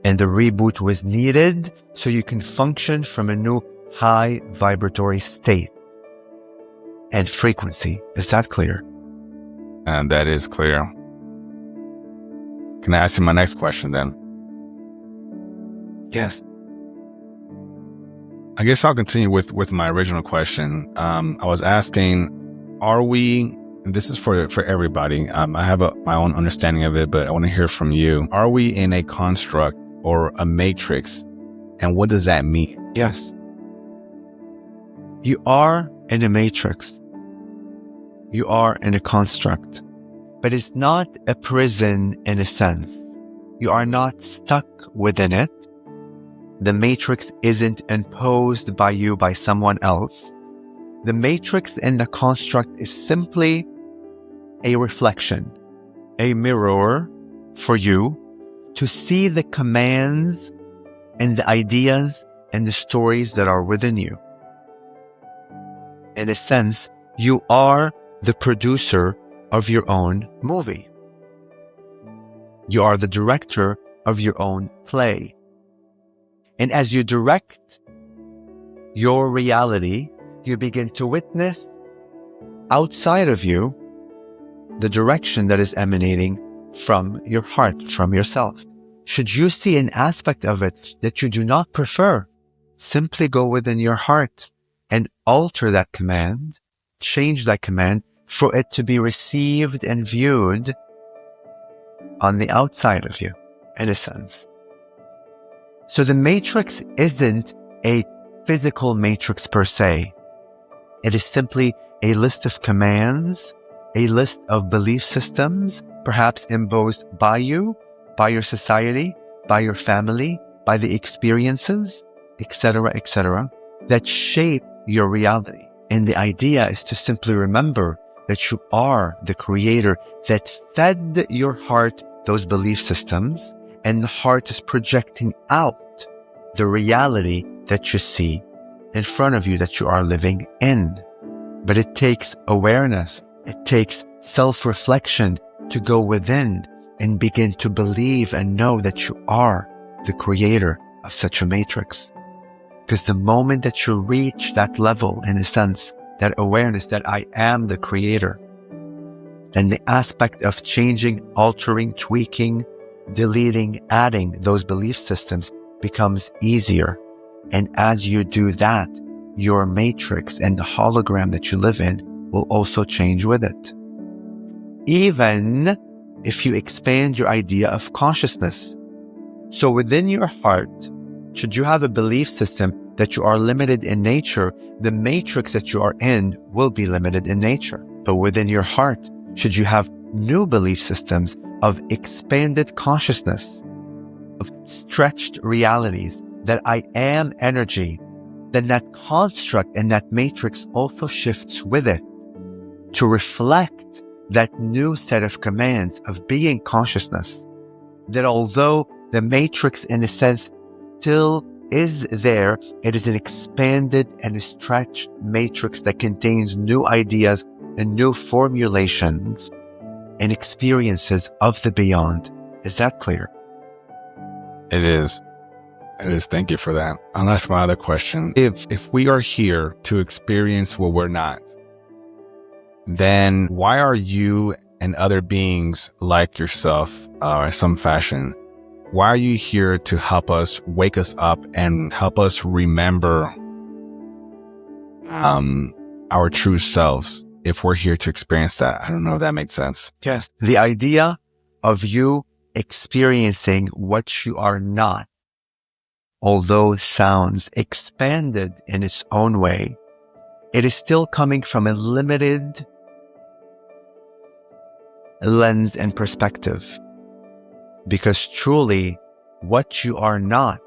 And the reboot was needed so you can function from a new high vibratory state and frequency. Is that clear? And that is clear. Can I ask you my next question then? Yes. I guess I'll continue with my original question. I was asking, are we, and this is for everybody, I have my own understanding of it, but I want to hear from you. Are we in a construct or a matrix? And what does that mean? Yes. You are in a matrix. You are in a construct. But it's not a prison in a sense. You are not stuck within it. The matrix isn't imposed by you by someone else. The matrix and the construct is simply a reflection, a mirror for you to see the commands and the ideas and the stories that are within you. In a sense, you are the producer of your own movie. You are the director of your own play. And as you direct your reality, you begin to witness outside of you the direction that is emanating from your heart, from yourself. Should you see an aspect of it that you do not prefer, simply go within your heart and alter that command, change that command for it to be received and viewed on the outside of you, in a sense. So the matrix isn't a physical matrix per se. It is simply a list of commands, a list of belief systems, perhaps imposed by you, by your society, by your family, by the experiences, etc., that shape your reality. And the idea is to simply remember that you are the creator that fed your heart those belief systems, and the heart is projecting out the reality that you see in front of you that you are living in. But it takes awareness. It takes self-reflection to go within and begin to believe and know that you are the creator of such a matrix. Because the moment that you reach that level, in a sense, that awareness that I am the creator, then the aspect of changing, altering, tweaking, deleting, adding those belief systems becomes easier. And as you do that, your matrix and the hologram that you live in will also change with it. Even if you expand your idea of consciousness. So within your heart, should you have a belief system that you are limited in nature, the matrix that you are in will be limited in nature. But within your heart, should you have new belief systems of expanded consciousness, of stretched realities, that I am energy, then that construct and that matrix also shifts with it to reflect that new set of commands of being consciousness. That although the matrix, in a sense, still is there, it is an expanded and a stretched matrix that contains new ideas and new formulations and experiences of the beyond. Is that clear? It is. It is. Thank you for that. I'll ask my other question. If we are here to experience what we're not, then why are you and other beings like yourself, in some fashion, why are you here to help us, wake us up and help us remember our true selves if we're here to experience that? I don't know if that makes sense. Yes. The idea of you experiencing what you are not, although sounds expanded in its own way, it is still coming from a limited lens and perspective. Because truly, what you are not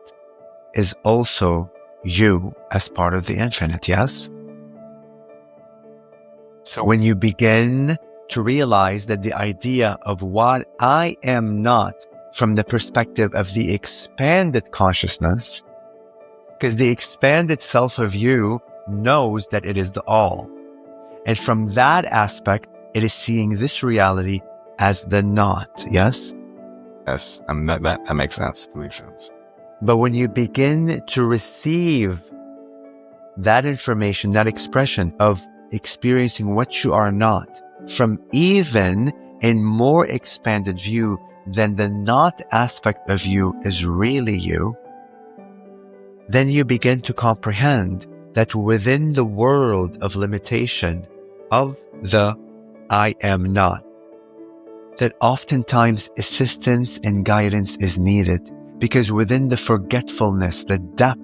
is also you as part of the infinite, yes? So when you begin to realize that the idea of what I am not from the perspective of the expanded consciousness, because the expanded self of you knows that it is the all. And from that aspect, it is seeing this reality as the not, yes? Yes, that makes sense. That makes sense. But when you begin to receive that information, that expression of experiencing what you are not from even a more expanded view than the not aspect of you is really you, then you begin to comprehend that within the world of limitation of the I am not, that oftentimes assistance and guidance is needed, because within the forgetfulness, the depth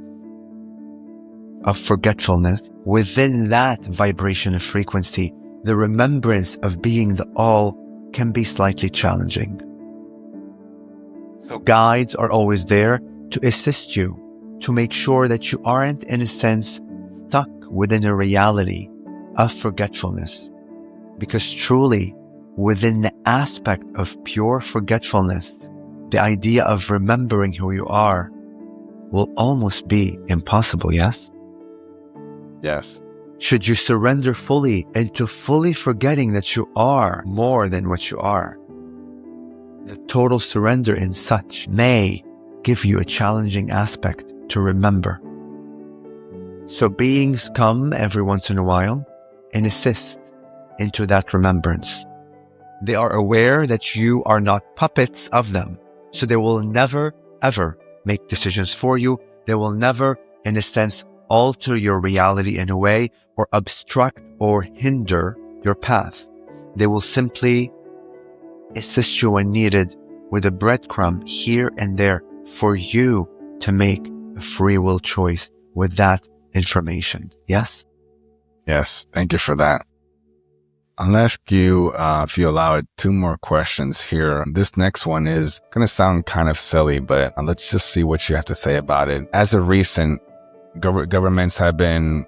of forgetfulness, within that vibration of frequency, the remembrance of being the all can be slightly challenging. So guides are always there to assist you, to make sure that you aren't, in a sense, stuck within a reality of forgetfulness. Because truly, within the aspect of pure forgetfulness, the idea of remembering who you are will almost be impossible, yes? Yes. Should you surrender fully into fully forgetting that you are more than what you are, the total surrender in such may give you a challenging aspect to remember. So beings come every once in a while and assist into that remembrance. They are aware that you are not puppets of them. So they will never, ever make decisions for you. They will never, in a sense, alter your reality in a way or obstruct or hinder your path. They will simply assist you when needed with a breadcrumb here and there for you to make a free will choice with that information. Yes? Yes. Thank you for that. I'll ask you, if you allow it, 2 more questions here. This next one is going to sound kind of silly, but let's just see what you have to say about it. As of recent, governments have been,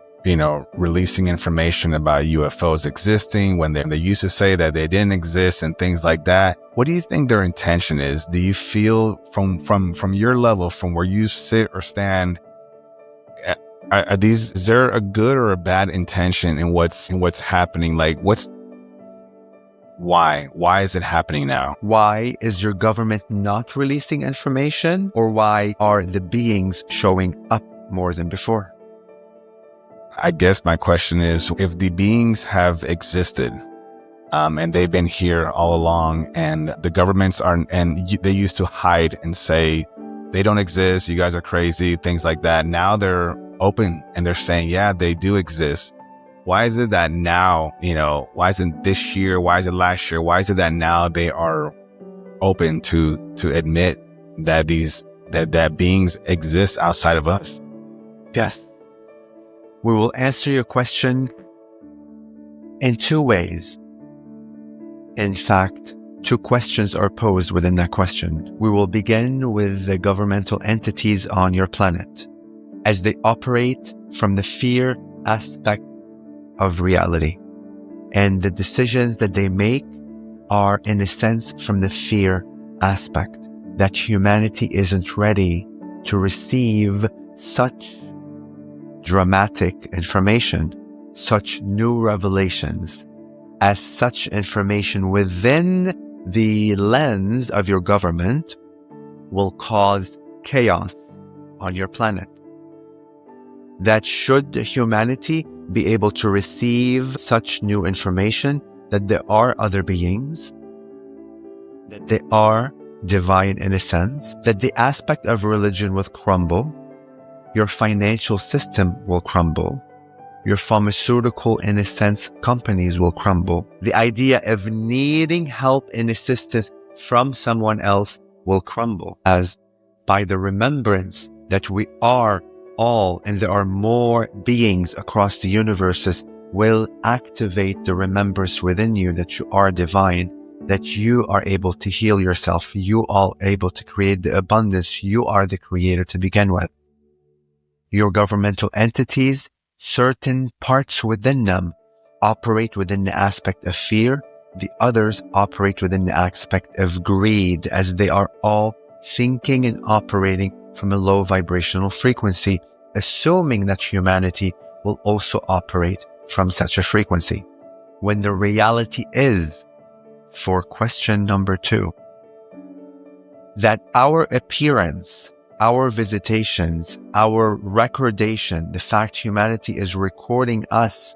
releasing information about UFOs existing when they used to say that they didn't exist and things like that. What do you think their intention is? Do you feel from your level, from where you sit or stand, is there a good or a bad intention in what's happening? Like, why is it happening now? Why is your government not releasing information, or why are the beings showing up more than before? I guess my question is, if the beings have existed, and they've been here all along, and the governments they used to hide and say they don't exist, you guys are crazy, things like that. Now they're open and they're saying, yeah, they do exist. Why is it that now, why isn't this year? Why is it last year? Why is it that now they are open to admit that that beings exist outside of us? Yes. We will answer your question in 2 ways. In fact, 2 questions are posed within that question. We will begin with the governmental entities on your planet as they operate from the fear aspect of reality. And the decisions that they make are, in a sense, from the fear aspect, that humanity isn't ready to receive such dramatic information, such new revelations, as such information within the lens of your government will cause chaos on your planet. That should humanity be able to receive such new information, that there are other beings, that they are divine in a sense, that the aspect of religion will crumble, your financial system will crumble, your pharmaceutical, in a sense, companies will crumble. The idea of needing help and assistance from someone else will crumble, as by the remembrance that we are all, and there are more beings across the universes, will activate the remembrance within you that you are divine, that you are able to heal yourself, you are able to create the abundance, you are the creator to begin with. Your governmental entities, certain parts within them operate within the aspect of fear. The others operate within the aspect of greed, as they are all thinking and operating from a low vibrational frequency, assuming that humanity will also operate from such a frequency. When the reality is, for question number 2, that our appearance, our visitations, our recordation, the fact humanity is recording us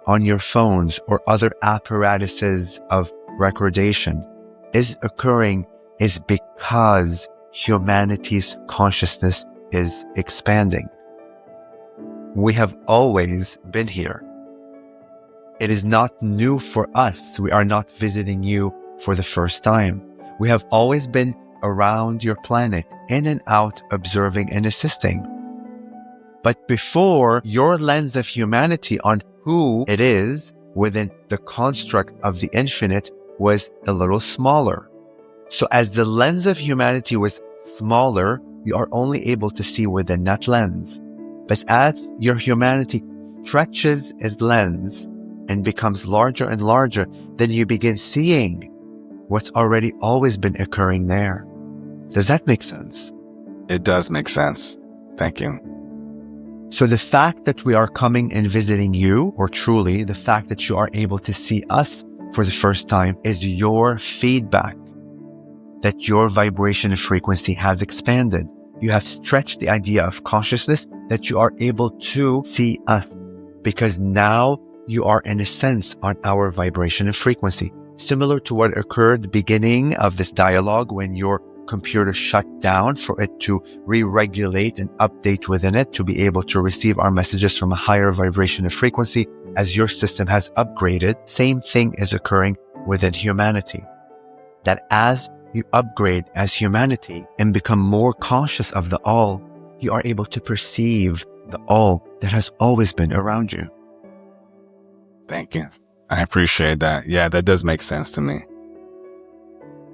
on your phones or other apparatuses of recordation is occurring is because humanity's consciousness is expanding. We have always been here. It is not new for us. We are not visiting you for the first time. We have always been around your planet, in and out, observing and assisting. But before, your lens of humanity on who it is within the construct of the infinite was a little smaller. So as the lens of humanity was smaller, you are only able to see within that lens. But as your humanity stretches its lens and becomes larger and larger, then you begin seeing what's already always been occurring there. Does that make sense? It does make sense. Thank you. So the fact that we are coming and visiting you, or truly the fact that you are able to see us for the first time, is your feedback that your vibration and frequency has expanded. You have stretched the idea of consciousness that you are able to see us, because now you are in a sense on our vibration and frequency. Similar to what occurred at the beginning of this dialogue when your computer shut down for it to re-regulate and update within it to be able to receive our messages from a higher vibration and frequency. As your system has upgraded, same thing is occurring within humanity. That as you upgrade as humanity and become more conscious of the all, you are able to perceive the all that has always been around you. Thank you. I appreciate that. Yeah, that does make sense to me.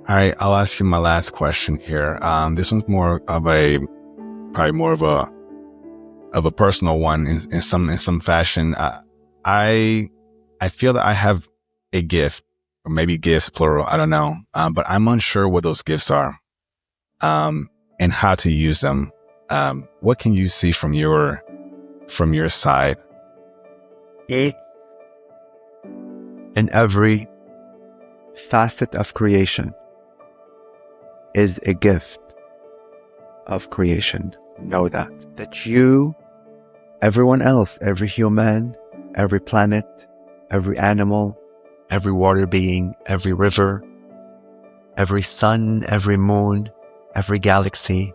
All right, I'll ask you my last question here. This one's probably more of a personal one in some fashion. I feel that I have a gift, or maybe gifts plural. I don't know, but I'm unsure what those gifts are, and how to use them. What can you see from your side? In every facet of creation is a gift of creation. Know that you, everyone else, every human, every planet, every animal, every water being, every river, every sun, every moon, every galaxy,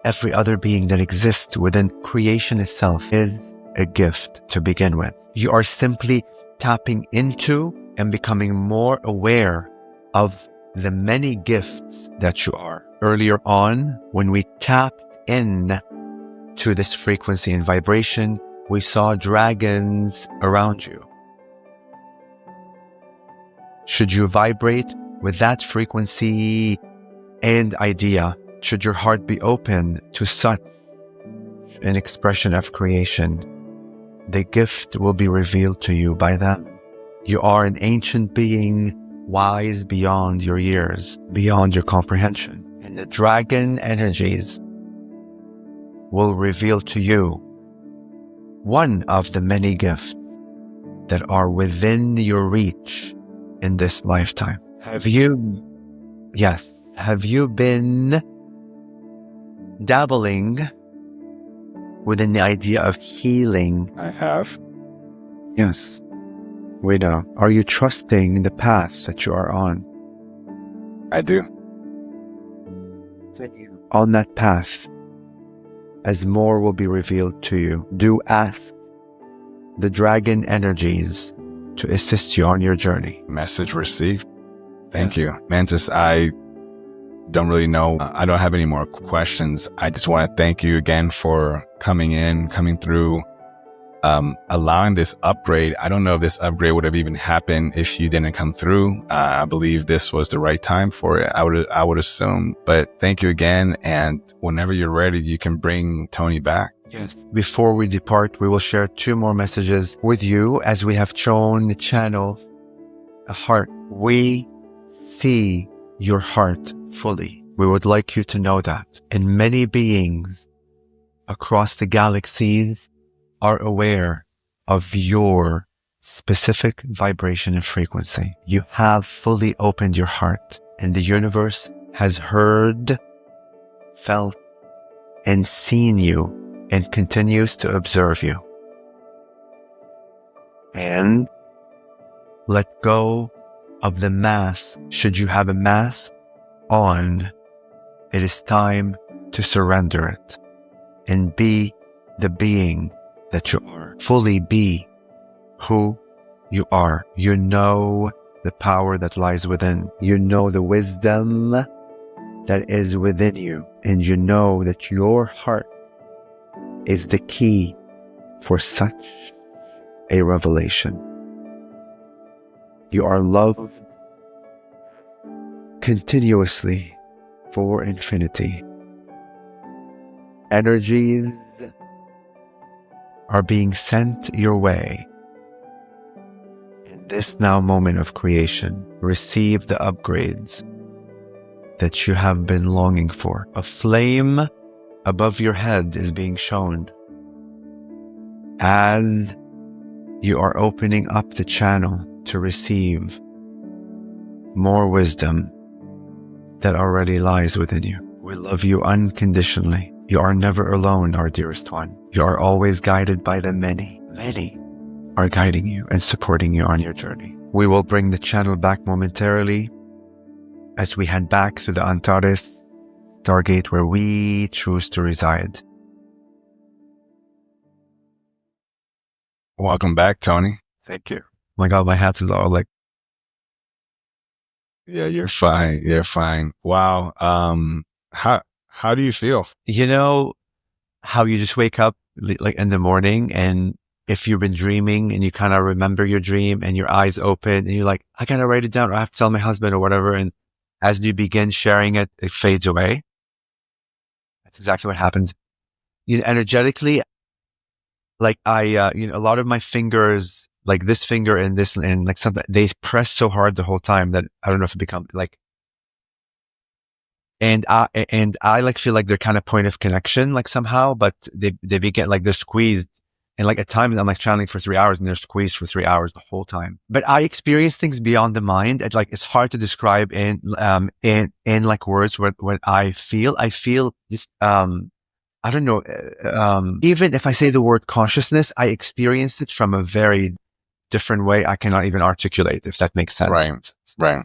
every other being that exists within creation itself is a gift to begin with. You are simply tapping into and becoming more aware of the many gifts that you are. Earlier on, when we tapped in to this frequency and vibration, we saw dragons around you. Should you vibrate with that frequency and idea, should your heart be open to such an expression of creation, the gift will be revealed to you by them. You are an ancient being, wise beyond your years, beyond your comprehension. And the dragon energies will reveal to you one of the many gifts that are within your reach in this lifetime. Have you been dabbling within the idea of healing? I have. Yes, we know. Are you trusting the path that you are on? I do. On that path, as more will be revealed to you, do ask the dragon energies to assist you on your journey. Message received. Thank you. Mantis, I don't really know. I don't have any more questions. I just want to thank you again for coming through, allowing this upgrade. I don't know if this upgrade would have even happened if you didn't come through. I believe this was the right time for it. I would assume, but thank you again. And whenever you're ready, you can bring Toni back. Yes. Before we depart, we will share 2 more messages with you as we have shown the channel a heart. We see your heart fully. We would like you to know that. And many beings across the galaxies are aware of your specific vibration and frequency. You have fully opened your heart, and the universe has heard, felt, and seen you, and continues to observe you. And let go of the mask. Should you have a mask on, it is time to surrender it and be the being that you are. Fully be who you are. You know the power that lies within. You know the wisdom that is within you. And you know that your heart is the key for such a revelation. You are loved continuously for infinity. Energies are being sent your way. In this now moment of creation, receive the upgrades that you have been longing for. A flame above your head is being shown as you are opening up the channel to receive more wisdom that already lies within you. We love you unconditionally. You are never alone, our dearest one. You are always guided by the many. Many are guiding you and supporting you on your journey. We will bring the channel back momentarily as we head back to the Antares Stargate where we choose to reside. Welcome back, Toni. Thank you. Oh my God, my hat is all like... Yeah, you're fine. You're fine. Wow. How do you feel? You know how you just wake up like in the morning, and if you've been dreaming and you kind of remember your dream and your eyes open and you're like, I gotta write it down or I have to tell my husband or whatever. And as you begin sharing it, it fades away. That's exactly what happens. You know, energetically, like a lot of my fingers, like this finger and this, and like something, they press so hard the whole time that I don't know if it becomes like, and I like feel like they're kind of point of connection, like somehow, but they begin like they're squeezed. And like at times I'm like channeling for 3 hours and they're squeezed for 3 hours the whole time. But I experience things beyond the mind. It's like, it's hard to describe in like words what I feel. I feel just, I don't know. Even if I say the word consciousness, I experience it from a very different way. I cannot even articulate, if that makes sense. Right.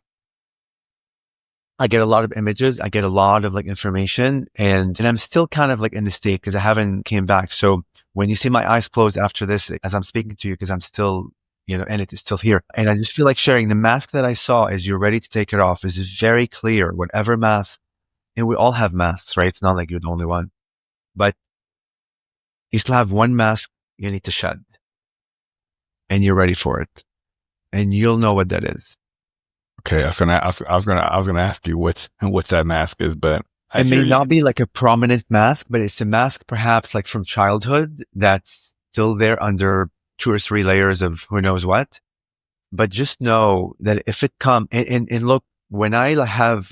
I get a lot of images. I get a lot of like information, and I'm still kind of like in the state because I haven't came back. So when you see my eyes closed after this, as I'm speaking to you, because I'm still, and it is still here. And I just feel like sharing the mask that I saw as you're ready to take it off is very clear. Whatever mask, and we all have masks, right? It's not like you're the only one, but you still have one mask you need to shed, and you're ready for it, and you'll know what that is. Okay, I was gonna ask you what's that mask is, but it may not be like a prominent mask, but it's a mask perhaps like from childhood that's still there under 2 or 3 layers of who knows what. But just know that if it comes, and look, when I have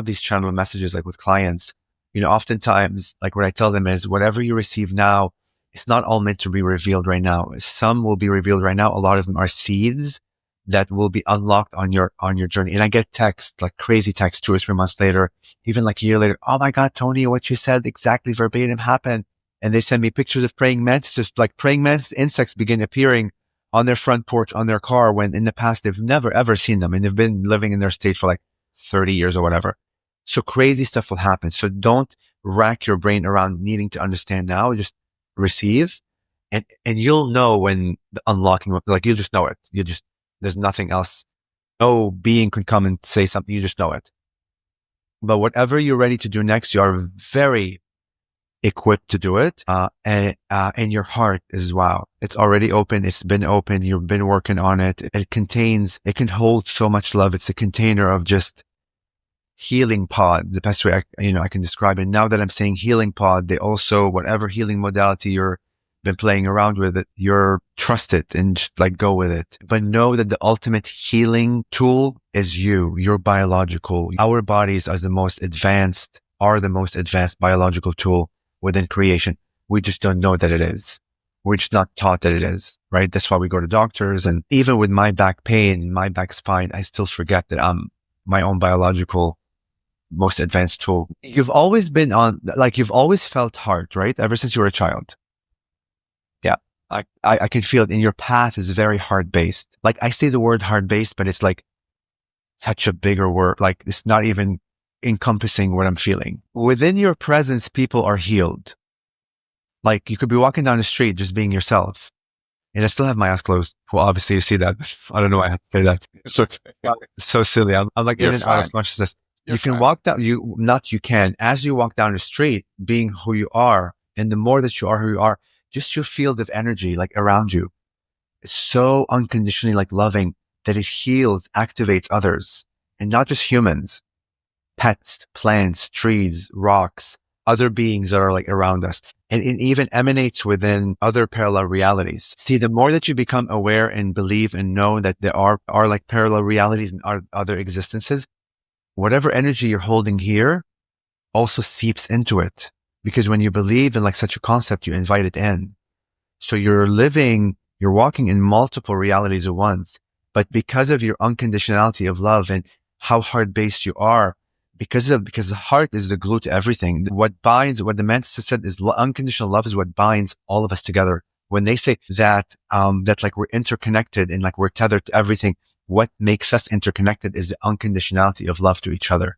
these channel messages like with clients, oftentimes like what I tell them is whatever you receive now, it's not all meant to be revealed right now. Some will be revealed right now. A lot of them are seeds that will be unlocked on your journey. And I get texts, like crazy texts 2 or 3 months later, even like a year later. Oh my God, Toni, what you said exactly verbatim happened. And they send me pictures of praying mantis, just like praying mantis insects begin appearing on their front porch, on their car, when in the past they've never ever seen them. And they've been living in their state for like 30 years or whatever. So crazy stuff will happen. So don't rack your brain around needing to understand now, just receive. And you'll know when the unlocking, like you'll just know it. There's nothing else. No being can come and say something. You just know it. But whatever you're ready to do next, you are very equipped to do it. And your heart is, wow, it's already open. It's been open. You've been working on it. It can hold so much love. It's a container of just healing pod, the best way I can describe it. Now that I'm saying healing pod, they also, whatever healing modality you're been playing around with it, you're trust it and just like go with it. But know that the ultimate healing tool is you're biological. Our bodies are the most advanced biological tool within creation. We just don't know that it is. We're just not taught that it is, right? That's why we go to doctors. And even with my back pain, my back spine, I still forget that I'm my own biological most advanced tool. You've always been you've always felt heart, right? Ever since you were a child. Yeah. I can feel it in your path is very heart based. Like I say the word heart based, but it's like such a bigger word. Like it's not even encompassing what I'm feeling. Within your presence, people are healed. Like you could be walking down the street, just being yourself. And I still have my eyes closed. Well, obviously you see that. I don't know why I have to say that. So silly. I'm like in and out of consciousness. You can walk down, you can, as you walk down the street, being who you are. And the more that you are who you are, just your field of energy, like around you, is so unconditionally like loving that it heals, activates others, and not just humans, pets, plants, trees, rocks, other beings that are like around us. And it even emanates within other parallel realities. See, the more that you become aware and believe and know that there are like parallel realities and other existences, whatever energy you're holding here also seeps into it. Because when you believe in like such a concept, you invite it in. So you're walking in multiple realities at once. But because of your unconditionality of love and how heart-based you are, because the heart is the glue to everything. What the Mantis said is unconditional love is what binds all of us together. When they say that like we're interconnected and like we're tethered to everything, what makes us interconnected is the unconditionality of love to each other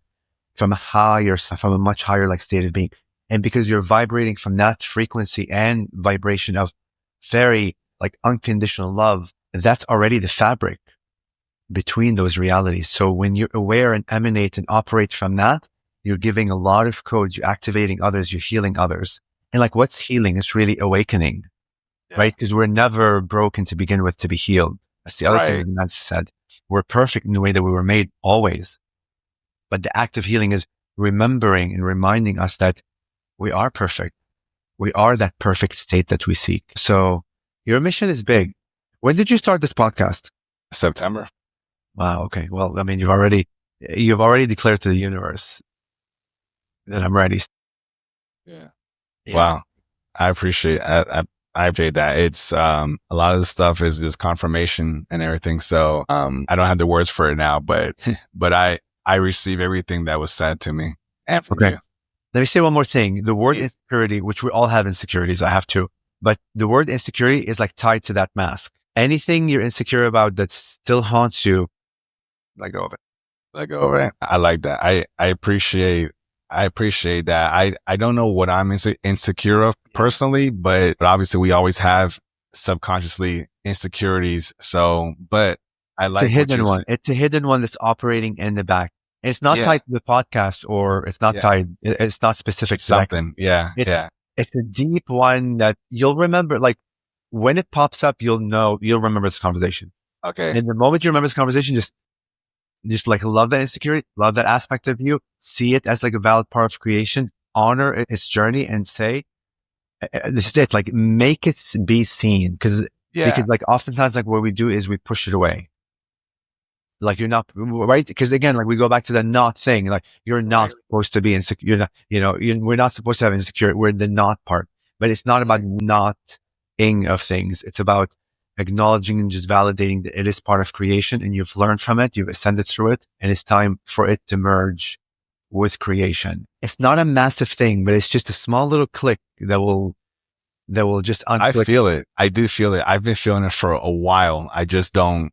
from a much higher like state of being. And because you're vibrating from that frequency and vibration of very like unconditional love, that's already the fabric between those realities. So when you're aware and emanate and operate from that, you're giving a lot of codes, you're activating others, you're healing others. And like what's healing? It's really awakening, right? Because we're never broken to begin with to be healed. That's the other thing the Mantis said. We're perfect in the way that we were made always. But the act of healing is remembering and reminding us that we are perfect. We are that perfect state that we seek. So your mission is big. When did you start this podcast? September. Wow. Okay. Well, I mean, you've already declared to the universe that I'm ready. Yeah. Wow. I appreciate I appreciate that. It's a lot of the stuff is just confirmation and everything. So I don't have the words for it now, but I receive everything that was said to me and from you. Let me say one more thing. The word insecurity, which we all have insecurities, I have to, but the word insecurity is like tied to that mask. Anything you're insecure about that still haunts you, let go of it. Let go of it. I like that. I appreciate that. I don't know what I'm insecure of personally, but obviously we always have subconsciously insecurities. So, but I like it's a hidden one. It's a hidden one that's operating in the back. It's not tied to the podcast or it's not tied. It's not specific to something. It's a deep one that you'll remember. Like when it pops up, you'll remember this conversation. Okay. And the moment you remember this conversation, just like love that insecurity, love that aspect of you, see it as like a valid part of creation, honor its journey and say, this is it. Like make it be seen. Because like oftentimes like what we do is we push it away. Like you're not right. Because again, like we go back to the not thing, like you're not supposed to be insecure. You're not, we're not supposed to have insecurity. We're in the not part, but it's not about not-ing of things. It's about acknowledging and just validating that it is part of creation and you've learned from it. You've ascended through it and it's time for it to merge with creation. It's not a massive thing, but it's just a small little click that will just unclick. I feel it. I do feel it. I've been feeling it for a while. I just don't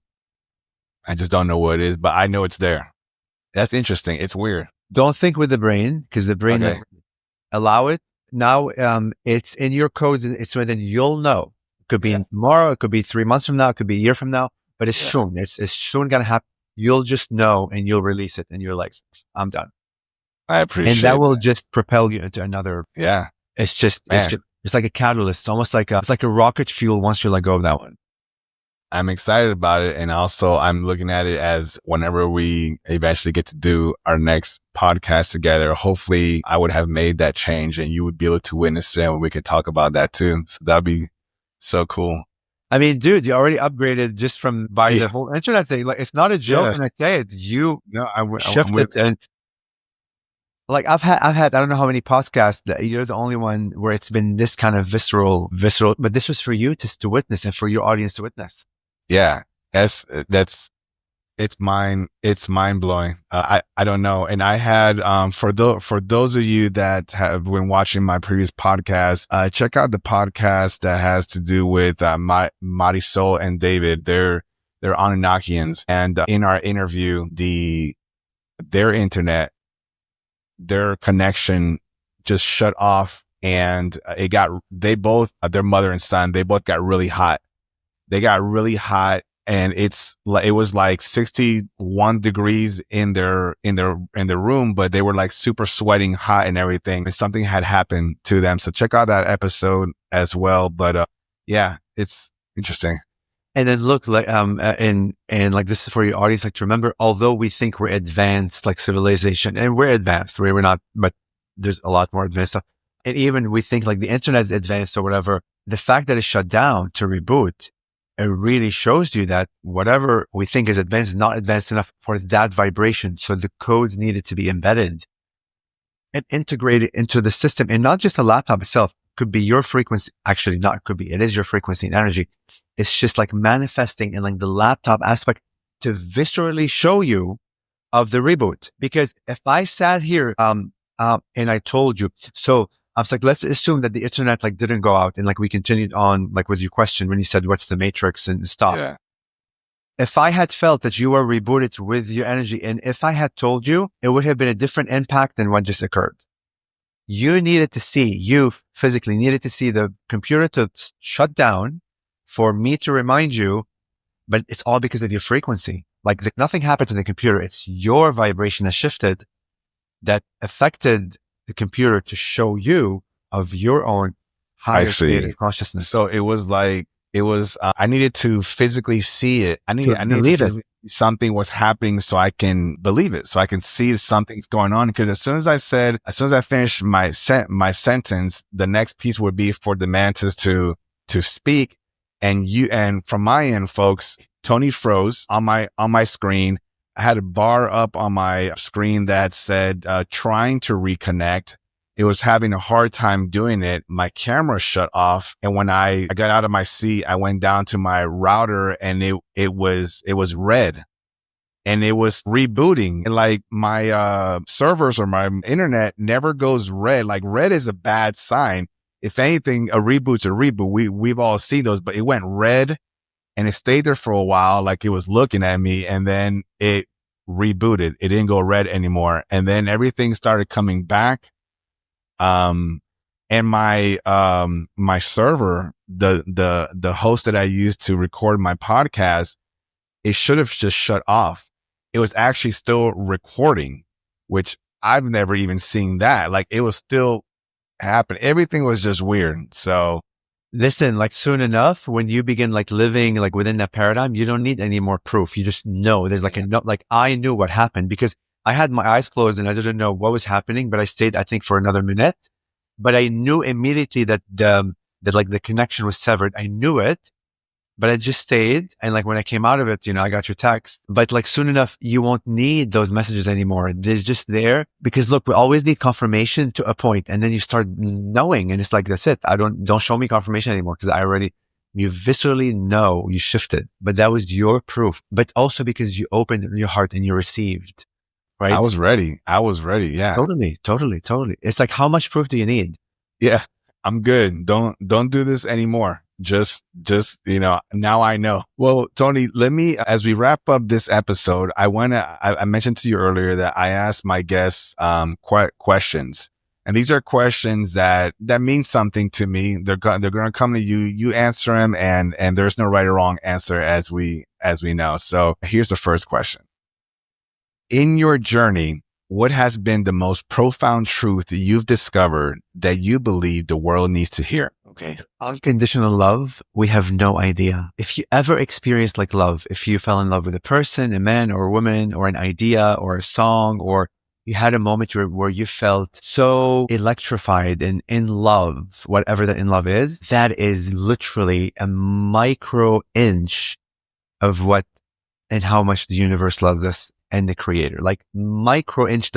know what it is, but I know it's there. That's interesting. It's weird. Don't think with the brain because the brain allow it. Now, it's in your codes and it's within you'll know. It could be tomorrow. It could be 3 months from now. It could be a year from now, but it's soon. It's soon going to happen. You'll just know and you'll release it and you're like, I'm done. I appreciate and that will just propel you into another. Yeah. It's like a catalyst. It's almost like it's like a rocket fuel once you let go of that one. I'm excited about it. And also I'm looking at it as whenever we eventually get to do our next podcast together, hopefully I would have made that change and you would be able to witness it and we could talk about that too. So that'd be so cool. I mean, dude, you already upgraded just from by Yeah. the whole internet thing. Like, it's not a joke. Yeah. And I say it, you No, shifted. And like, I've had, I don't know how many podcasts that you're the only one where it's been this kind of visceral, but this was for you to witness and for your audience to witness. Yeah. It's mind blowing. I don't know. And I had, for those of you that have been watching my previous podcast, check out the podcast that has to do with, Marisol and David. They're Anunnakians. And in our interview, their internet, their connection just shut off and they both, their mother and son, they both got really hot. They got really hot. And it was like 61 degrees in their room, but they were like super sweating hot and everything. And something had happened to them. So check out that episode as well. But, yeah, it's interesting. And then look, like, and like, this is for your audience, like, to remember, although we think we're advanced, like civilization, and we're advanced, we're not, but there's a lot more advanced stuff. And even we think like the internet is advanced or whatever, the fact that it's shut down to reboot, it really shows you that whatever we think is advanced is not advanced enough for that vibration. So the codes needed to be embedded and integrated into the system, and not just the laptop itself. Could be your frequency. Actually, not could be. It is your frequency and energy. It's just like manifesting in like the laptop aspect to viscerally show you of the reboot. Because if I sat here, and I told you, so I was like, let's assume that the internet like didn't go out and like we continued on like with your question when you said, what's the matrix and stop. Yeah. If I had felt that you were rebooted with your energy, and if I had told you, it would have been a different impact than what just occurred. You physically needed to see the computer to shut down for me to remind you, but it's all because of your frequency. Like nothing happened to the computer. It's your vibration that shifted that affected the computer to show you of your own higher state of consciousness. So it was like, I needed to physically see it. I needed to something was happening so I can believe it. So I can see something's going on. Because as soon as I finished my sentence, the next piece would be for the mantis to speak. And from my end, folks, Toni froze on my screen. I had a bar up on my screen that said, trying to reconnect. It was having a hard time doing it. My camera shut off. And when I got out of my seat, I went down to my router and it was red and it was rebooting. And like my, servers or my internet never goes red. Like red is a bad sign. If anything, a reboot's a reboot. We've all seen those, but it went red and it stayed there for a while. Like it was looking at me and then it rebooted. It didn't go red anymore. And then everything started coming back. And my server, the host that I used to record my podcast, it should have just shut off. It was actually still recording, which I've never even seen that. Like it was still happening. Everything was just weird. So listen, like soon enough, when you begin like living like within that paradigm, you don't need any more proof. You just know there's like like I knew what happened because I had my eyes closed and I didn't know what was happening, but I stayed, I think, for another minute. But I knew immediately that like the connection was severed. I knew it, but I just stayed. And like when I came out of it, I got your text. But like soon enough, you won't need those messages anymore. They're just there because look, we always need confirmation to a point, and then you start knowing, and it's like that's it. Don't show me confirmation anymore because you viscerally know you shifted. But that was your proof. But also because you opened your heart and you received. Right? I was ready. Yeah. Totally. It's like, how much proof do you need? Yeah, I'm good. Don't do this anymore. Just, now I know. Well, Toni, as we wrap up this episode, I mentioned to you earlier that I asked my guests, questions. And these are questions that mean something to me. They're going to come to you, you answer them, and there's no right or wrong answer as we know. So here's the first question. In your journey, what has been the most profound truth that you've discovered that you believe the world needs to hear? Okay. Unconditional love, we have no idea. If you ever experienced like love, if you fell in love with a person, a man or a woman, or an idea or a song, or you had a moment where you felt so electrified and in love, whatever that in love is, that is literally a micro inch of what and how much the universe loves us and the creator. Like micro inch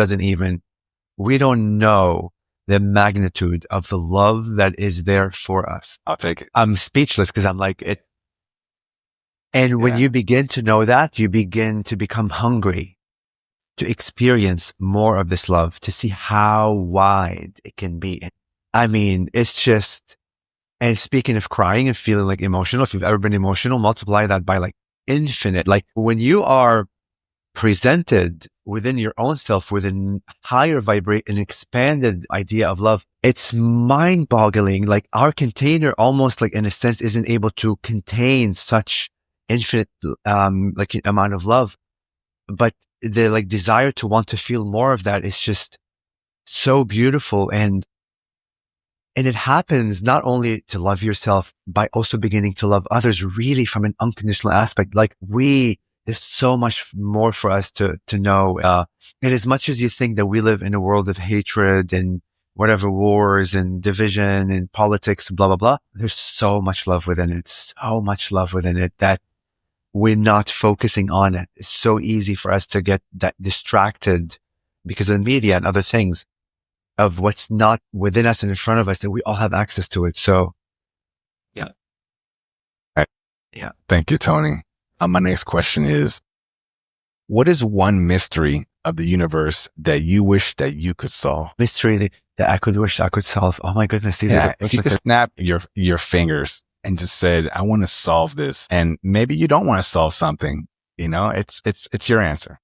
we don't know the magnitude of the love that is there for us. I'll take it. I'm speechless because I'm like it. And when you begin to know that, you begin to become hungry to experience more of this love, to see how wide it can be. I mean, it's just, and speaking of crying and feeling like emotional, if you've ever been emotional, multiply that by like infinite. Like when you are presented within your own self with a higher an expanded idea of love, it's mind boggling. Like our container almost like in a sense isn't able to contain such infinite, like amount of love, but the like desire to want to feel more of that is just so beautiful. And it happens not only to love yourself by also beginning to love others really from an unconditional aspect. Like there's so much more for us to know. And as much as you think that we live in a world of hatred and whatever wars and division and politics, blah, blah, blah, there's so much love within it, that we're not focusing on it. It's so easy for us to get that distracted because of the media and other things of what's not within us and in front of us, that we all have access to it. So, yeah. Right. Yeah. Thank you, Toni. My next question is, what is one mystery of the universe that you wish that you could solve? Mystery that I could wish I could solve. Oh my goodness. These are if you could snap your fingers and just said, I want to solve this. And maybe you don't want to solve something, it's your answer.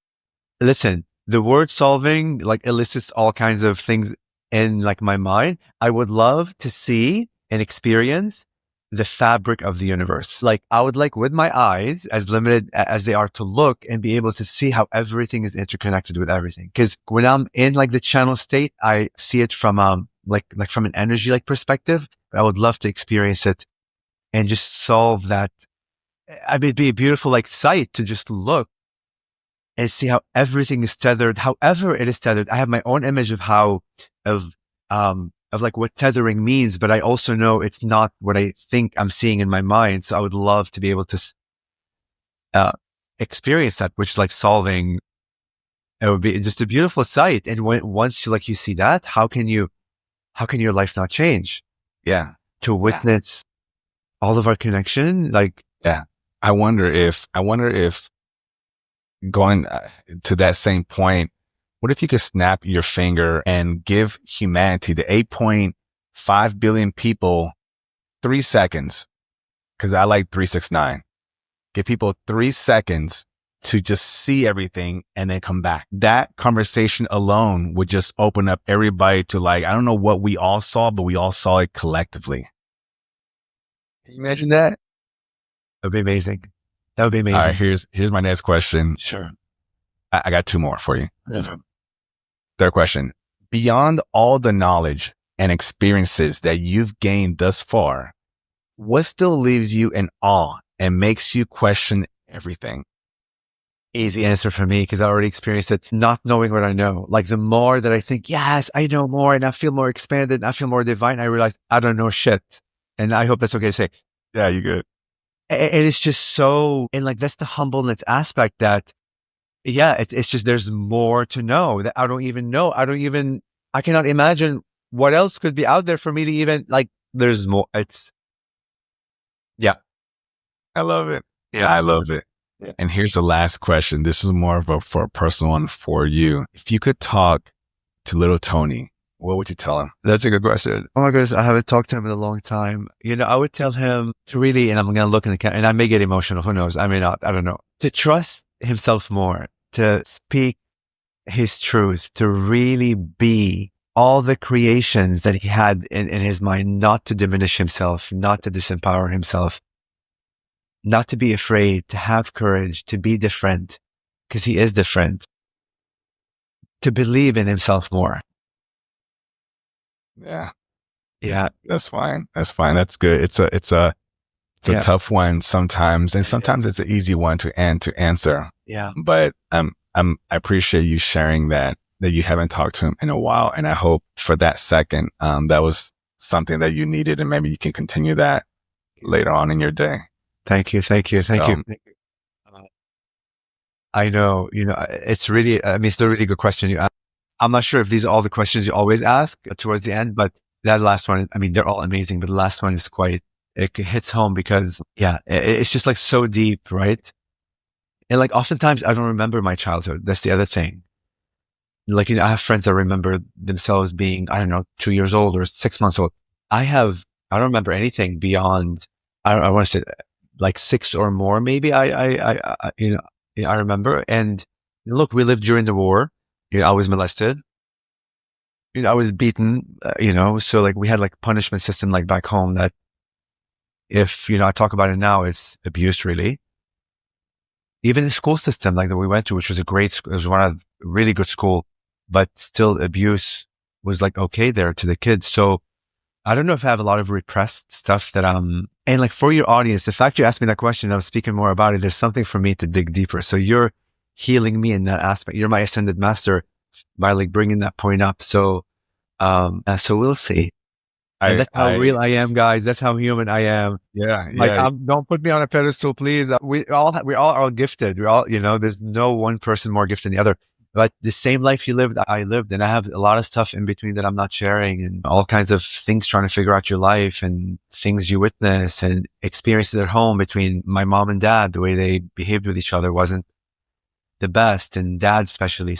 Listen, the word solving like elicits all kinds of things in like my mind. I would love to see and experience the fabric of the universe. Like I would like with my eyes, as limited as they are, to look and be able to see how everything is interconnected with everything. Because when I'm in like the channel state, I see it from like from an energy like perspective. But I would love to experience it and just solve that. I mean, it'd be a beautiful like sight to just look and see how everything is tethered, however it is tethered. I have my own image of of like what tethering means, but I also know it's not what I think I'm seeing in my mind. So I would love to be able to experience that, which is like solving. It would be just a beautiful sight. And once you see that, how can your life not change? Yeah. To witness all of our connection. Like, yeah. I wonder if going to that same point, what if you could snap your finger and give humanity, the 8.5 billion people, 3 seconds? Because I like 369. Give people 3 seconds to just see everything and then come back. That conversation alone would just open up everybody to like, I don't know what we all saw, but we all saw it collectively. Can you imagine that? That'd be amazing. That would be amazing. All right, here's my next question. Sure. I got 2 more for you. Third question. Beyond all the knowledge and experiences that you've gained thus far, what still leaves you in awe and makes you question everything? Easy answer for me, because I already experienced it. Not knowing what I know. Like the more that I think, yes, I know more and I feel more expanded, I feel more divine, I realize I don't know shit. And I hope that's okay to say. Yeah, you good. And it's just so, and like that's the humbleness aspect that, yeah, it's just there's more to know that I don't even know. I cannot imagine what else could be out there for me to even like. There's more. Yeah. I love it. Yeah, I love it. Yeah. And here's the last question. This is more of for a personal one for you. If you could talk to little Toni, what would you tell him? That's a good question. Oh my goodness, I haven't talked to him in a long time. I would tell him to really, and I'm going to look in the camera, and I may get emotional. Who knows? I may not. I don't know. To trust himself more, to speak his truth, to really be all the creations that he had in his mind, not to diminish himself, not to disempower himself, not to be afraid, to have courage, to be different, because he is different, to believe in himself more. Yeah. Yeah. That's fine. That's fine. That's good. It's a tough one sometimes, and sometimes it's an easy one to answer. Yeah. But I appreciate you sharing that you haven't talked to him in a while, and I hope for that second, that was something that you needed, and maybe you can continue that later on in your day. Thank you. I know, it's really, it's a really good question you asked. I'm not sure if these are all the questions you always ask towards the end, but that last one, they're all amazing, but the last one is it hits home because, it's just like so deep, right? And like oftentimes I don't remember my childhood. That's the other thing. Like, I have friends that remember themselves being, I don't know, 2 years old or 6 months old. I don't remember anything beyond, I want to say like 6 or more, maybe I remember. And look, we lived during the war. I was molested. I was beaten, so like we had like punishment system like back home that if, I talk about it now, it's abuse really. Even the school system like that we went to, which was it was one of really good school, but still abuse was like okay there to the kids. So I don't know if I have a lot of repressed stuff that and like for your audience, the fact you asked me that question, I'm speaking more about it. There's something for me to dig deeper. So you're healing me in that aspect. You're my ascended master by like bringing that point up. So we'll see. And that's how real I am, guys. That's how human I am. Yeah. Like, don't put me on a pedestal, please. We all are gifted. We all, there's no one person more gifted than the other. But the same life you lived, I lived, and I have a lot of stuff in between that I'm not sharing, and all kinds of things trying to figure out your life and things you witness and experiences at home between my mom and dad. The way they behaved with each other wasn't the best, and dad especially,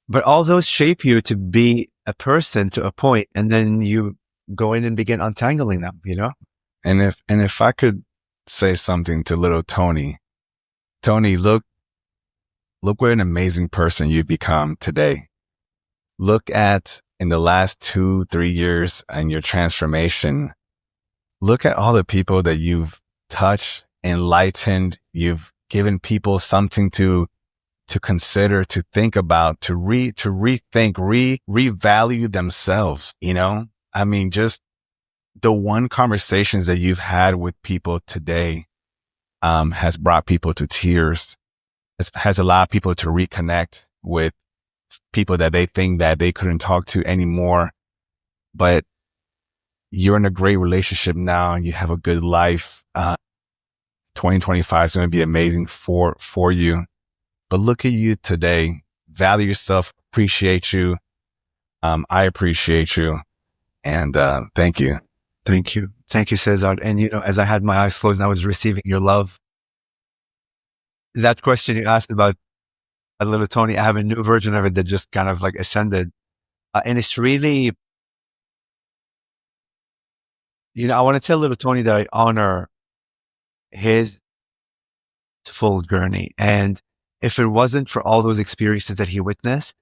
but all those shape you to be a person to a point, and then you go in and begin untangling them, And if I could say something to little Toni, look what an amazing person you've become today. Look at in the last 2-3 years and your transformation. Look at all the people that you've touched, enlightened. You've given people something to consider, to think about, to rethink, revalue themselves, just the one conversations that you've had with people today, has brought people to tears, has allowed people to reconnect with people that they think that they couldn't talk to anymore. But you're in a great relationship now. You have a good life. 2025 is going to be amazing for you. But look at you today. Value yourself. Appreciate you. I appreciate you. And thank you. Thank you. Thank you, Cesar. And, as I had my eyes closed and I was receiving your love, that question you asked about a little Toni, I have a new version of it that just kind of like ascended. And it's really, I want to tell little Toni that I honor his full journey. And if it wasn't for all those experiences that he witnessed,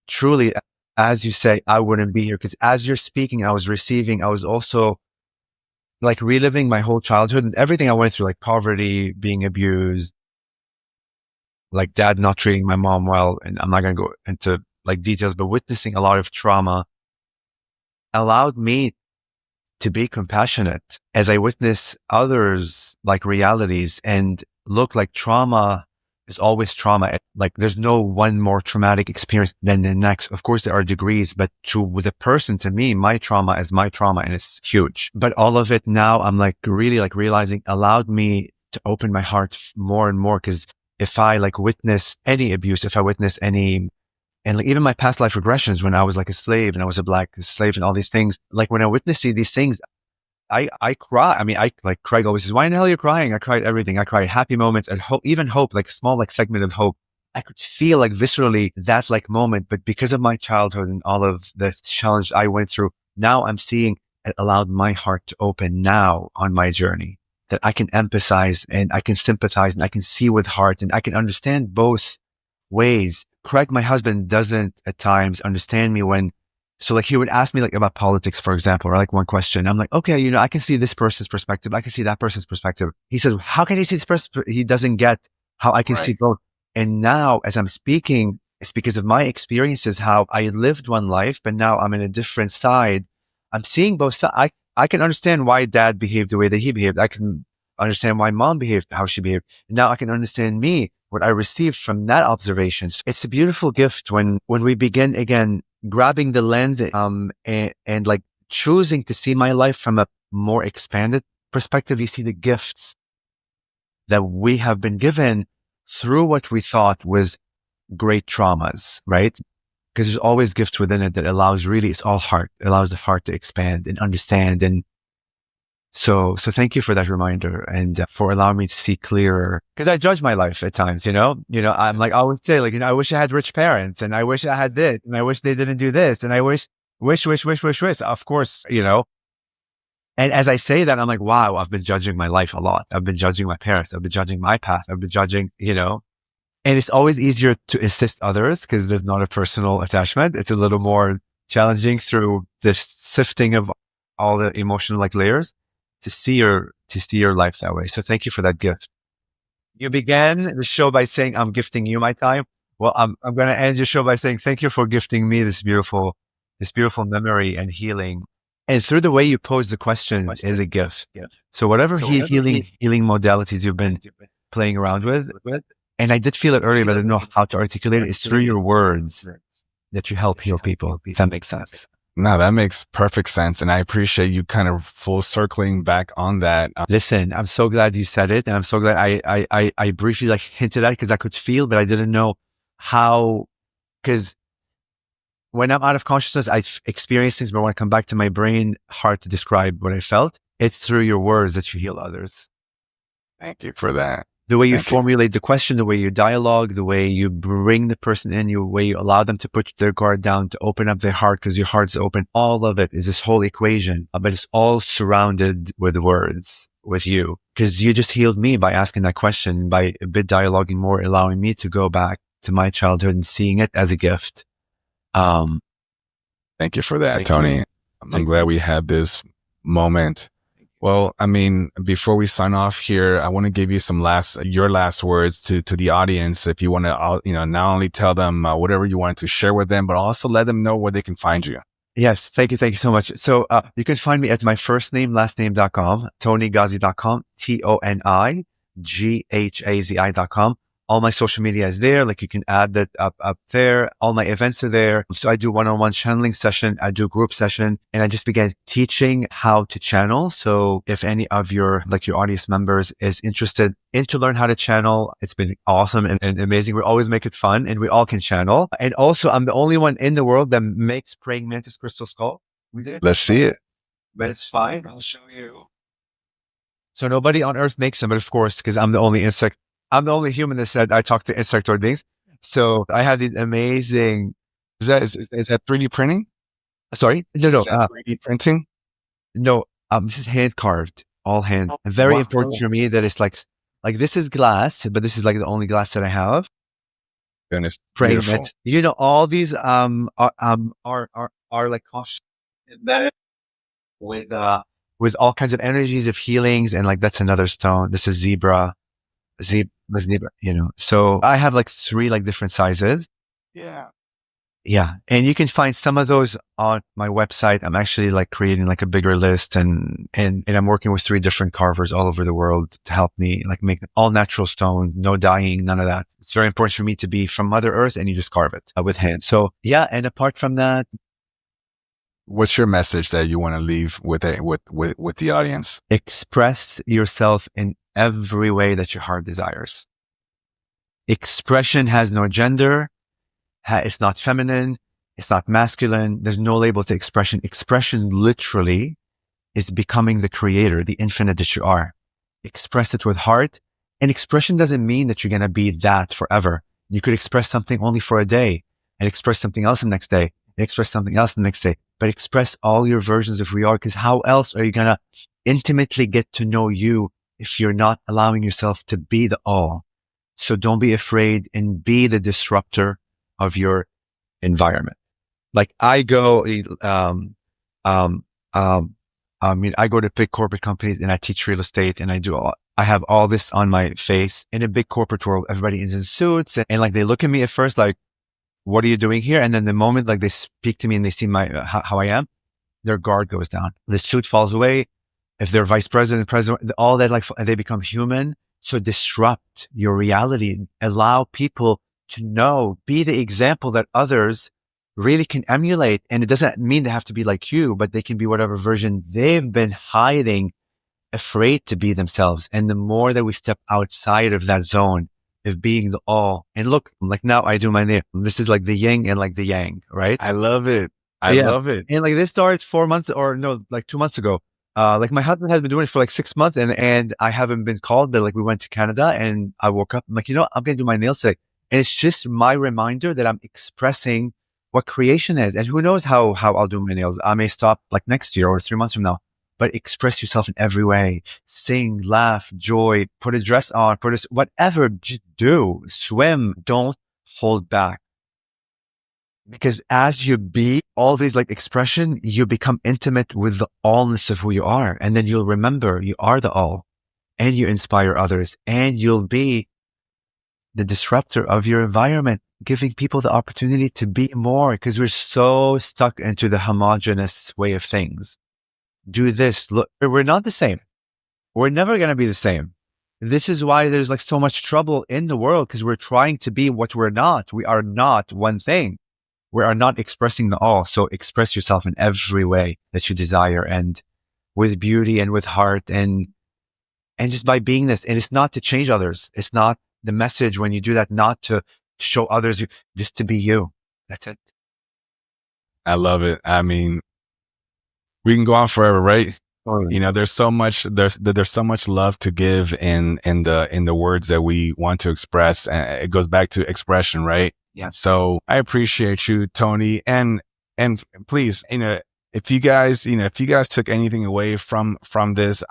truly, as you say, I wouldn't be here. Because as you're speaking, I was receiving, I was also like reliving my whole childhood and everything I went through, like poverty, being abused, like dad not treating my mom well. And I'm not going to go into like details, but witnessing a lot of trauma allowed me to be compassionate as I witness others like realities and look like trauma is always trauma. Like there's no one more traumatic experience than the next. Of course, there are degrees, but with a person, to me, my trauma is my trauma and it's huge. But all of it now, I'm like really like realizing allowed me to open my heart more and more. Cause if I like witness any abuse, if I witness any, and like even my past life regressions when I was like a slave and I was a black slave and all these things, like when I witness these things, I cry. I like Craig always says, why in the hell are you crying? I cried everything. I cried happy moments and hope, even hope, like small, like segment of hope. I could feel like viscerally that like moment, but because of my childhood and all of the challenge I went through, now I'm seeing it allowed my heart to open now on my journey that I can empathize and I can sympathize and I can see with heart and I can understand both ways. Craig, my husband, doesn't at times understand me so like he would ask me like about politics, for example, or like one question. I'm like, okay, I can see this person's perspective. I can see that person's perspective. He says, how can you see this person? He doesn't get how I can see both. And now as I'm speaking, it's because of my experiences, how I lived one life, but now I'm in a different side I'm seeing both sides. I can understand why dad behaved the way that he behaved. I can understand why mom behaved, how she behaved. Now I can understand me, what I received from that observation. It's a beautiful gift when we begin again, grabbing the lens, and like choosing to see my life from a more expanded perspective. You see the gifts that we have been given through what we thought was great traumas, right? Because there's always gifts within it that allows, really, it's all heart. It allows the heart to expand and understand. And so thank you for that reminder and for allowing me to see clearer. Because I judge my life at times, I'm like, I would say, like, I wish I had rich parents, and I wish I had this, and I wish they didn't do this, and I wish. Of course, And as I say that, I'm like, wow, I've been judging my life a lot. I've been judging my parents. I've been judging my path. I've been judging, and it's always easier to assist others because there's not a personal attachment. It's a little more challenging through this sifting of all the emotional layers to see your life that way. So thank you for that gift. You began the show by saying, I'm gifting you my time. Well, I'm going to end your show by saying, thank you for gifting me this beautiful memory and healing. And through the way you pose the question is a gift. So whatever healing modalities you've been playing around with, and I did feel it earlier, but I didn't know how to articulate it. It's through your words that you help heal people. If that makes sense. No, that makes perfect sense. And I appreciate you kind of full circling back on that. Listen, I'm so glad you said it. And I'm so glad I briefly hinted at it because I could feel, but I didn't know how, because when I'm out of consciousness, I experience things, but when I come back to my brain, hard to describe what I felt. It's through your words that you heal others. Thank you for that. The way you formulate the question, the way you dialogue, the way you bring the person in, the way you allow them to put their guard down, to open up their heart because your heart's open. All of it is this whole equation, but it's all surrounded with words, with you. Because you just healed me by asking that question, by a bit dialoguing more, allowing me to go back to my childhood and seeing it as a gift. Thank you for that, Toni. I'm glad we had this moment. Well, I mean, before we sign off here, I want to give you your last words to the audience. If you want to, not only tell them whatever you wanted to share with them, but also let them know where they can find you. Yes. Thank you. Thank you so much. So, you can find me at my first name, last name.com, ToniGhazi.com, ToniGhazi.com. All my social media is there. You can add that up there. All my events are there. So I do one-on-one channeling session. I do group session, and I just began teaching how to channel. So if any of your audience members is interested to learn how to channel, it's been awesome and amazing. We always make it fun, and we all can channel. And also, I'm the only one in the world that makes Praying Mantis crystal skull. Let's see it. But it's fine. I'll show you. So nobody on earth makes them, but of course, because I'm the only human that said I talk to insectoid beings. So I have these amazing. Is that 3D printing? Sorry, no. 3D printing? No, this is hand carved, all hand. Very important for me that it's like this is glass, but this is the only glass that I have. Goodness, Praying Mantis. All these are cautious with all kinds of energies of healings, and that's another stone. This is zebra. So I have 3 different sizes. Yeah. And you can find some of those on my website. I'm actually creating a bigger list, and I'm working with 3 different carvers all over the world to help me make all natural stones, no dyeing, none of that. It's very important for me to be from Mother Earth, and you just carve it with hand. So and apart from that, what's your message that you want to leave with the audience? Express yourself in every way that your heart desires. Expression has no gender. It's not feminine. It's not masculine. There's no label to expression. Expression literally is becoming the creator, the infinite that you are. Express it with heart. And expression doesn't mean that you're going to be that forever. You could express something only for a day and express something else the next day and express something else the next day. But express all your versions of who you are, because how else are you going to intimately get to know you if you're not allowing yourself to be the all? So don't be afraid and be the disruptor of your environment. I go, I go to big corporate companies and I teach real estate, and I have all this on my face. In a big corporate world, everybody is in suits, and they look at me at first what are you doing here? And then the moment they speak to me and they see how I am, their guard goes down. The suit falls away. If they're vice president, president, all that, like, they become human. So disrupt your reality. Allow people to know, be the example that others really can emulate. And it doesn't mean they have to be like you, but they can be whatever version they've been hiding, afraid to be themselves. And the more that we step outside of that zone of being the all, and look, like now I do my nail. This is like the yin and like the yang, right? I love it. I love it. And like this started 2 months ago. Like my husband has been doing it for like 6 months and I haven't been called, but like we went to Canada and I woke up, I'm like, I'm going to do my nails today. And it's just my reminder that I'm expressing what creation is. And who knows how I'll do my nails. I may stop like next year or 3 months from now, but express yourself in every way. Sing, laugh, joy, put a dress on, whatever, just do, swim, don't hold back. Because as you be all these like expression, you become intimate with the allness of who you are. And then you'll remember you are the all and you inspire others and you'll be the disruptor of your environment, giving people the opportunity to be more because we're so stuck into the homogenous way of things. Do this. Look, we're not the same. We're never going to be the same. This is why there's like so much trouble in the world because we're trying to be what we're not. We are not one thing. We are not expressing the all. So express yourself in every way that you desire and with beauty and with heart and just by being this. And it's not to change others. It's not the message when you do that, not to show others, just to be you. That's it. I love it. I mean, we can go on forever, right? Totally. There's so much love to give in the words that we want to express. And it goes back to expression, right? Yeah. So I appreciate you, Toni. And please, if you guys took anything away from this,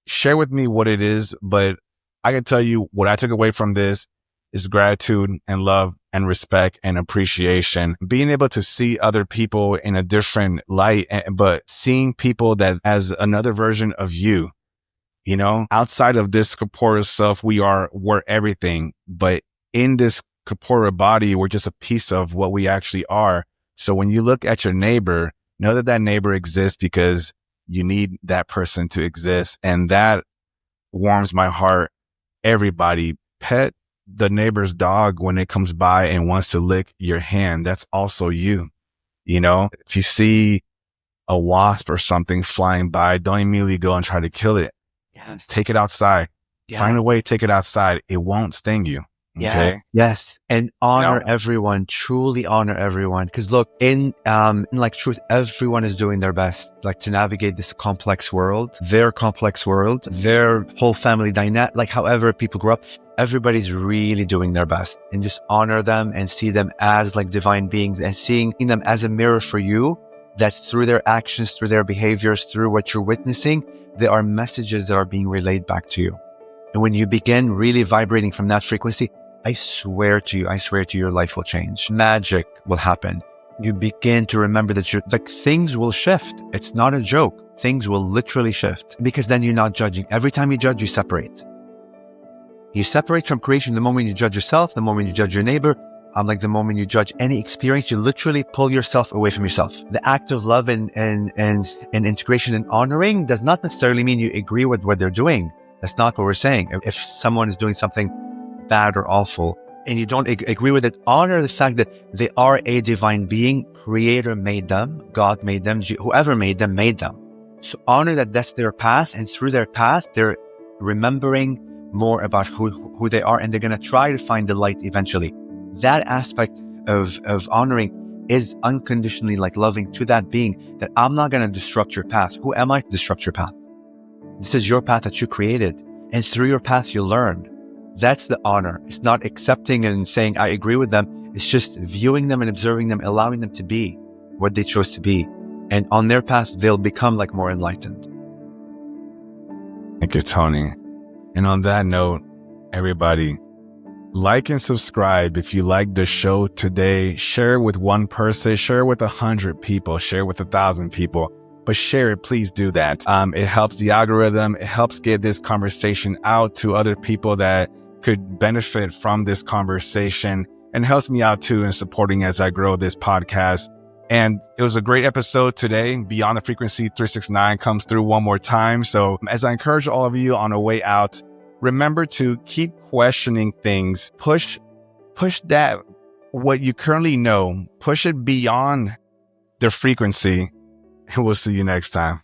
share with me what it is, but I can tell you what I took away from this is gratitude and love and respect and appreciation. Being able to see other people in a different light, but seeing people that as another version of you, outside of this corporeal self, we're everything, but in this corporeal body, we're just a piece of what we actually are. So when you look at your neighbor, know that neighbor exists because you need that person to exist. And that warms my heart. Everybody, pet the neighbor's dog when it comes by and wants to lick your hand. That's also you. If you see a wasp or something flying by, don't immediately go and try to kill it. Yes. Take it outside. Yeah. Find a way to take it outside. It won't sting you. Yeah. Okay. Yes. And honor everyone, truly honor everyone. Cause look, in like truth, everyone is doing their best, like to navigate this complex world, their whole family dynamic, like however people grew up, everybody's really doing their best, and just honor them and see them as like divine beings and seeing them as a mirror for you, that through their actions, through their behaviors, through what you're witnessing, there are messages that are being relayed back to you. And when you begin really vibrating from that frequency, I swear to you, your life will change. Magic will happen. You begin to remember that things will shift. It's not a joke. Things will literally shift because then you're not judging. Every time you judge, you separate. You separate from creation. The moment you judge yourself, the moment you judge your neighbor, like the moment you judge any experience, you literally pull yourself away from yourself. The act of love and integration and honoring does not necessarily mean you agree with what they're doing. That's not what we're saying. If someone is doing something bad or awful and you don't agree with it, honor the fact that they are a divine being. Creator made them, God made them, whoever made them. So honor that that's their path, and through their path they're remembering more about who they are, and they're going to try to find the light eventually. That aspect of honoring is unconditionally like loving to that being, that I'm not going to disrupt your path. Who am I to disrupt your path? This is your path that you created, and through your path you'll learn. That's the honor. It's not accepting and saying, I agree with them. It's just viewing them and observing them, allowing them to be what they chose to be. And on their path, they'll become like more enlightened. Thank you, Toni. And on that note, everybody, like and subscribe if you like the show today. Share it with one person, share it with 100 people, share it with 1,000 people. But share it, please do that. It helps the algorithm. It helps get this conversation out to other people that could benefit from this conversation, and helps me out too in supporting as I grow this podcast. And it was a great episode today. Beyond the Frequency 369 comes through one more time. So as I encourage all of you on the way out, remember to keep questioning things. Push that, what you currently know, push it beyond the frequency. And we'll see you next time.